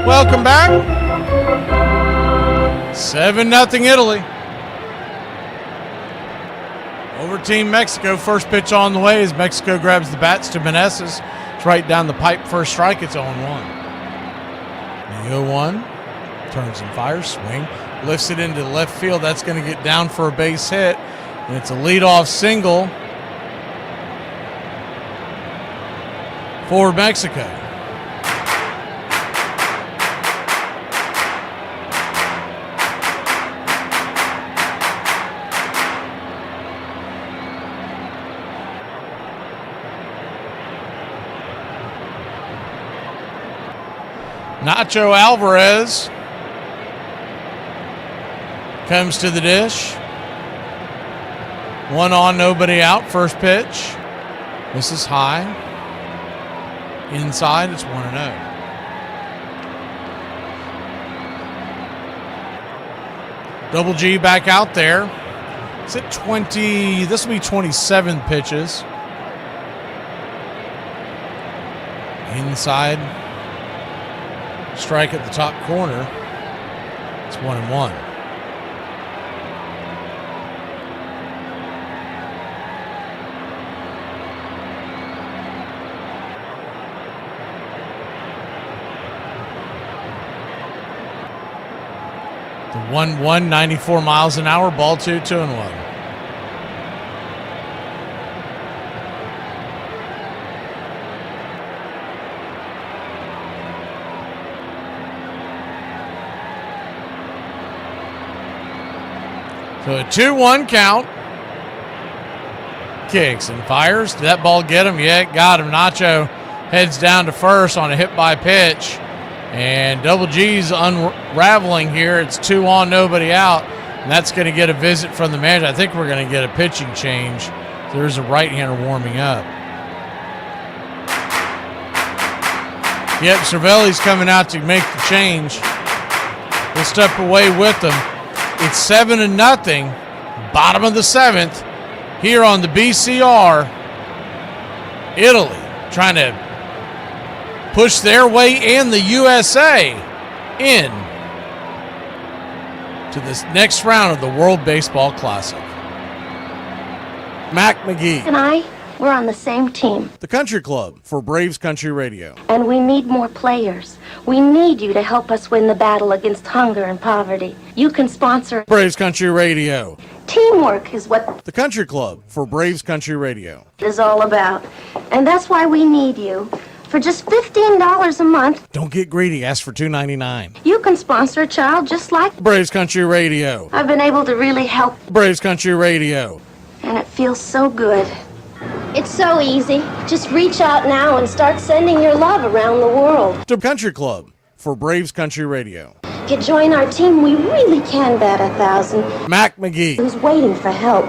Speaker 5: Welcome back. 7-0 Italy. Over Team Mexico. First pitch on the way as Mexico grabs the bats to Meneses. It's right down the pipe. First strike. It's 0-1. The 0-1. Turns and fires. Swing. Lifts it into left field. That's going to get down for a base hit. And it's a leadoff single for Mexico. Nacho Alvarez comes to the dish. 1 on, nobody out. First pitch. This is high. Inside, it's 1-0. Double G back out there. It's at 20. This will be 27 pitches. Inside. Strike at the top corner. It's 1-1. The 1-1, 94 miles an hour, ball 2-1. So a 2-1 count. Kicks and fires. Did that ball get him? Yeah, it got him. Nacho heads down to first on a hit by pitch. And Double G's unraveling here. It's 2 on, nobody out. And that's going to get a visit from the manager. I think we're going to get a pitching change. There's a right-hander warming up. Yep, Cervelli's coming out to make the change. We'll step away with them. It's 7-0, bottom of the 7th, here on the BCR. Italy trying to push their way and the USA in to this next round of the World Baseball Classic. Mac McGee
Speaker 10: and I, we're on the same team.
Speaker 5: The Country Club for Braves Country Radio.
Speaker 10: And we need more players. We need you to help us win the battle against hunger and poverty. You can sponsor
Speaker 5: Braves Country Radio.
Speaker 10: Teamwork is what
Speaker 5: The Country Club for Braves Country Radio
Speaker 10: is all about. And that's why we need you. For just $15 a month,
Speaker 5: Don't get greedy. Ask for $2.99.
Speaker 10: you can sponsor a child just like
Speaker 5: Braves Country Radio.
Speaker 10: I've been able to really help,
Speaker 5: Braves Country Radio.
Speaker 10: and it feels so good. It's so easy. Just reach out now and start sending your love around the world.
Speaker 5: The Country Club for Braves Country Radio.
Speaker 10: If you join our team, we really can bat 1,000.
Speaker 5: Mac McGee.
Speaker 10: Who's waiting for help?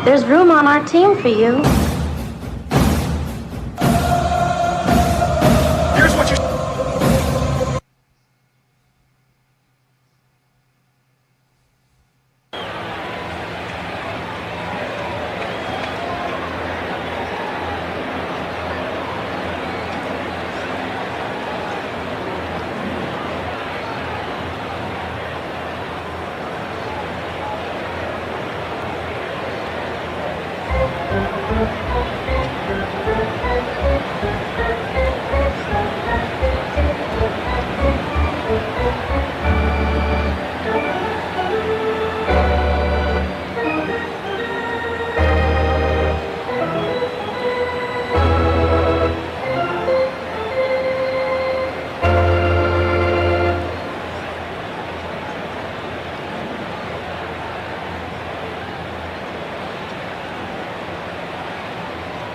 Speaker 10: There's room on our team for you.
Speaker 12: Here's what you...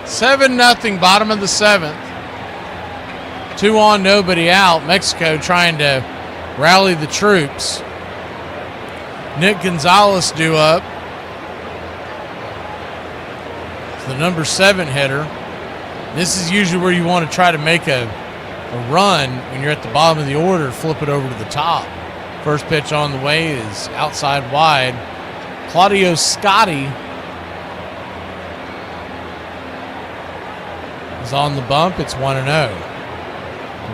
Speaker 5: Seven nothing, bottom of the 7th. 2 on, nobody out. Mexico trying to rally the troops. Nick Gonzalez due up. It's the number 7 hitter. This is usually where you want to try to make a run when you're at the bottom of the order, flip it over to the top. First pitch on the way is outside wide. Claudio Scotti is on the bump. It's 1-0.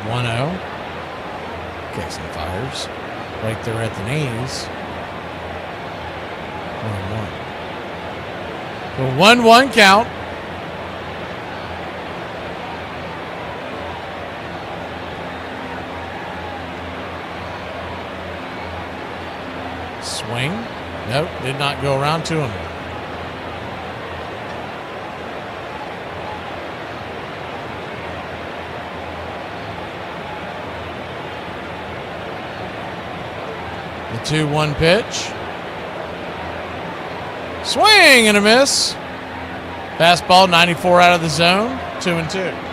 Speaker 5: 1-0. Kicks and fires. Right there at the knees. 1-1. The 1-1 count. Swing. Nope, did not go around to him. The 2-1 pitch. Swing and a miss. Fastball 94 out of the zone. 2-2.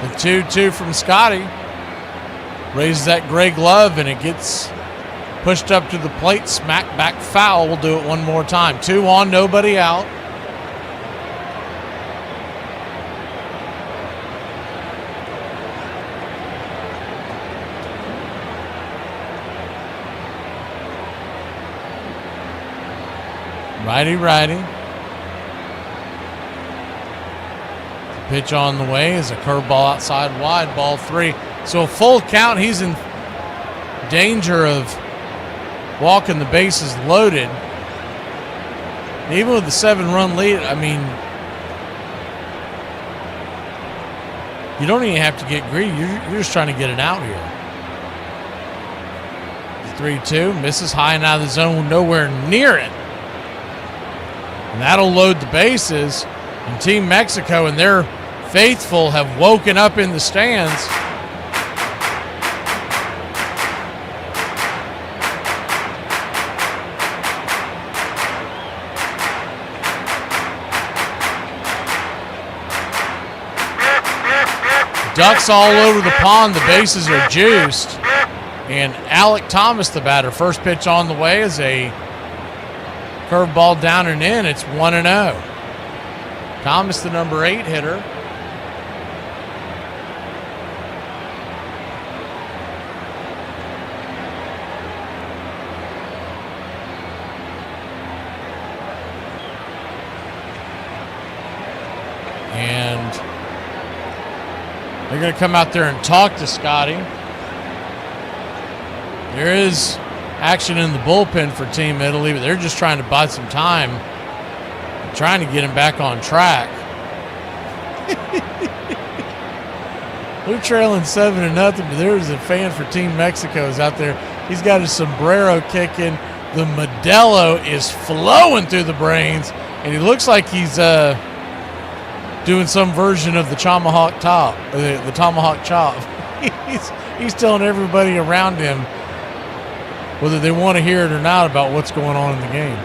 Speaker 5: The 2-2 from Scotty raises that gray glove and it gets pushed up to the plate. Smack back foul. We'll do it one more time. 2 on, nobody out. Righty. Pitch on the way is a curveball outside wide, ball 3. So a full count. He's in danger of walking the bases loaded. And even with the 7-run lead, I mean, you don't even have to get greedy. You're just trying to get it out here. The 3-2 misses high and out of the zone, nowhere near it. And that'll load the bases. And Team Mexico and their faithful have woken up in the stands. Ducks all over the pond. The bases are juiced. And Alec Thomas, the batter, first pitch on the way is a curveball down and in. It's 1-0. Thomas, the number 8 hitter. And they're going to come out there and talk to Scotty. There is action in the bullpen for Team Italy, but they're just trying to buy some time, trying to get him back on track. They're trailing 7-0, but there's a fan for Team Mexico is out there. He's got his sombrero kicking. The Modelo is flowing through the brains, and he looks like he's doing some version of the tomahawk chop. The tomahawk chop. He's telling everybody around him, whether they want to hear it or not, about what's going on in the game.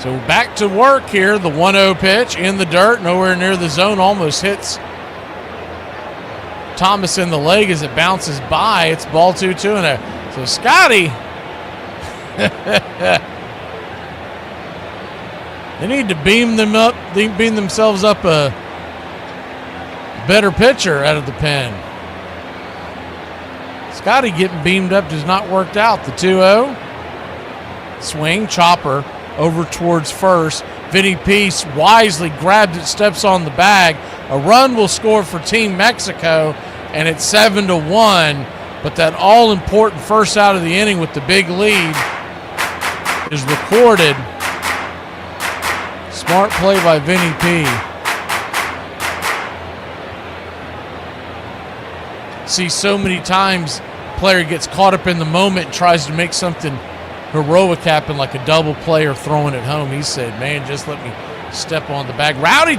Speaker 5: So back to work here. The 1-0 pitch in the dirt, nowhere near the zone, almost hits Thomas in the leg as it bounces by. It's ball 2-2 and a. So Scotty, they need to beam themselves up a better pitcher out of the pen. Scotty getting beamed up does not work out. The 2-0 swing, chopper over towards first. Vinny Peace wisely grabs it, steps on the bag. A run will score for Team Mexico, and it's 7-1. But that all-important first out of the inning with the big lead is recorded. Smart play by Vinny P. See so many times player gets caught up in the moment and tries to make something heroic happen, like a double play or throwing it home. He said, man, just let me step on the bag. Rowdy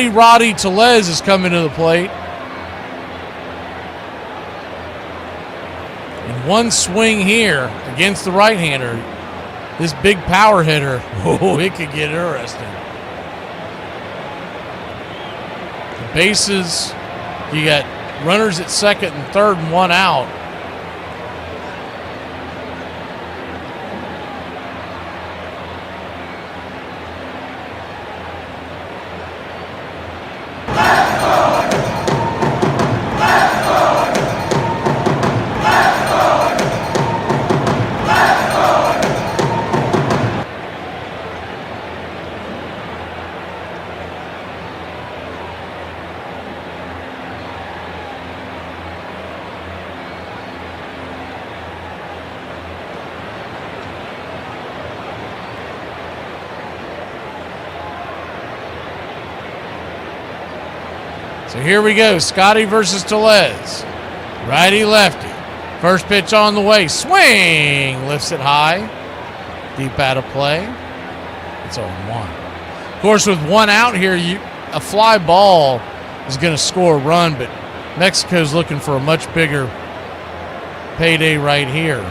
Speaker 5: Roddy Tellez is coming to the plate. One swing here against the right-hander. This big power hitter, oh, it could get interesting. The bases, you got runners at second and third and one out. So here we go, Scotty versus Tellez. Righty, lefty. First pitch on the way. Swing! Lifts it high. Deep out of play. It's 0-1. Of course, with one out here, a fly ball is going to score a run, but Mexico's looking for a much bigger payday right here.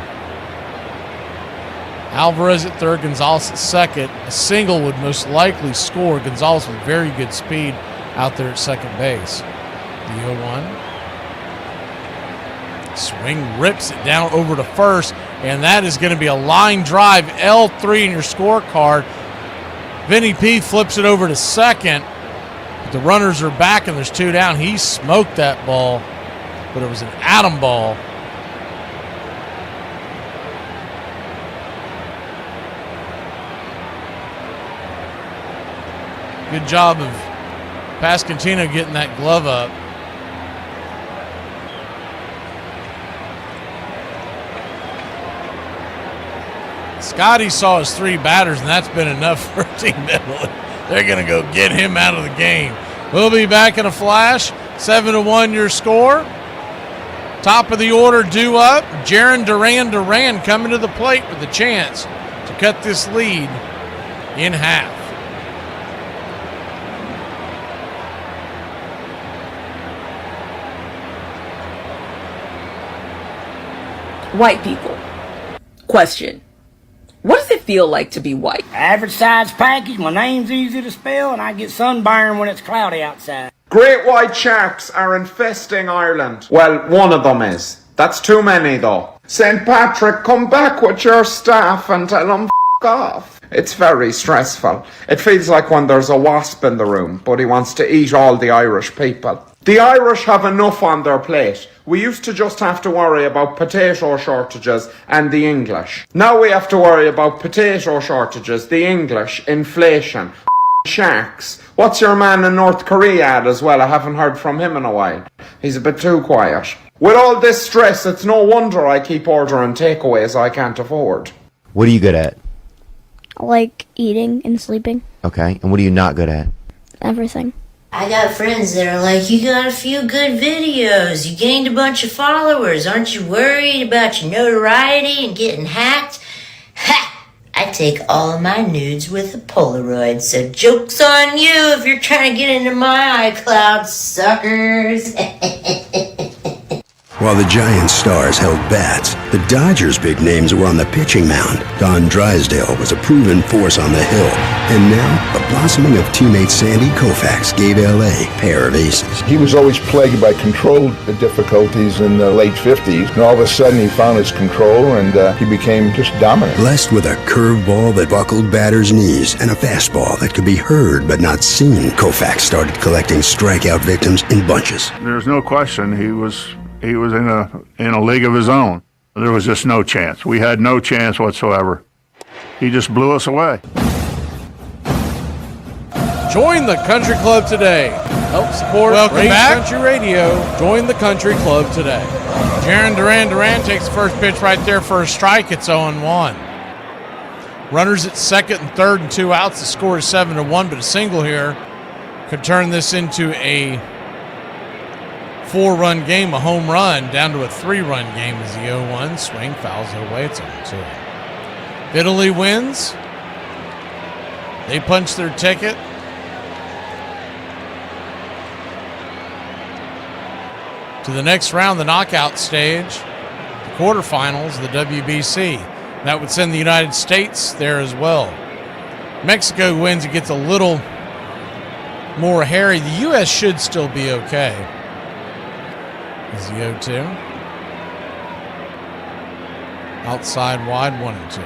Speaker 5: Alvarez at third, Gonzalez at second. A single would most likely score. Gonzalez with very good speed out there at second base. The 0-1. Swing rips it down over to first, and that is going to be a line drive, L3 in your scorecard. Vinny P flips it over to second, but the runners are back and there's two down. He smoked that ball, but it was an atom ball. Good job of Pasquantino getting that glove up. Scotty saw his three batters, and that's been enough for Team Midland. They're going to go get him out of the game. We'll be back in a flash. 7-1 your score. Top of the order due up. Jaron Duran coming to the plate with a chance to cut this lead in half.
Speaker 12: White people. Question. What does it feel like to be white?
Speaker 14: Average size package, my name's easy to spell, and I get sunburn when it's cloudy outside.
Speaker 15: Great white sharks are infesting Ireland. Well, one of them is. That's too many, though. St. Patrick, come back with your staff and tell them f*** off. It's very stressful. It feels like when there's a wasp in the room, but he wants to eat all the Irish people. The Irish have enough on their plate. We used to just have to worry about potato shortages and the English. Now we have to worry about potato shortages, the English, inflation, sharks. What's your man in North Korea at as well? I haven't heard from him in a while. He's a bit too quiet. With all this stress, it's no wonder I keep ordering takeaways I can't afford.
Speaker 19: What are you good at?
Speaker 6: Like eating and sleeping.
Speaker 19: Okay, and what are you not good at?
Speaker 6: Everything.
Speaker 21: I got friends that are like, you got a few good videos, you gained a bunch of followers, aren't you worried about your notoriety and getting hacked? Ha! I take all of my nudes with a Polaroid, so joke's on you if you're trying to get into my iCloud, suckers.
Speaker 20: While the Giants stars held bats, the Dodgers' big names were on the pitching mound. Don Drysdale was a proven force on the hill. And now, the blossoming of teammate Sandy Koufax gave L.A. a pair of aces.
Speaker 17: He was always plagued by control difficulties in the late 50s, and all of a sudden he found his control and he became just dominant.
Speaker 20: Blessed with a curveball that buckled batters' knees and a fastball that could be heard but not seen, Koufax started collecting strikeout victims in bunches.
Speaker 26: There's no question he was in a league of his own. There was just no chance. We had no chance whatsoever. He just blew us away.
Speaker 5: Join the Country Club today. Help support Braves Country Radio. Join the Country Club today. Jaron Duran takes the first pitch right there for a strike. It's 0-1. Runners at second and third and two outs. The score is 7-1, but a single here could turn this into a 4-run game, a home run, down to a 3-run game as the 0-1 swing fouls it away. It's 0-2. Italy wins. They punch their ticket. To the next round, the knockout stage. The quarterfinals of the WBC. That would send the United States there as well. Mexico wins, it gets a little more hairy. The U.S. should still be okay. Is the 0-2. Outside wide, 1-2.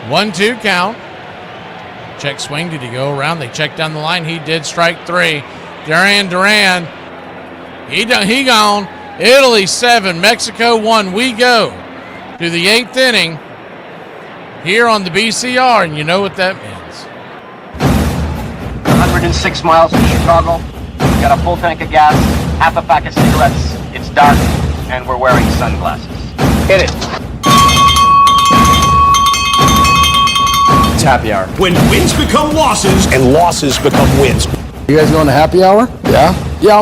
Speaker 5: One-two count. Check swing. Did he go around? They checked down the line. He did. Strike three. Duran. He gone. Italy 7, Mexico 1. We go to the 8th inning here on the BCR, and you know what that means.
Speaker 2: 106 miles from Chicago. We've got a full tank of gas, half a pack of cigarettes. It's dark, and we're wearing sunglasses. Hit it.
Speaker 3: It's happy hour. When wins become losses and losses become wins.
Speaker 22: You guys going to happy hour? Yeah? Yeah,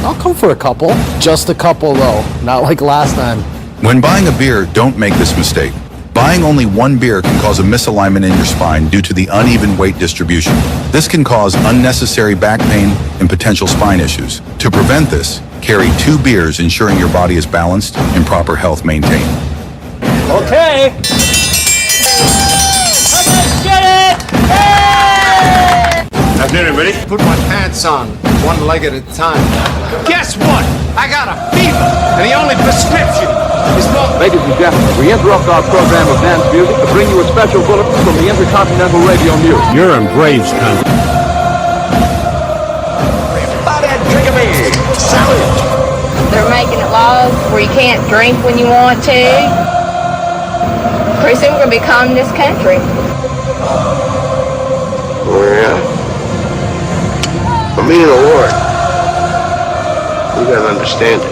Speaker 22: I'll come for a couple. Just a couple though, not like last time.
Speaker 23: When buying a beer, don't make this mistake. Buying only one beer can cause a misalignment in your spine due to the uneven weight distribution. This can cause unnecessary back pain and potential spine issues. To prevent this, carry 2 beers, ensuring your body is balanced and proper health maintained.
Speaker 3: Okay. Let's get it! Hey!
Speaker 24: Afternoon, everybody. Put my pants on, one leg at a time. Guess what? I got a fever, and the only prescription is more.
Speaker 25: Ladies and gentlemen, we interrupt our program of dance music to bring you a special bulletin from the Intercontinental Radio News.
Speaker 3: You're in Braves country.
Speaker 2: Pregame Salad.
Speaker 27: They're making it laws where you can't drink when you want to. Pretty soon we're going to be communist country.
Speaker 24: Oh, yeah. For me and the Lord, you gotta understand it.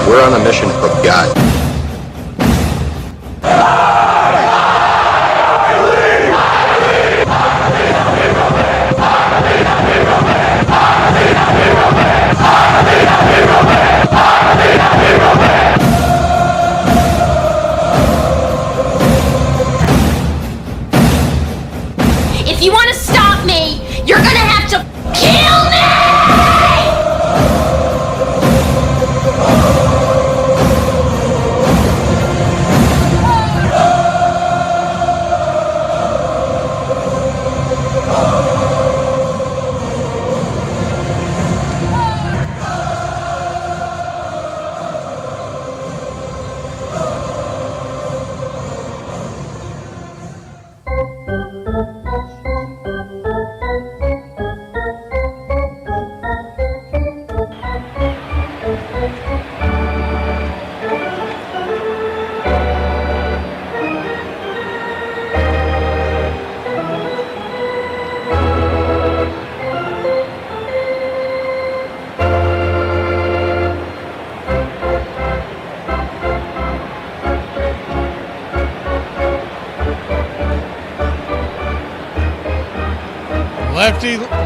Speaker 24: We're on a mission from God.
Speaker 10: If you want to stop me, you're gonna have to kill me!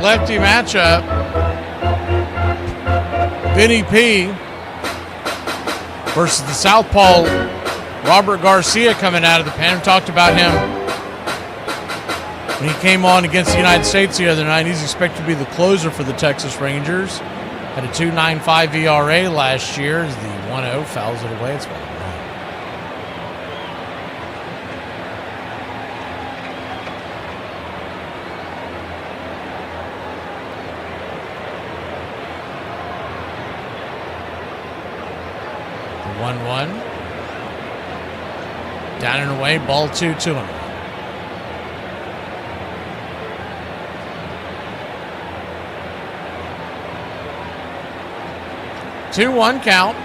Speaker 5: Lefty matchup. Vinny P versus the southpaw Robert Garcia coming out of the pen. We talked about him when he came on against the United States the other night. He's expected to be the closer for the Texas Rangers. Had a 2.95 ERA last year as the 1-0 fouls it away. It's 1-1. Down and away, ball 2-1. Two-one count.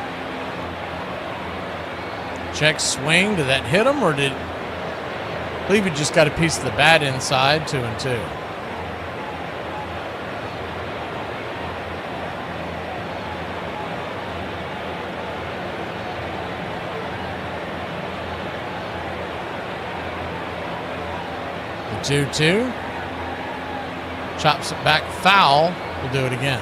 Speaker 5: Check swing. Did that hit him, or did I believe he just got a piece of the bat inside? 2-2. The 2-2. Chops it back foul. We'll do it again.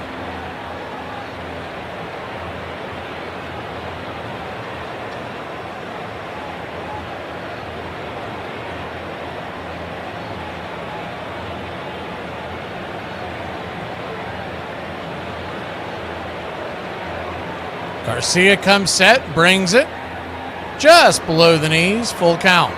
Speaker 5: Garcia comes set, brings it just below the knees, full count.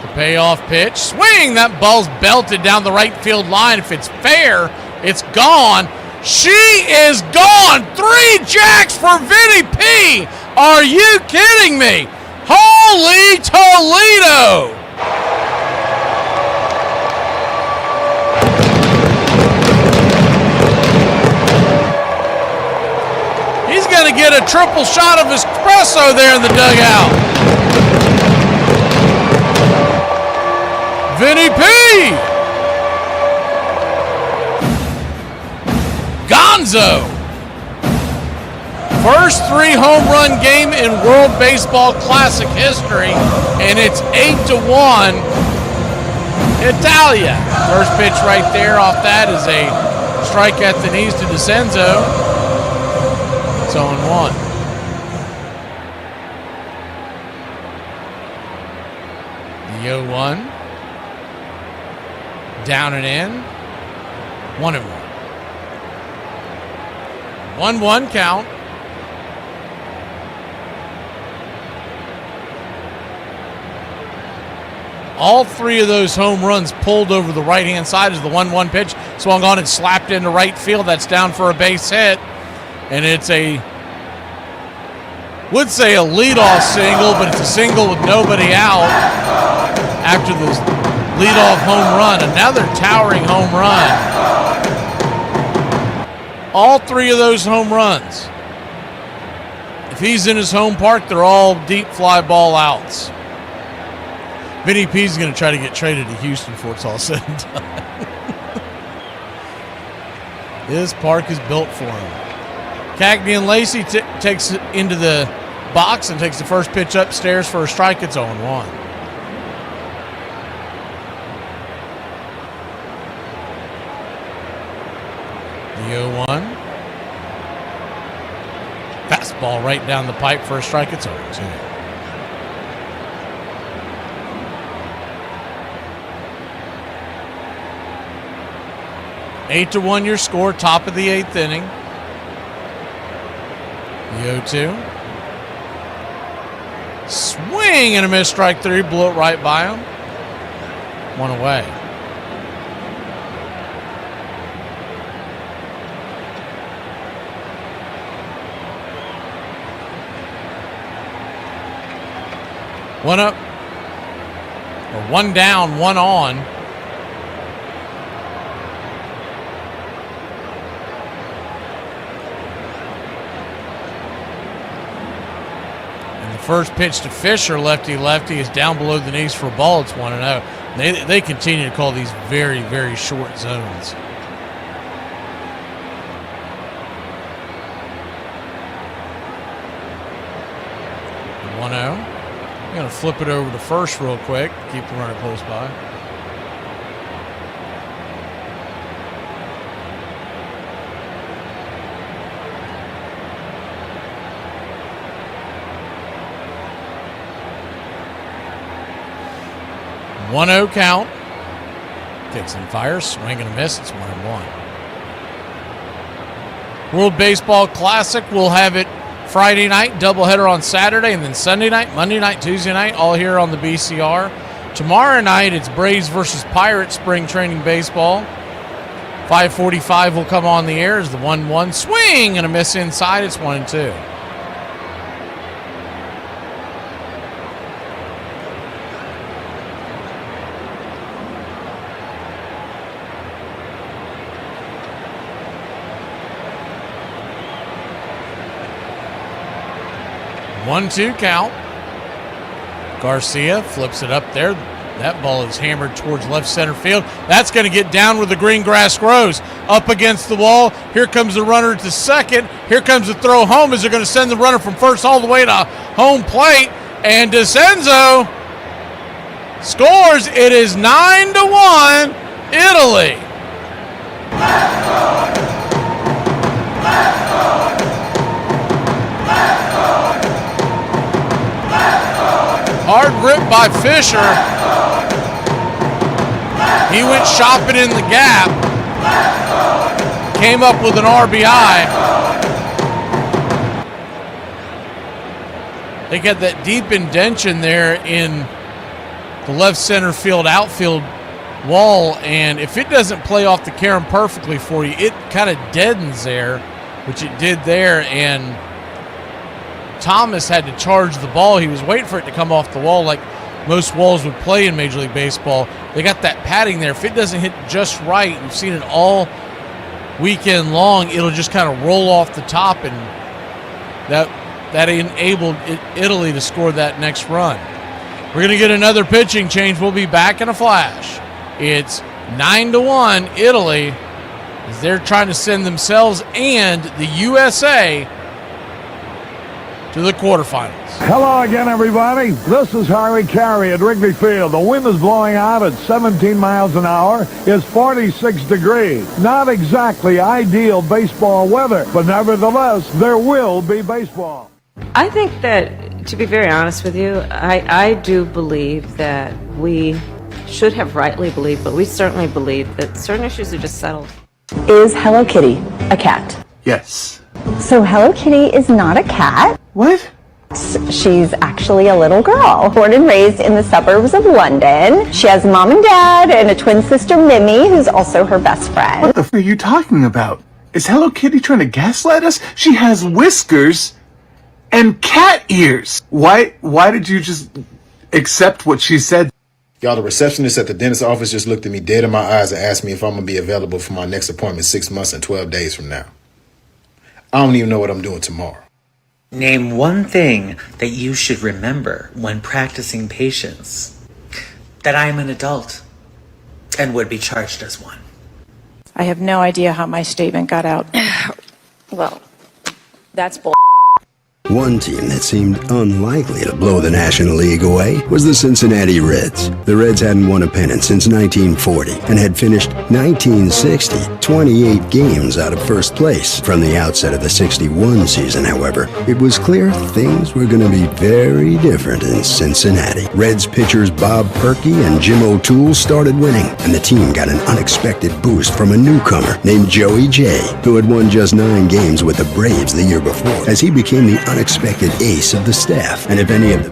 Speaker 5: The payoff pitch, swing, that ball's belted down the right field line. If it's fair, it's gone. She is gone. 3 jacks for Vinny P. Are you kidding me? Holy Toledo! He's going to get a triple shot of espresso there in the dugout. Vinny P. Gonzo. First 3 home run game in World Baseball Classic history, and it's 8-1 Italia. First pitch right there off that is a strike at the knees to DeCenzo. It's 0-1. The 0-1. Down and in. 1-1. 1-1 count. All 3 of those home runs pulled over the right-hand side as the 1-1 pitch swung on and slapped into right field. That's down for a base hit. And it's would say a leadoff single, but it's a single with nobody out after the leadoff home run. Another towering home run. All 3 of those home runs, if he's in his home park, they're all deep fly ball outs. Vinny P's going to try to get traded to Houston before it's all said and done. This park is built for him. Cagney and Lacey takes it into the box and takes the first pitch upstairs for a strike. It's 0-1. The 0-1. Fastball right down the pipe for a strike. It's 0-2. Eight to 1 your score, top of the 8th inning. The 0-2. Swing and a miss, strike 3, blew it right by him. 1 away. One up, or 1 down, 1 on. First pitch to Fisher, lefty-lefty, is down below the knees for a ball. It's 1-0. They continue to call these very, very short zones. 1-0. I'm going to flip it over to first real quick. Keep the runner close by. One 1-0 count. Dixon fires, swing and a miss. It's 1-1. World Baseball Classic, we'll have it Friday night, doubleheader on Saturday, and then Sunday night, Monday night, Tuesday night, all here on the BCR. Tomorrow night, it's Braves versus Pirates spring training baseball. 5:45 will come on the air as the 1-1 swing and a miss inside. It's 1-2. One-two count. Garcia flips it up there. That ball is hammered towards left center field. That's going to get down where the green grass grows. Up against the wall. Here comes the runner to second. Here comes the throw home as they're going to send the runner from first all the way to home plate. And DeCenzo scores. It is 9-1 Italy. Hard grip by Fisher. He went shopping in the gap. Came up with an RBI. They got that deep indention there in the left center field outfield wall, and if it doesn't play off the carom perfectly for you, it kind of deadens there, which it did there, and Thomas had to charge the ball. He was waiting for it to come off the wall like most walls would play in Major League Baseball. They got that padding there. If it doesn't hit just right, we've seen it all weekend long, it'll just kind of roll off the top, and that enabled Italy to score that next run. We're going to get another pitching change. We'll be back in a flash. It's 9-1 Italy as they're trying to send themselves and the USA to the quarterfinals.
Speaker 1: Hello again, everybody. This is Harry Carey at Wrigley Field. The wind is blowing out at 17 miles an hour. It's 46 degrees. Not exactly ideal baseball weather, but nevertheless, there will be baseball.
Speaker 7: I think that, to be very honest with you, I do believe that we should have rightly believed, but we certainly believe that certain issues are just settled.
Speaker 8: Is Hello Kitty a cat?
Speaker 9: Yes.
Speaker 8: So Hello Kitty is not a cat.
Speaker 9: What?
Speaker 8: She's actually a little girl, born and raised in the suburbs of London. She has a mom and dad and a twin sister, Mimi, who's also her best friend.
Speaker 9: What the f*** are you talking about? Is Hello Kitty trying to gaslight us? She has whiskers and cat ears. Why did you just accept what she said?
Speaker 11: Y'all, the receptionist at the dentist's office just looked at me dead in my eyes and asked me if I'm going to be available for my next appointment 6 months and 12 days from now. I don't even know what I'm doing tomorrow.
Speaker 13: Name one thing that you should remember when practicing patience. That I am an adult and would be charged as one.
Speaker 16: I have no idea how my statement got out. Well, that's bull.
Speaker 20: One team that seemed unlikely to blow the National League away was the Cincinnati Reds. The Reds hadn't won a pennant since 1940 and had finished 1960 28 games out of first place. From the outset of the 61 season, however, it was clear things were going to be very different in Cincinnati. Reds pitchers Bob Perky and Jim O'Toole started winning, and the team got an unexpected boost from a newcomer named Joey J, who had won just 9 games with the Braves the year before, as he became the unexpected ace of the staff. And if any of the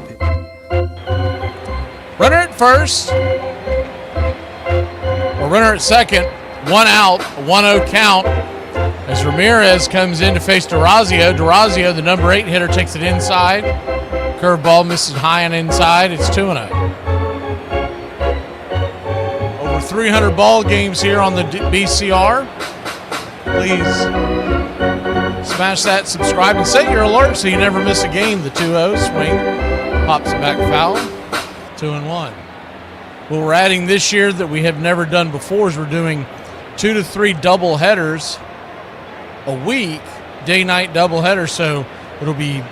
Speaker 5: runner at first, or runner at second, 1 out, 1-0 count as Ramirez comes in to face D'Orazio. D'Orazio, the number 8 hitter, takes it inside. Curveball misses high and inside. It's 2-0. Over 300 ball games here on the BCR. Please smash that, subscribe, and set your alert so you never miss a game. The 2-0 swing pops it back foul. 2-1. What we're adding this year that we have never done before is we're doing 2 to 3 double headers a week, day-night double header. So it'll be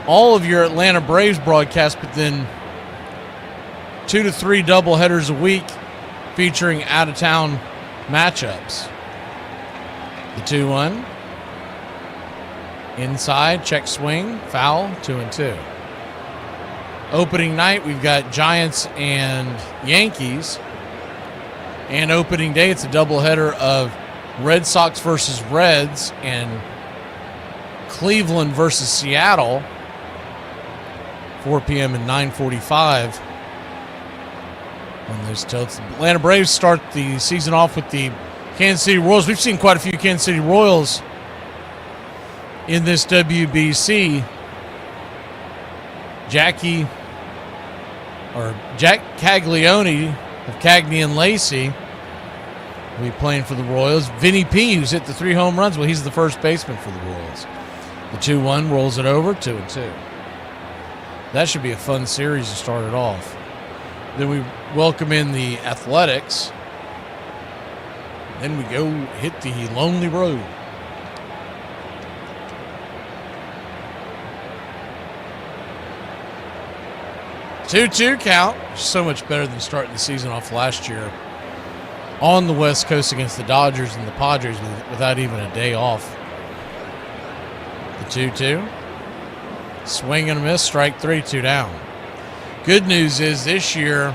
Speaker 5: all of your Atlanta Braves broadcast, but then 2 to 3 double headers a week featuring out-of-town matchups. The 2-1. Inside, check swing, foul, 2-2. Opening night, we've got Giants and Yankees. And opening day, it's a doubleheader of Red Sox versus Reds and Cleveland versus Seattle. 4 p.m. and 9:45 on those tilts. The Atlanta Braves start the season off with the Kansas City Royals. We've seen quite a few Kansas City Royals in this WBC. Jack Caglione of Cagney and Lacey will be playing for the Royals. Vinny P, who's hit the 3 home runs, well, he's the first baseman for the Royals. The 2-1 rolls it over, 2-2. That should be a fun series to start it off. Then we welcome in the Athletics. Then we go hit the lonely road. Two count. So much better than starting the season off last year on the West Coast against the Dodgers and the Padres without even a day off. The 2-2. Swing and a miss, strike 3, 2 down. Good news is this year,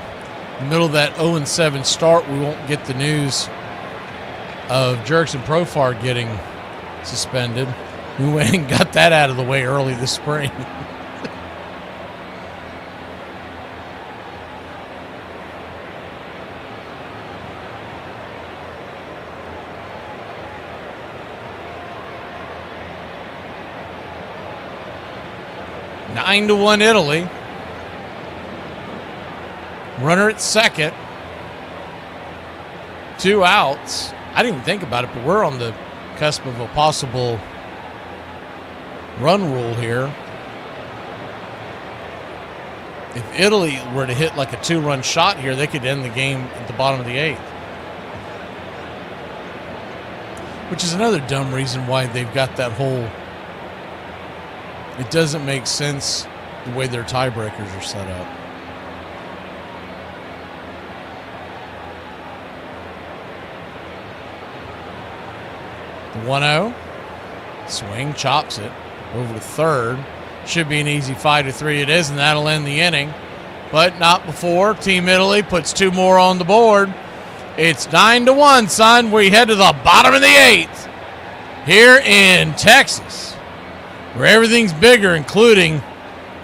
Speaker 5: in the middle of that 0-7 start, we won't get the news of Jerks and Profar getting suspended. We went and got that out of the way early this spring. Nine to 1 Italy. Runner at second. 2 outs. I didn't even think about it, but we're on the cusp of a possible run rule here. If Italy were to hit like a 2-run shot here, they could end the game at the bottom of the 8th. Which is another dumb reason why they've got that whole... It doesn't make sense the way their tiebreakers are set up. The 1-0. Swing, chops it over to third. Should be an easy 5-3. It is, and that'll end the inning. But not before Team Italy puts 2 more on the board. It's 9-1, son. We head to the bottom of the 8th here in Texas, where everything's bigger, including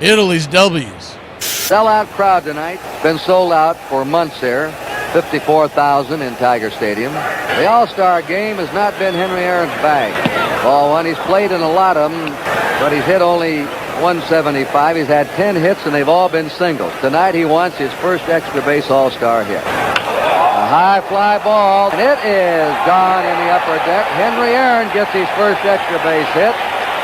Speaker 5: Italy's W's.
Speaker 4: Sellout crowd tonight. Been sold out for months here. 54,000 in Tiger Stadium. The All-Star game has not been Henry Aaron's bag. Ball one, he's played in a lot of them, but he's hit only 175. He's had 10 hits, and they've all been singles. Tonight he wants his first extra base All-Star hit. A high fly ball, and it is gone in the upper deck. Henry Aaron gets his first extra base hit,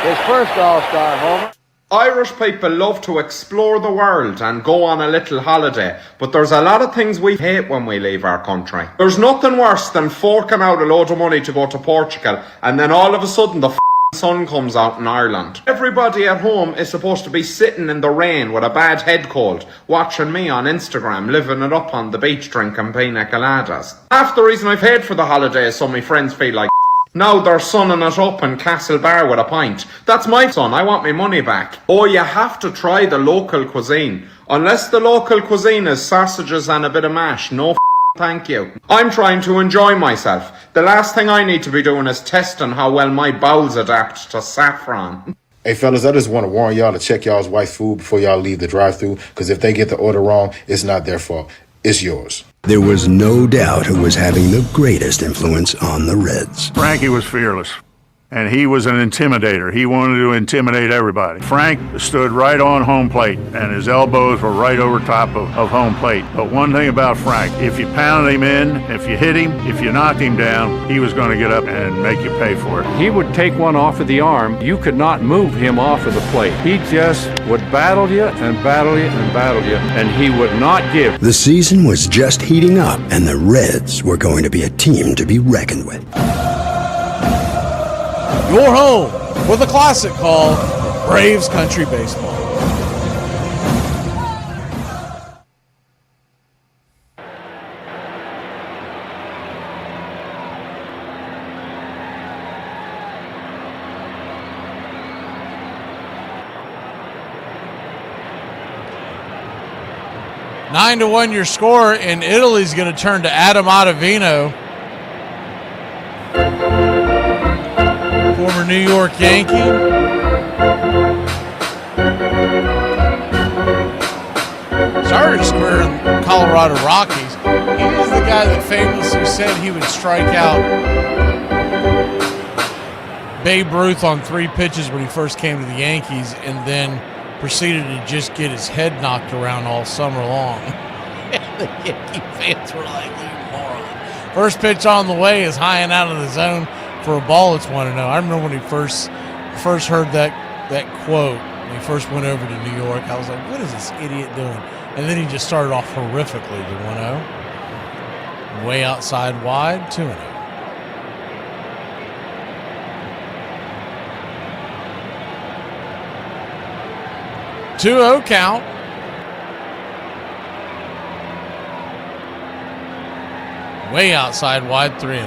Speaker 4: his first All-Star homer.
Speaker 6: Irish people love to explore the world and go on a little holiday, but there's a lot of things we hate when we leave our country. There's nothing worse than forking out a load of money to go to Portugal, and then all of a sudden the sun comes out in Ireland. Everybody at home is supposed to be sitting in the rain with a bad head cold, watching me on Instagram, living it up on the beach drinking pina coladas. Half the reason I've paid for the holiday is so my friends feel like now they're sunning it up in Castlebar with a pint. That's my son. I want my money back. Oh, you have to try the local cuisine. Unless the local cuisine is sausages and a bit of mash, no thank you. I'm trying to enjoy myself. The last thing I need to be doing is testing how well my bowels adapt to saffron.
Speaker 11: Hey, fellas, I just want to warn y'all to check y'all's wife's food before y'all leave the drive-thru, because if they get the order wrong, it's not their fault. It's yours.
Speaker 20: There was no doubt who was having the greatest influence on the Reds.
Speaker 26: Frankie was fearless, and he was an intimidator. He wanted to intimidate everybody. Frank stood right on home plate, and his elbows were right over top of home plate. But one thing about Frank, if you pounded him in, if you hit him, if you knocked him down, he was going to get up and make you pay for it.
Speaker 25: He would take one off of the arm. You could not move him off of the plate. He just would battle you and battle you and battle you, and he would not give.
Speaker 20: The season was just heating up, and the Reds were going to be a team to be reckoned with.
Speaker 5: Your home for the classic called Braves Country Baseball. Nine to 1 your score, and Italy's going to turn to Adam Ottavino, former New York Yankee. Started his career in the Colorado Rockies. He is the guy that famously said he would strike out Babe Ruth on 3 pitches when he first came to the Yankees, and then proceeded to just get his head knocked around all summer long. And the Yankee fans were like, you moron. First pitch on the way is high and out of the zone for a ball. It's 1-0. I remember when he first heard that quote, when he first went over to New York, I was like, what is this idiot doing? And then he just started off horrifically, the 1-0. Way outside wide, 2-0. 2-0 count. Way outside wide, 3-0.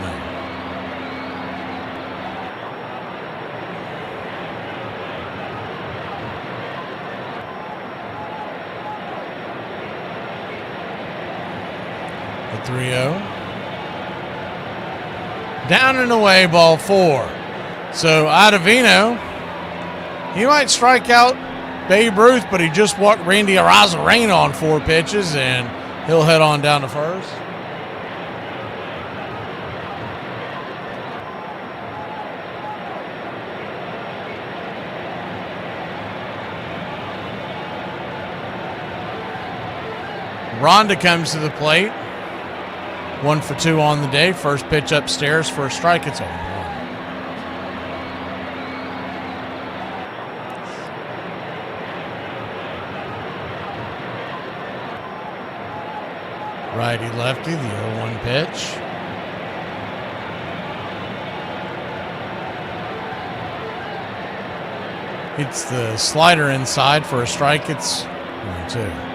Speaker 5: 3-0. Down and away, ball 4. So Ottavino, he might strike out Babe Ruth, but he just walked Randy Arozarena on 4 pitches, and he'll head on down to first. Rhonda comes to the plate. 1 for 2 on the day. First pitch upstairs for a strike. It's 0-1. Righty lefty, the 0-1 pitch. It's the slider inside for a strike. It's 1-2.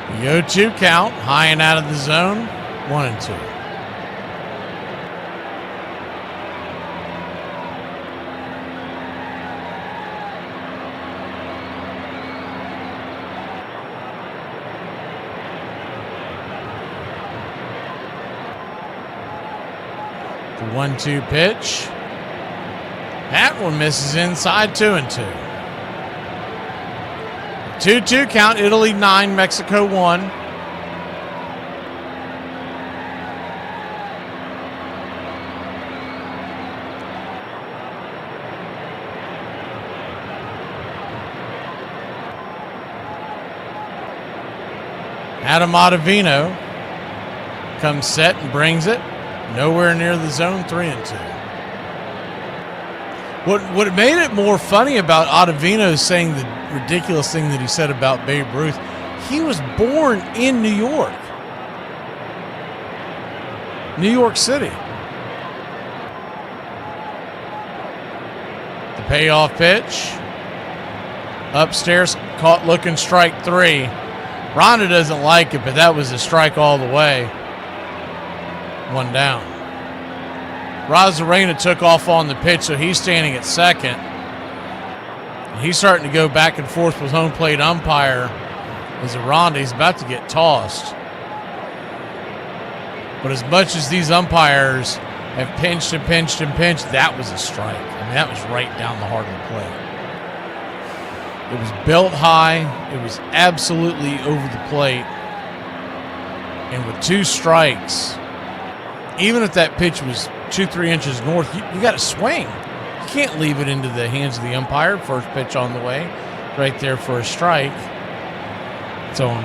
Speaker 5: The 0-2 count, high and out of the zone, 1-2. The 1-2 pitch. That one misses inside, 2-2. 2-2 count, Italy 9, Mexico 1. Adam Ottavino comes set and brings it. Nowhere near the zone, 3-2. What made it more funny about Ottavino saying the ridiculous thing that he said about Babe Ruth, he was born in New York. New York City. The payoff pitch. Upstairs, caught looking, strike 3. Rhonda doesn't like it, but that was a strike all the way. 1 down. Rosarena took off on the pitch, so he's standing at second. And he's starting to go back and forth with home plate umpire as Rhonda. He's about to get tossed. But as much as these umpires have pinched and pinched and pinched, that was a strike. I mean, that was right down the heart of the plate. It was belt high. It was absolutely over the plate. And with 2 strikes, even if that pitch was 2-3 inches north, you got to swing. You can't leave it into the hands of the umpire. First pitch on the way, right there for a strike. It's 0-1.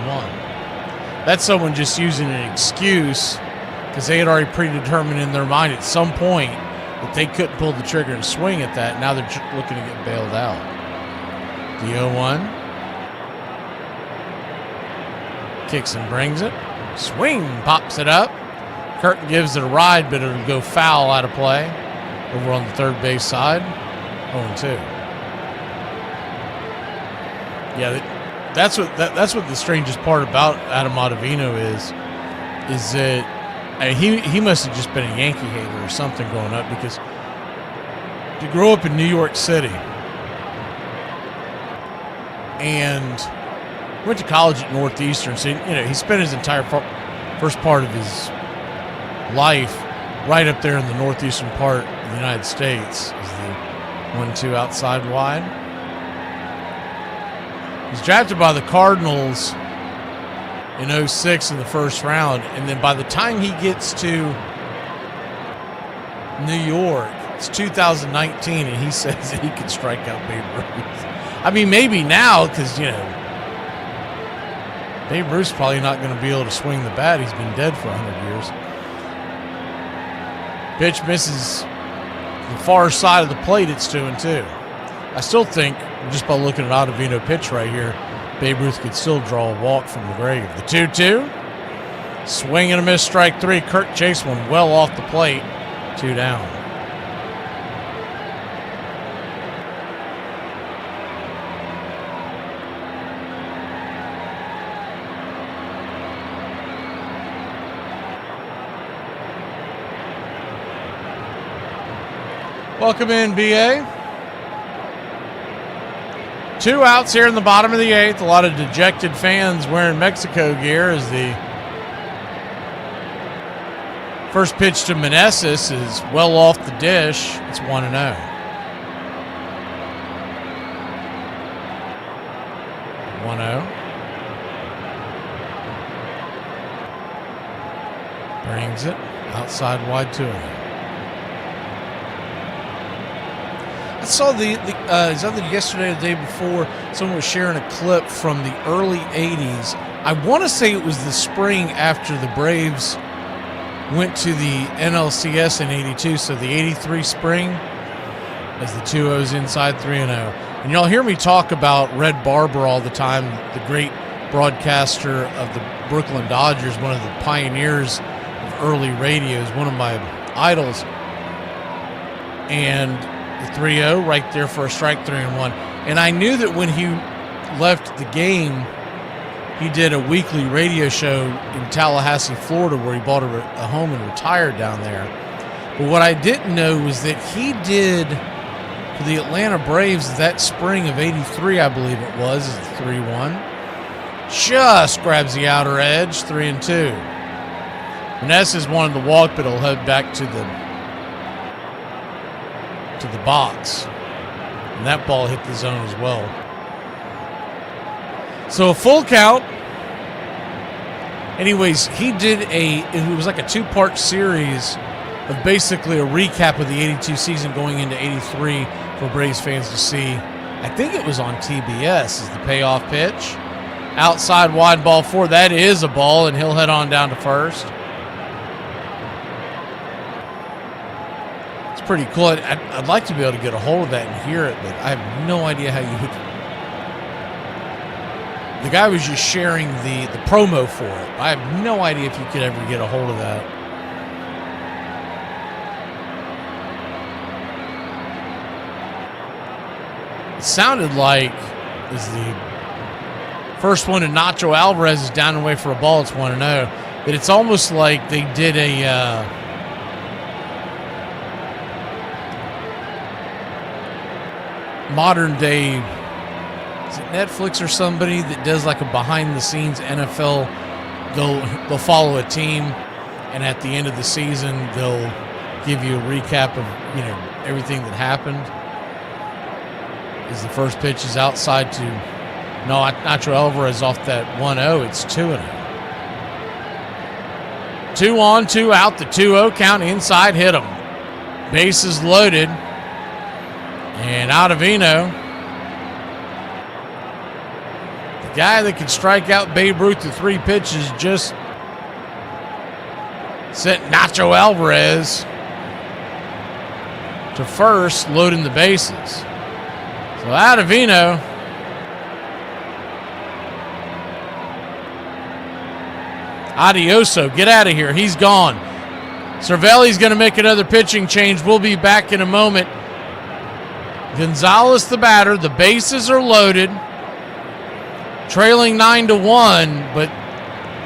Speaker 5: That's someone just using an excuse because they had already predetermined in their mind at some point that they couldn't pull the trigger and swing at that. Now they're looking to get bailed out. The 0-1. Kicks and brings it. Swing, pops it up. Curtin gives it a ride, but it'll go foul out of play over on the third base side. 0-2. Yeah, that's what the strangest part about Adam Ottavino is that he must have just been a Yankee hater or something growing up, because to grow up in New York City and went to college at Northeastern, so he spent his entire first part of his life right up there in the northeastern part of the United States. Is the 1-2 outside wide. He's drafted by the Cardinals in 2006 in the first round, and then by the time he gets to New York, it's 2019, and he says that he can strike out Babe Ruth. I mean, maybe now, because Babe Ruth's probably not going to be able to swing the bat. He's been dead for 100 years. Pitch misses the far side of the plate. It's 2-2. I still think, just by looking at Ottavino pitch right here, Babe Ruth could still draw a walk from the grave. The 2-2. Swing and a miss, strike 3. Kurt chased one well off the plate. 2 down. Welcome in, BA. 2 outs here in the bottom of the 8th. A lot of dejected fans wearing Mexico gear as the first pitch to Meneses is well off the dish. It's 1-0. 1-0. Brings it outside wide 2-0. I saw the yesterday or the day before, someone was sharing a clip from the early 80s. I want to say it was the spring after the Braves went to the NLCS in 82, so the 83 spring, as the 2-0's inside 3-0. And y'all hear me talk about Red Barber all the time, the great broadcaster of the Brooklyn Dodgers, one of the pioneers of early radios, one of my idols. And the 3-0 right there for a strike, 3-1. And I knew that when he left the game, he did a weekly radio show in Tallahassee, Florida, where he bought a home and retired down there. But what I didn't know was that he did for the Atlanta Braves that spring of 83, I believe it was, 3-1. Just grabs the outer edge, 3-2. Meneses wanted to walk, but he'll head back to the box. And that ball hit the zone as well. So a full count. Anyways, he did it was like a 2-part series of basically a recap of the 82 season going into 83 for Braves fans to see. I think it was on TBS as the payoff pitch. Outside wide ball 4. That is a ball, and he'll head on down to first. It's pretty cool. I'd like to be able to get a hold of that and hear it, but I have no idea how you would. The guy was just sharing the promo for it. I have no idea if you could ever get a hold of that. It sounded like as the first one to Nacho Alvarez is down and away for a ball, it's 1-0. But it's almost like they did a modern day, is it Netflix or somebody that does like a behind the scenes NFL? They'll follow a team, and at the end of the season they'll give you a recap of everything that happened. As the first pitch is outside to Nacho Alvarez off that 1-0, it's 2-0. 2 on, 2 out, the 2-0 count inside, hit him. Bases loaded. And Ottavino, the guy that could strike out Babe Ruth to 3 pitches, just sent Nacho Alvarez to first, loading the bases. So Ottavino Adioso, get out of here. He's gone. Cervelli's going to make another pitching change. We'll be back in a moment. Gonzalez the batter. The bases are loaded. Trailing 9-1, but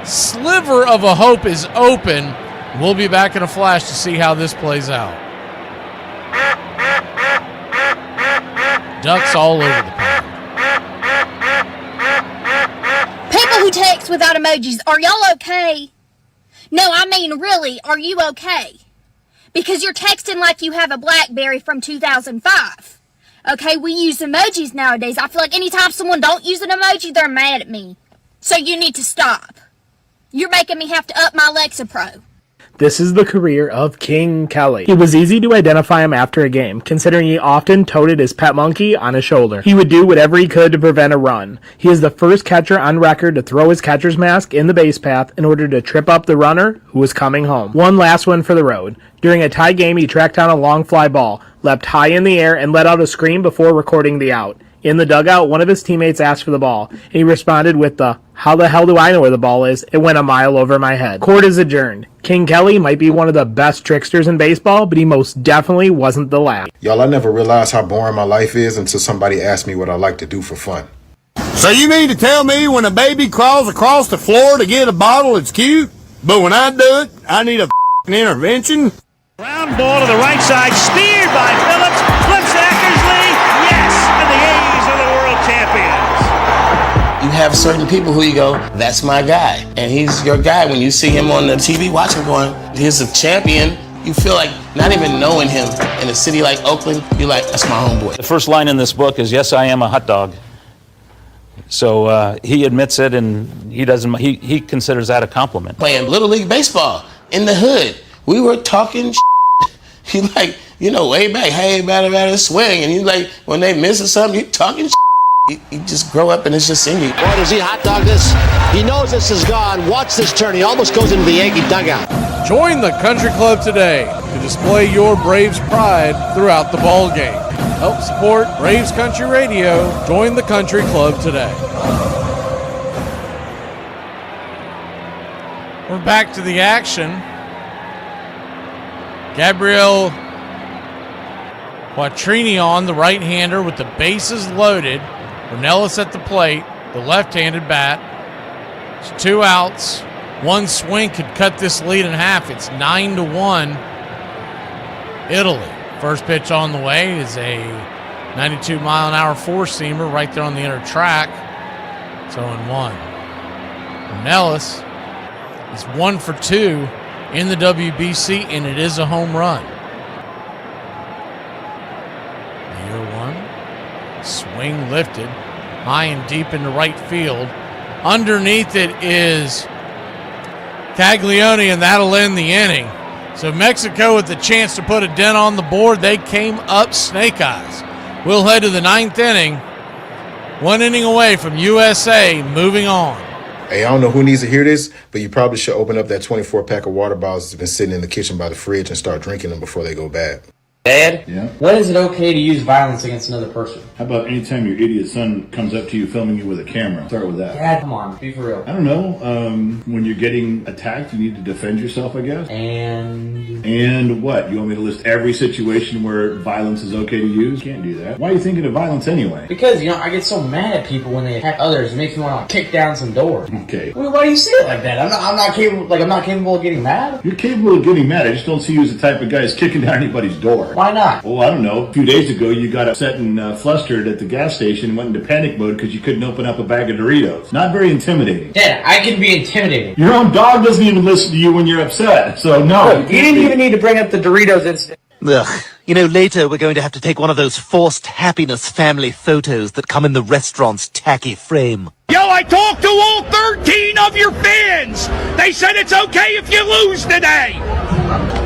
Speaker 5: sliver of a hope is open. We'll be back in a flash to see how this plays out. Ducks all over the place.
Speaker 27: People who text without emojis, are y'all okay? No, I mean, really, are you okay? Because you're texting like you have a BlackBerry from 2005. Okay, we use emojis nowadays. I feel like anytime someone don't use an emoji, they're mad at me. So you need to stop. You're making me have to up my Lexapro.
Speaker 12: This is the career of King Kelly. It was easy to identify him after a game, considering he often toted his pet monkey on his shoulder. He would do whatever he could to prevent a run. He is the first catcher on record to throw his catcher's mask in the base path in order to trip up the runner who was coming home. One last one for the road. During a tie game, he tracked down a long fly ball, leapt high in the air, and let out a scream before recording the out. In the dugout, one of his teammates asked for the ball, and he responded with the, "How the hell do I know where the ball is? It went a mile over my head." Court is adjourned. King Kelly might be one of the best tricksters in baseball, but he most definitely wasn't the last.
Speaker 11: Y'all, I never realized how boring my life is until somebody asked me what I like to do for fun.
Speaker 14: So you mean to tell me when a baby crawls across the floor to get a bottle, it's cute? But when I do it, I need a intervention?
Speaker 15: Ground ball to the right side, speared by Phillips. have certain people who you go, that's my guy. And he's your guy. When you see him on the TV watching going, he's a champion, you feel like not even knowing him in a city like Oakland, you're like, that's my homeboy.
Speaker 17: The first line in this book is, yes, I am a hot dog. So he admits it, and he considers that a compliment.
Speaker 15: Playing Little League Baseball in the hood. We were talking he like, way back, hey, batter, swing. And you like, when they miss or something, you talking you just grow up and it's just in you.
Speaker 18: Boy, does he hot dog this. He knows this is gone. Watch this turn. He almost goes into the Yankee dugout.
Speaker 5: Join the Country Club today to display your Braves pride throughout the ball game. Help support Braves Country Radio. Join the Country Club today. We're back to the action. Gabriel Quattrini on the right-hander with the bases loaded. Ornelas at the plate, the left-handed bat. It's 2 outs. One swing could cut this lead in half. It's 9-1. Italy. First pitch on the way is a 92-mile-an-hour four-seamer right there on the inner track. It's 0-1. Ornelas is 1 for 2 in the WBC, and it is a home run. Swing lifted, high and deep into right field. Underneath it is Caglione, and that'll end the inning. So Mexico with the chance to put a dent on the board. They came up snake eyes. We'll head to the 9th inning. 1 inning away from USA moving on.
Speaker 11: Hey, I don't know who needs to hear this, but you probably should open up that 24-pack of water bottles that's been sitting in the kitchen by the fridge and start drinking them before they go bad.
Speaker 19: Dad?
Speaker 11: Yeah?
Speaker 19: When is it okay to use violence against another person?
Speaker 21: How about anytime your idiot son comes up to you filming you with a camera? Start with that.
Speaker 19: Dad, come on. Be for real.
Speaker 21: I don't know. When you're getting attacked, you need to defend yourself, I guess. And what? You want me to list every situation where violence is okay to use? Can't do that. Why are you thinking of violence anyway?
Speaker 19: Because, I get so mad at people when they attack others. It makes me want to kick down some doors.
Speaker 21: Okay.
Speaker 19: Well, why do you say it like that? I'm not capable of getting mad?
Speaker 21: You're capable of getting mad. I just don't see you as the type of guy who's kicking down anybody's door.
Speaker 19: Why not?
Speaker 21: Well, I don't know. A few days ago, you got upset and flustered at the gas station and went into panic mode because you couldn't open up a bag of Doritos. Not very intimidating.
Speaker 19: Dad, I can be intimidating.
Speaker 21: Your own dog doesn't even listen to you when you're upset, so no.
Speaker 19: Look, you didn't even need to bring up the Doritos incident.
Speaker 22: Ugh. Later we're going to have to take one of those forced happiness family photos that come in the restaurant's tacky frame.
Speaker 3: Yo, I talked to all 13 of your fans. They said it's okay if you lose today.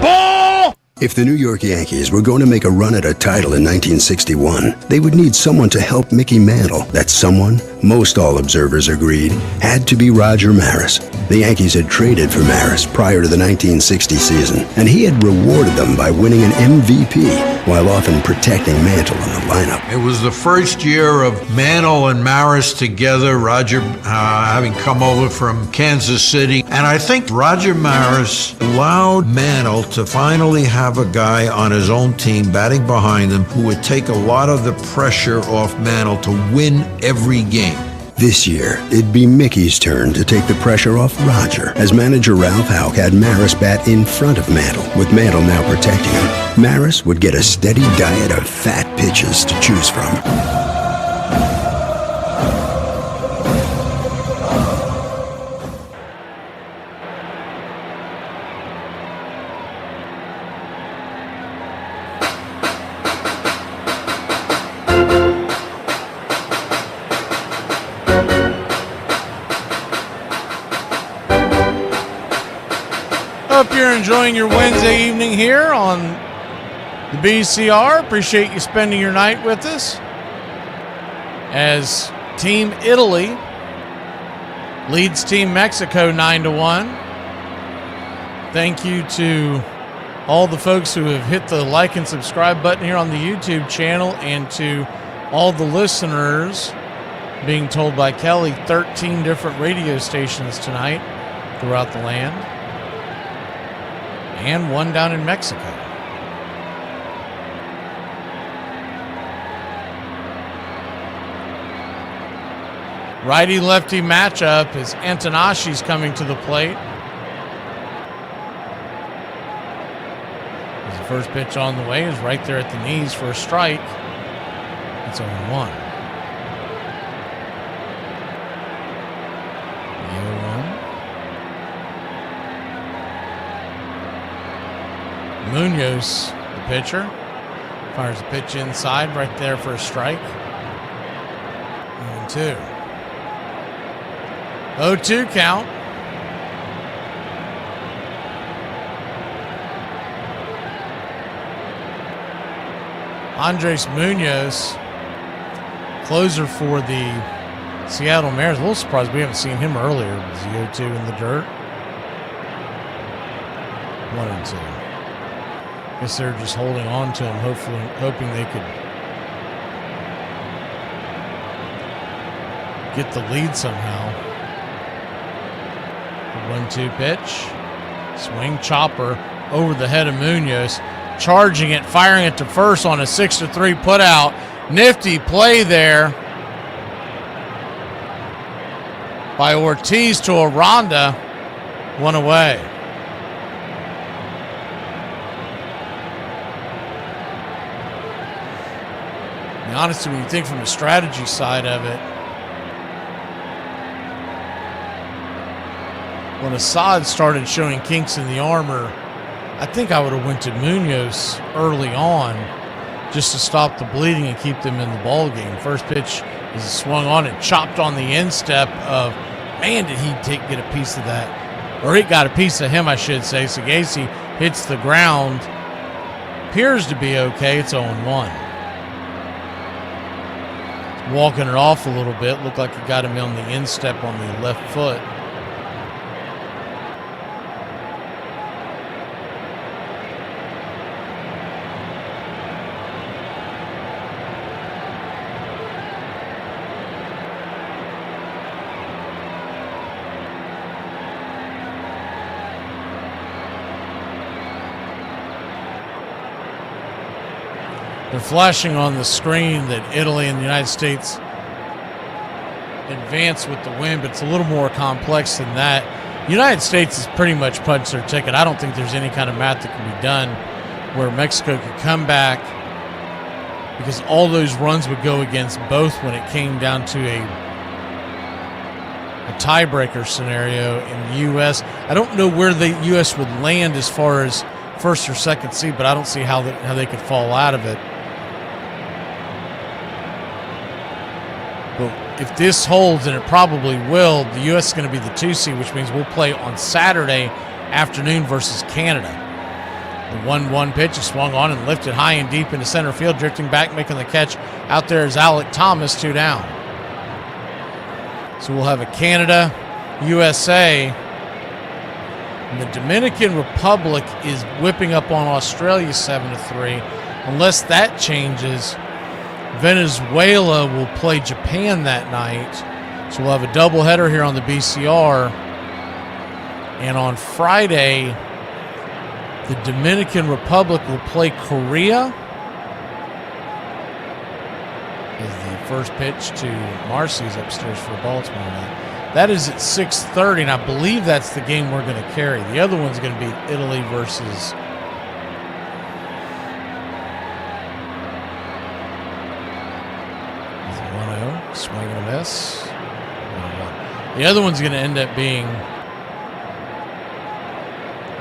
Speaker 3: Ball!
Speaker 20: If the New York Yankees were going to make a run at a title in 1961, they would need someone to help Mickey Mantle. That someone, most all observers agreed, had to be Roger Maris. The Yankees had traded for Maris prior to the 1960 season, and he had rewarded them by winning an MVP while often protecting Mantle in the lineup.
Speaker 23: It was the first year of Mantle and Maris together, Roger having come over from Kansas City. And I think Roger Maris allowed Mantle to finally have a guy on his own team batting behind him who would take a lot of the pressure off Mantle to win every game.
Speaker 20: This year, it'd be Mickey's turn to take the pressure off Roger, as manager Ralph Houck had Maris bat in front of Mantle, with Mantle now protecting him. Maris would get a steady diet of fat pitches to choose from.
Speaker 5: Hope you're enjoying your Wednesday evening here on the BCR. Appreciate you spending your night with us as Team Italy leads Team Mexico 9-1. Thank you to all the folks who have hit the like and subscribe button here on the YouTube channel, and to all the listeners, being told by Kelly, 13 different radio stations tonight throughout the land, and one down in Mexico. Righty-lefty matchup as Antonashi's coming to the plate. As the first pitch on the way is right there at the knees for a strike. It's 0-1. Munoz, the pitcher. Fires a pitch inside right there for a strike. 1-2. 0-2 count. Andres Munoz, closer for the Seattle Mariners. A little surprised we haven't seen him earlier. Was he 0-2 in the dirt? 1-2. Guess they're just holding on to him, hoping they could get the lead somehow. The 1-2 pitch. Swing chopper over the head of Munoz. Charging it, firing it to first on a 6-3 putout. Nifty play there by Ortiz to Aranda. One away. And honestly, when you think from the strategy side of it, when Assad started showing kinks in the armor, I think I would have went to Munoz early on just to stop the bleeding and keep them in the ball game. First pitch is swung on and chopped on the instep of, man, did he get a piece of that? Or it got a piece of him, I should say. Sagasi hits the ground. Appears to be okay. It's 0-1. Walking it off a little bit. Looked like he got him on the instep on the left foot. They're flashing on the screen that Italy and the United States advance with the win, but it's a little more complex than that. The United States has pretty much punched their ticket. I don't think there's any kind of math that can be done where Mexico could come back, because all those runs would go against both when it came down to a tiebreaker scenario in the U.S. I don't know where the U.S. would land as far as first or second seed, but I don't see how they could fall out of it. But if this holds, and it probably will, the U.S. is going to be the 2 seed, which means we'll play on Saturday afternoon versus Canada. The 1-1 pitch is swung on and lifted high and deep into center field. Drifting back, making the catch out there is Alec Thomas, 2 down. So we'll have a Canada, USA, and the Dominican Republic is whipping up on Australia 7-3. Unless that changes, Venezuela will play Japan that night. So we'll have a doubleheader here on the BCR. And on Friday, the Dominican Republic will play Korea. Is the first pitch to Marcy's upstairs for Baltimore now. That is at 6:30, and I believe that's the game we're going to carry. The other one's going to be Italy versus swing and a miss. 1-1. The other one's going to end up being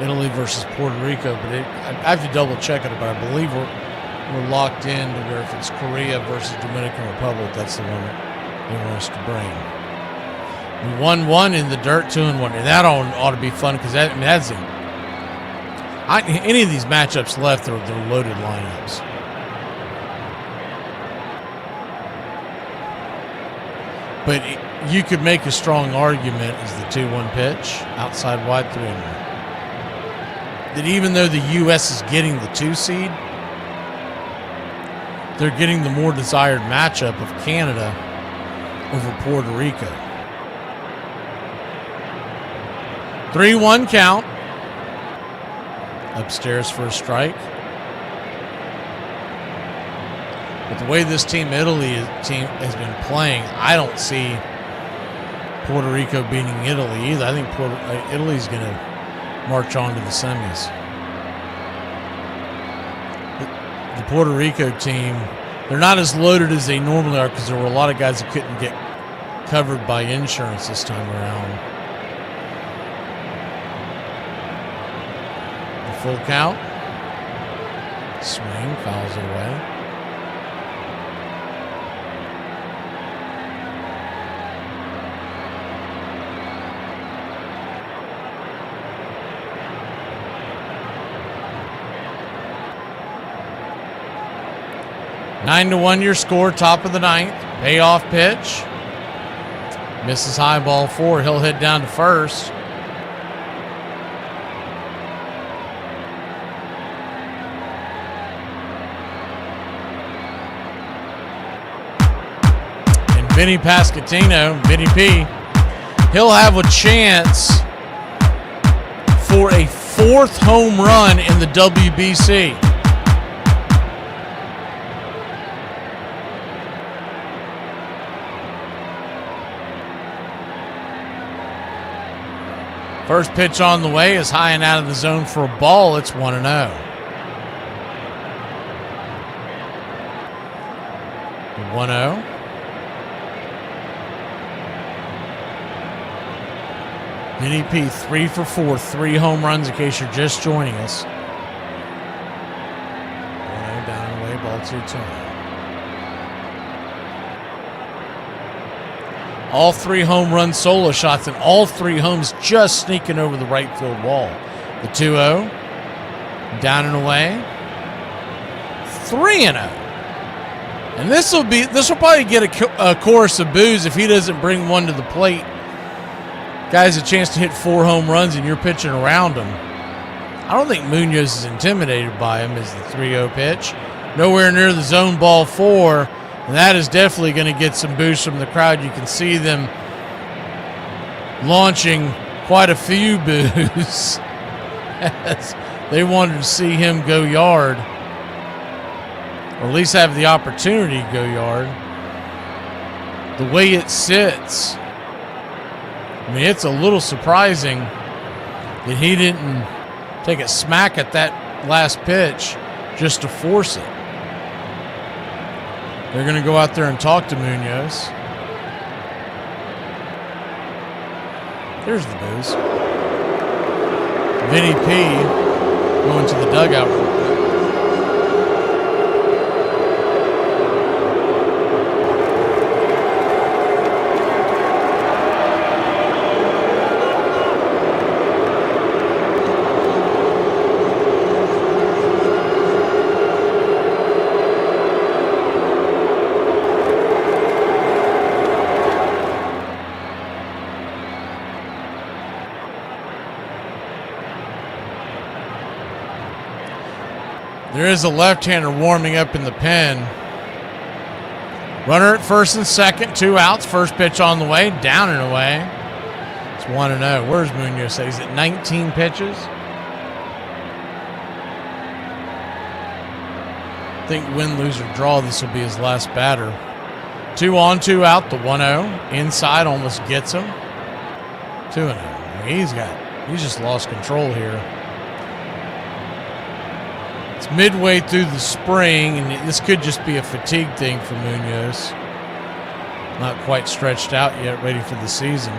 Speaker 5: Italy versus Puerto Rico, but I have to double check it, but I believe we're locked in to where if it's Korea versus Dominican Republic, that's the one they want us to bring. 1-1 in the dirt, 2-1. And that ought to be fun, because that's any of these matchups left, they're loaded lineups. But you could make a strong argument as the 2-1 pitch, outside wide 3-1. That even though the U.S. is getting the 2 seed, they're getting the more desired matchup of Canada over Puerto Rico. 3-1 count. Upstairs for a strike. But the way this Italy team has been playing, I don't see Puerto Rico beating Italy either. I think Italy's going to march on to the semis. The Puerto Rico team, they're not as loaded as they normally are, because there were a lot of guys that couldn't get covered by insurance this time around. The full count. Swing, fouls it away. Nine to 1 your score, top of the ninth. Payoff pitch. Misses high, ball 4. He'll hit down to first. And Vinny Pasquantino, Vinny P, he'll have a chance for a 4th home run in the WBC. First pitch on the way is high and out of the zone for a ball. It's 1-0. 1-0. Vinny P, 3 for 4, 3 home runs in case you're just joining us. 1-0 down and away, ball 2-2. All 3 home run solo shots and all 3 homes just sneaking over the right field wall. The 2-0, down and away, 3-0. And this will probably get a chorus of boos if he doesn't bring one to the plate. Guys, a chance to hit 4 home runs and you're pitching around him. I don't think Munoz is intimidated by him as the 3-0 pitch. Nowhere near the zone, ball 4. And that is definitely going to get some boost from the crowd. You can see them launching quite a few boos as they wanted to see him go yard, or at least have the opportunity to go yard. The way it sits, I mean, it's a little surprising that he didn't take a smack at that last pitch just to force it. They're going to go out there and talk to Munoz. There's the booze. Vinny P going to the dugout real quick. There is a left-hander warming up in the pen. Runner at first and second, 2 outs. First pitch on the way, down and away. It's 1-0. Where's Munoz? He's at 19 pitches. I think win, lose, or draw, this will be his last batter. 2 on, 2 out, the 1-0. Inside, almost gets him. 2-0. He's just lost control here. It's midway through the spring, and this could just be a fatigue thing for Munoz. Not quite stretched out yet, ready for the season.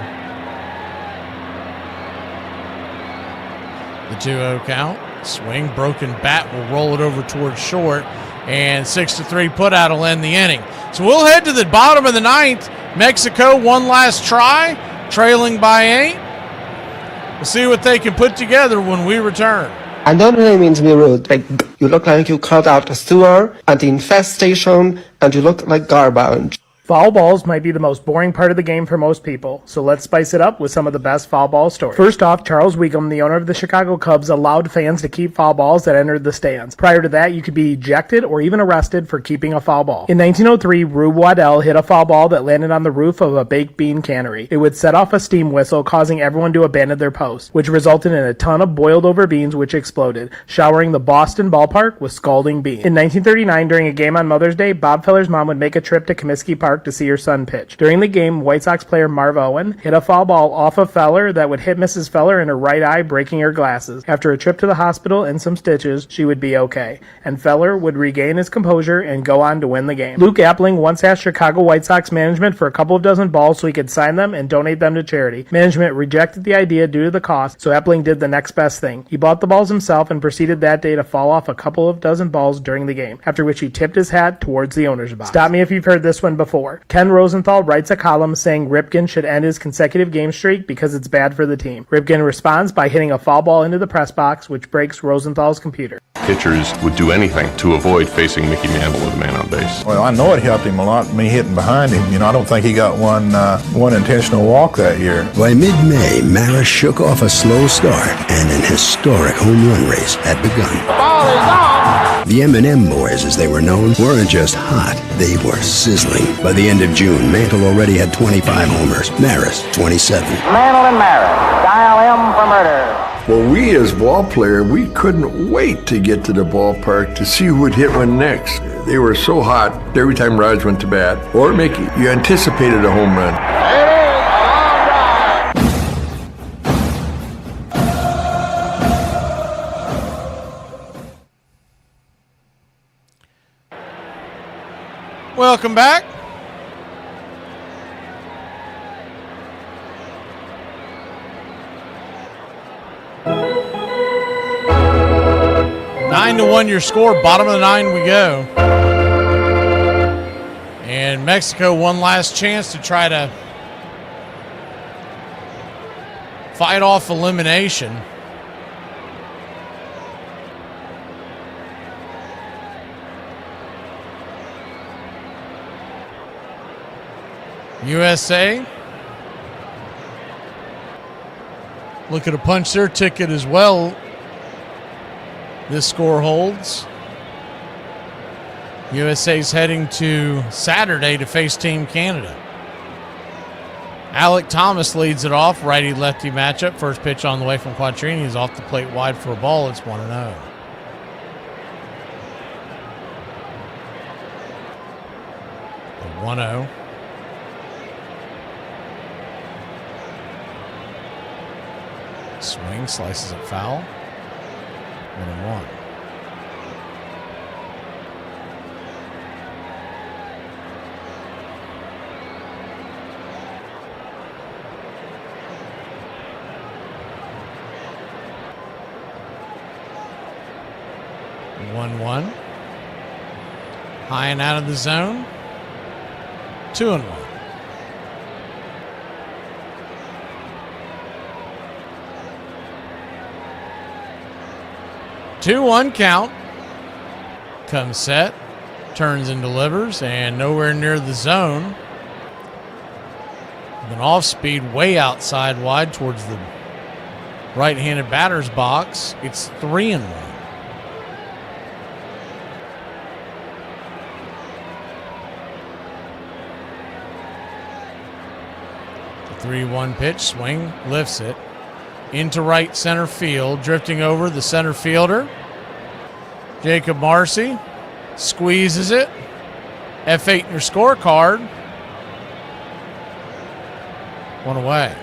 Speaker 5: The 2-0 count. Swing, broken bat will roll it over towards short, and 6-3 putout will end the inning. So we'll head to the bottom of the ninth. Mexico, one last try, trailing by 8. We'll see what they can put together when we return.
Speaker 1: I don't really mean to be rude, but you look like you called out a sewer and the infestation, and you look like garbage.
Speaker 12: Foul balls might be the most boring part of the game for most people, so let's spice it up with some of the best foul ball stories. First off, Charles Wiegum, the owner of the Chicago Cubs, allowed fans to keep foul balls that entered the stands. Prior to that, you could be ejected or even arrested for keeping a foul ball. In 1903, Rube Waddell hit a foul ball that landed on the roof of a baked bean cannery. It would set off a steam whistle, causing everyone to abandon their posts, which resulted in a ton of boiled over beans which exploded, showering the Boston ballpark with scalding beans. In 1939, during a game on Mother's Day, Bob Feller's mom would make a trip to Comiskey Park park to see her son pitch. During the game, White Sox player Marv Owen hit a foul ball off of Feller that would hit Mrs. Feller in her right eye, breaking her glasses. After a trip to the hospital and some stitches, she would be okay, and Feller would regain his composure and go on to win the game. Luke Appling once asked Chicago White Sox management for a couple of dozen balls so he could sign them and donate them to charity. Management rejected the idea due to the cost, so Appling did the next best thing. He bought the balls himself and proceeded that day to fall off a couple of dozen balls during the game, after which he tipped his hat towards the owner's box. Stop me if you've heard this one before. Ken Rosenthal writes a column saying Ripken should end his consecutive game streak because it's bad for the team. Ripken responds by hitting a foul ball into the press box, which breaks Rosenthal's computer.
Speaker 2: Pitchers would do anything to avoid facing Mickey Mantle with a man on base.
Speaker 7: Well, I know it helped him a lot, me hitting behind him. I don't think he got one intentional walk that year.
Speaker 20: By mid-May, Maris shook off a slow start, and an historic home run race had begun.
Speaker 14: Ball is on!
Speaker 20: The M&M boys, as they were known, weren't just hot, they were sizzling. By the end of June, Mantle already had 25 homers, Maris 27.
Speaker 8: Mantle and Maris, dial M for murder.
Speaker 9: Well, we as ball players, we couldn't wait to get to the ballpark to see who would hit one next. They were so hot every time Raj went to bat, or Mickey, you anticipated a home run.
Speaker 5: Welcome back. Nine to 1 your score. Bottom of the nine we go. And Mexico one last chance to try to fight off elimination. USA looking to punch their ticket as well. This score holds. USA's heading to Saturday to face Team Canada. Alec Thomas leads it off. Righty-lefty matchup. First pitch on the way from Quattrini is off the plate wide for a ball. It's 1-0. The 1-0. Swing, slices it foul. 1-1. High and out of the zone. 2-1. 2-1 count. Comes set. Turns and delivers. And nowhere near the zone. With an off speed way outside wide towards the right-handed batter's box. It's 3-1. The 3-1 pitch. Swing. Lifts it. Into right center field, drifting over the center fielder. Jacob Marcy squeezes it. F8 in your scorecard. One away.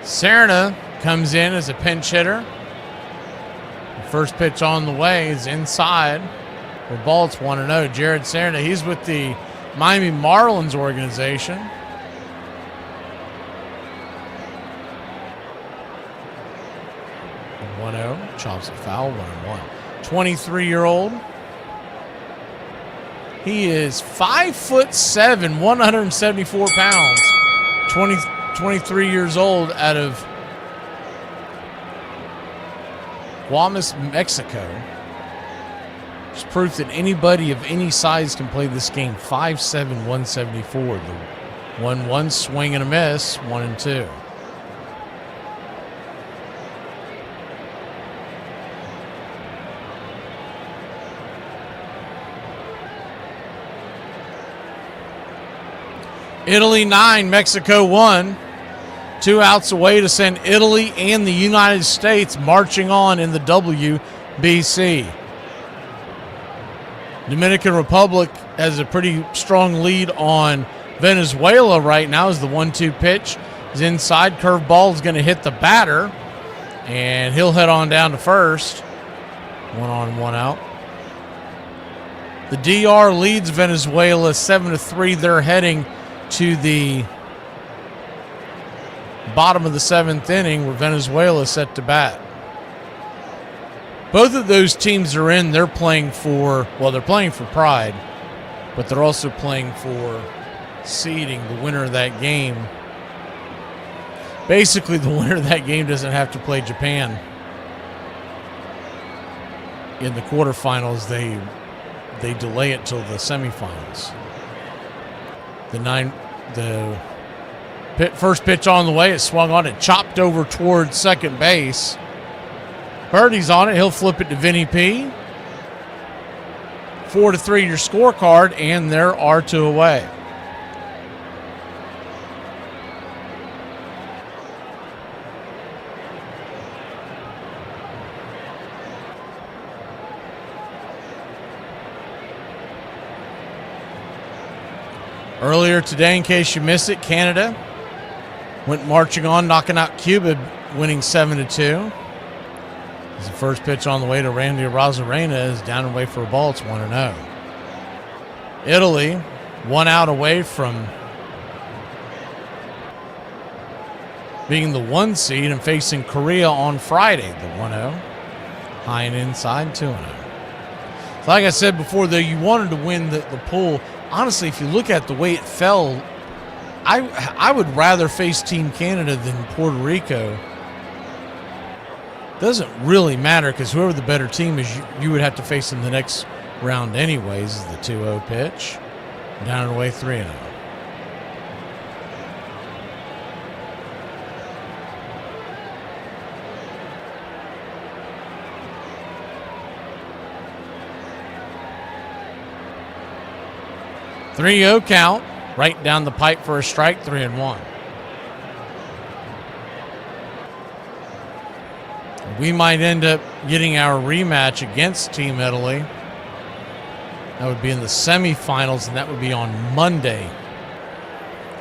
Speaker 5: Serna comes in as a pinch hitter. The first pitch on the way is inside. For ball, it's 1-0. Jared Serna, he's with the Miami Marlins organization. And 1-0. Chops it foul, 1-1. 23-year-old. He is 5'7", 174 pounds. 23 years old out of Guaymas, Mexico. It's proof that anybody of any size can play this game. 5'7", 174. The 1-1 swing and a miss, 1-2. Italy 9, Mexico 1. 2 outs away to send Italy and the United States marching on in the WBC. Dominican Republic has a pretty strong lead on Venezuela right now as the 1-2 pitch is inside. Curveball is going to hit the batter, and he'll head on down to first. 1 on, 1 out. The DR leads Venezuela 7-3. They're heading to the bottom of the 7th inning where Venezuela is set to bat. Both of those teams are in. They're playing for pride, but they're also playing for seeding. The winner of that game. Basically, the winner of that game doesn't have to play Japan in the quarterfinals. They delay it till the semifinals. The first pitch on the way, it swung on it, chopped over towards second base. Birdie's on it. He'll flip it to Vinny P. 4-3 your scorecard, and there are 2 away. Earlier today, in case you missed it, Canada went marching on, knocking out Cuba, winning 7-2. As the first pitch on the way to Randy Arozarena is down and away for a ball. It's 1-0. Italy, 1 out away from being the 1 seed and facing Korea on Friday, the 1-0. High and inside, 2-0. So like I said before, though, you wanted to win the pool. Honestly, if you look at the way it fell, I would rather face Team Canada than Puerto Rico. Doesn't really matter because whoever the better team is, you would have to face in the next round anyways. Is the 2-0 pitch. Down and away, 3-0. (3-0) count. Right down the pipe for a strike, 3-1. We might end up getting our rematch against Team Italy. That would be in the semifinals, and that would be on Monday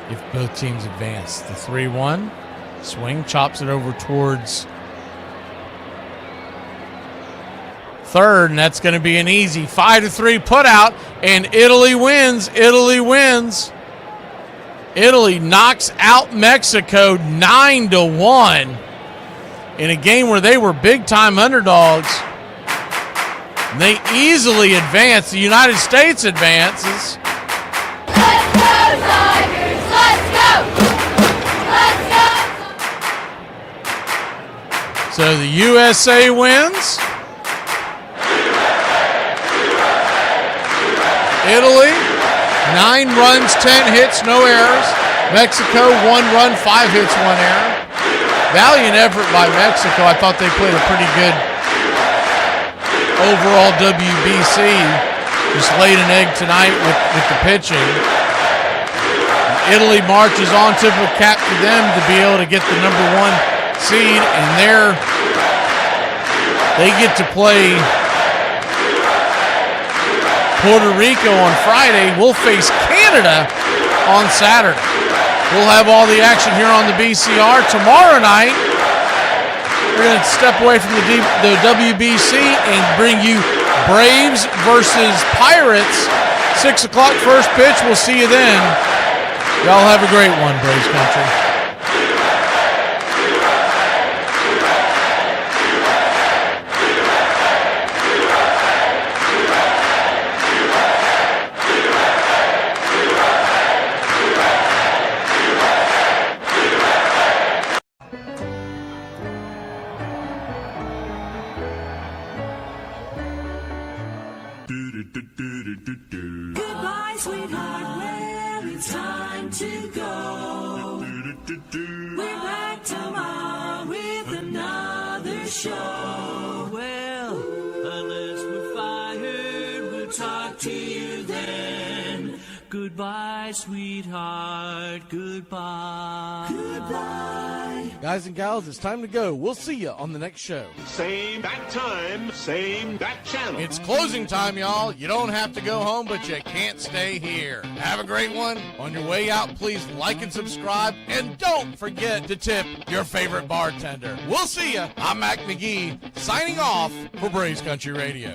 Speaker 5: if both teams advance. The 3-1 swing, chops it over towards third, and that's going to be an easy 5-3 put out, and Italy wins. Italy wins. Italy knocks out Mexico 9-1 in a game where they were big-time underdogs. They easily advance. The United States advances.
Speaker 4: Let's go, Tigers! Let's go! Let's go!
Speaker 5: So the USA wins. Italy, 9 runs, 10 hits, no errors. Mexico, 1 run, 5 hits, 1 error. Valiant effort by Mexico. I thought they played a pretty good overall WBC. Just laid an egg tonight with the pitching. Italy marches on, tip of cap to them to be able to get the number 1 seed, and they get to play Puerto Rico on Friday. We'll face Canada on Saturday. We'll have all the action here on the BCR. Tomorrow night, we're going to step away from the WBC and bring you Braves versus Pirates. 6 o'clock first pitch. We'll see you then. Y'all have a great one, Braves Country.
Speaker 4: Goodbye, sweetheart. Well, it's time to go. We're back tomorrow with another show. Well, unless we're fired, we'll talk to you then. Goodbye, sweetheart. Goodbye. Goodbye.
Speaker 5: Guys and gals, it's time to go. We'll see you on the next show.
Speaker 6: Same bat time, same bat channel.
Speaker 5: It's closing time, y'all. You don't have to go home, but you can't stay here. Have a great one. On your way out, please like and subscribe, and don't forget to tip your favorite bartender. We'll see you. I'm Mac McGee, signing off for Braves Country Radio.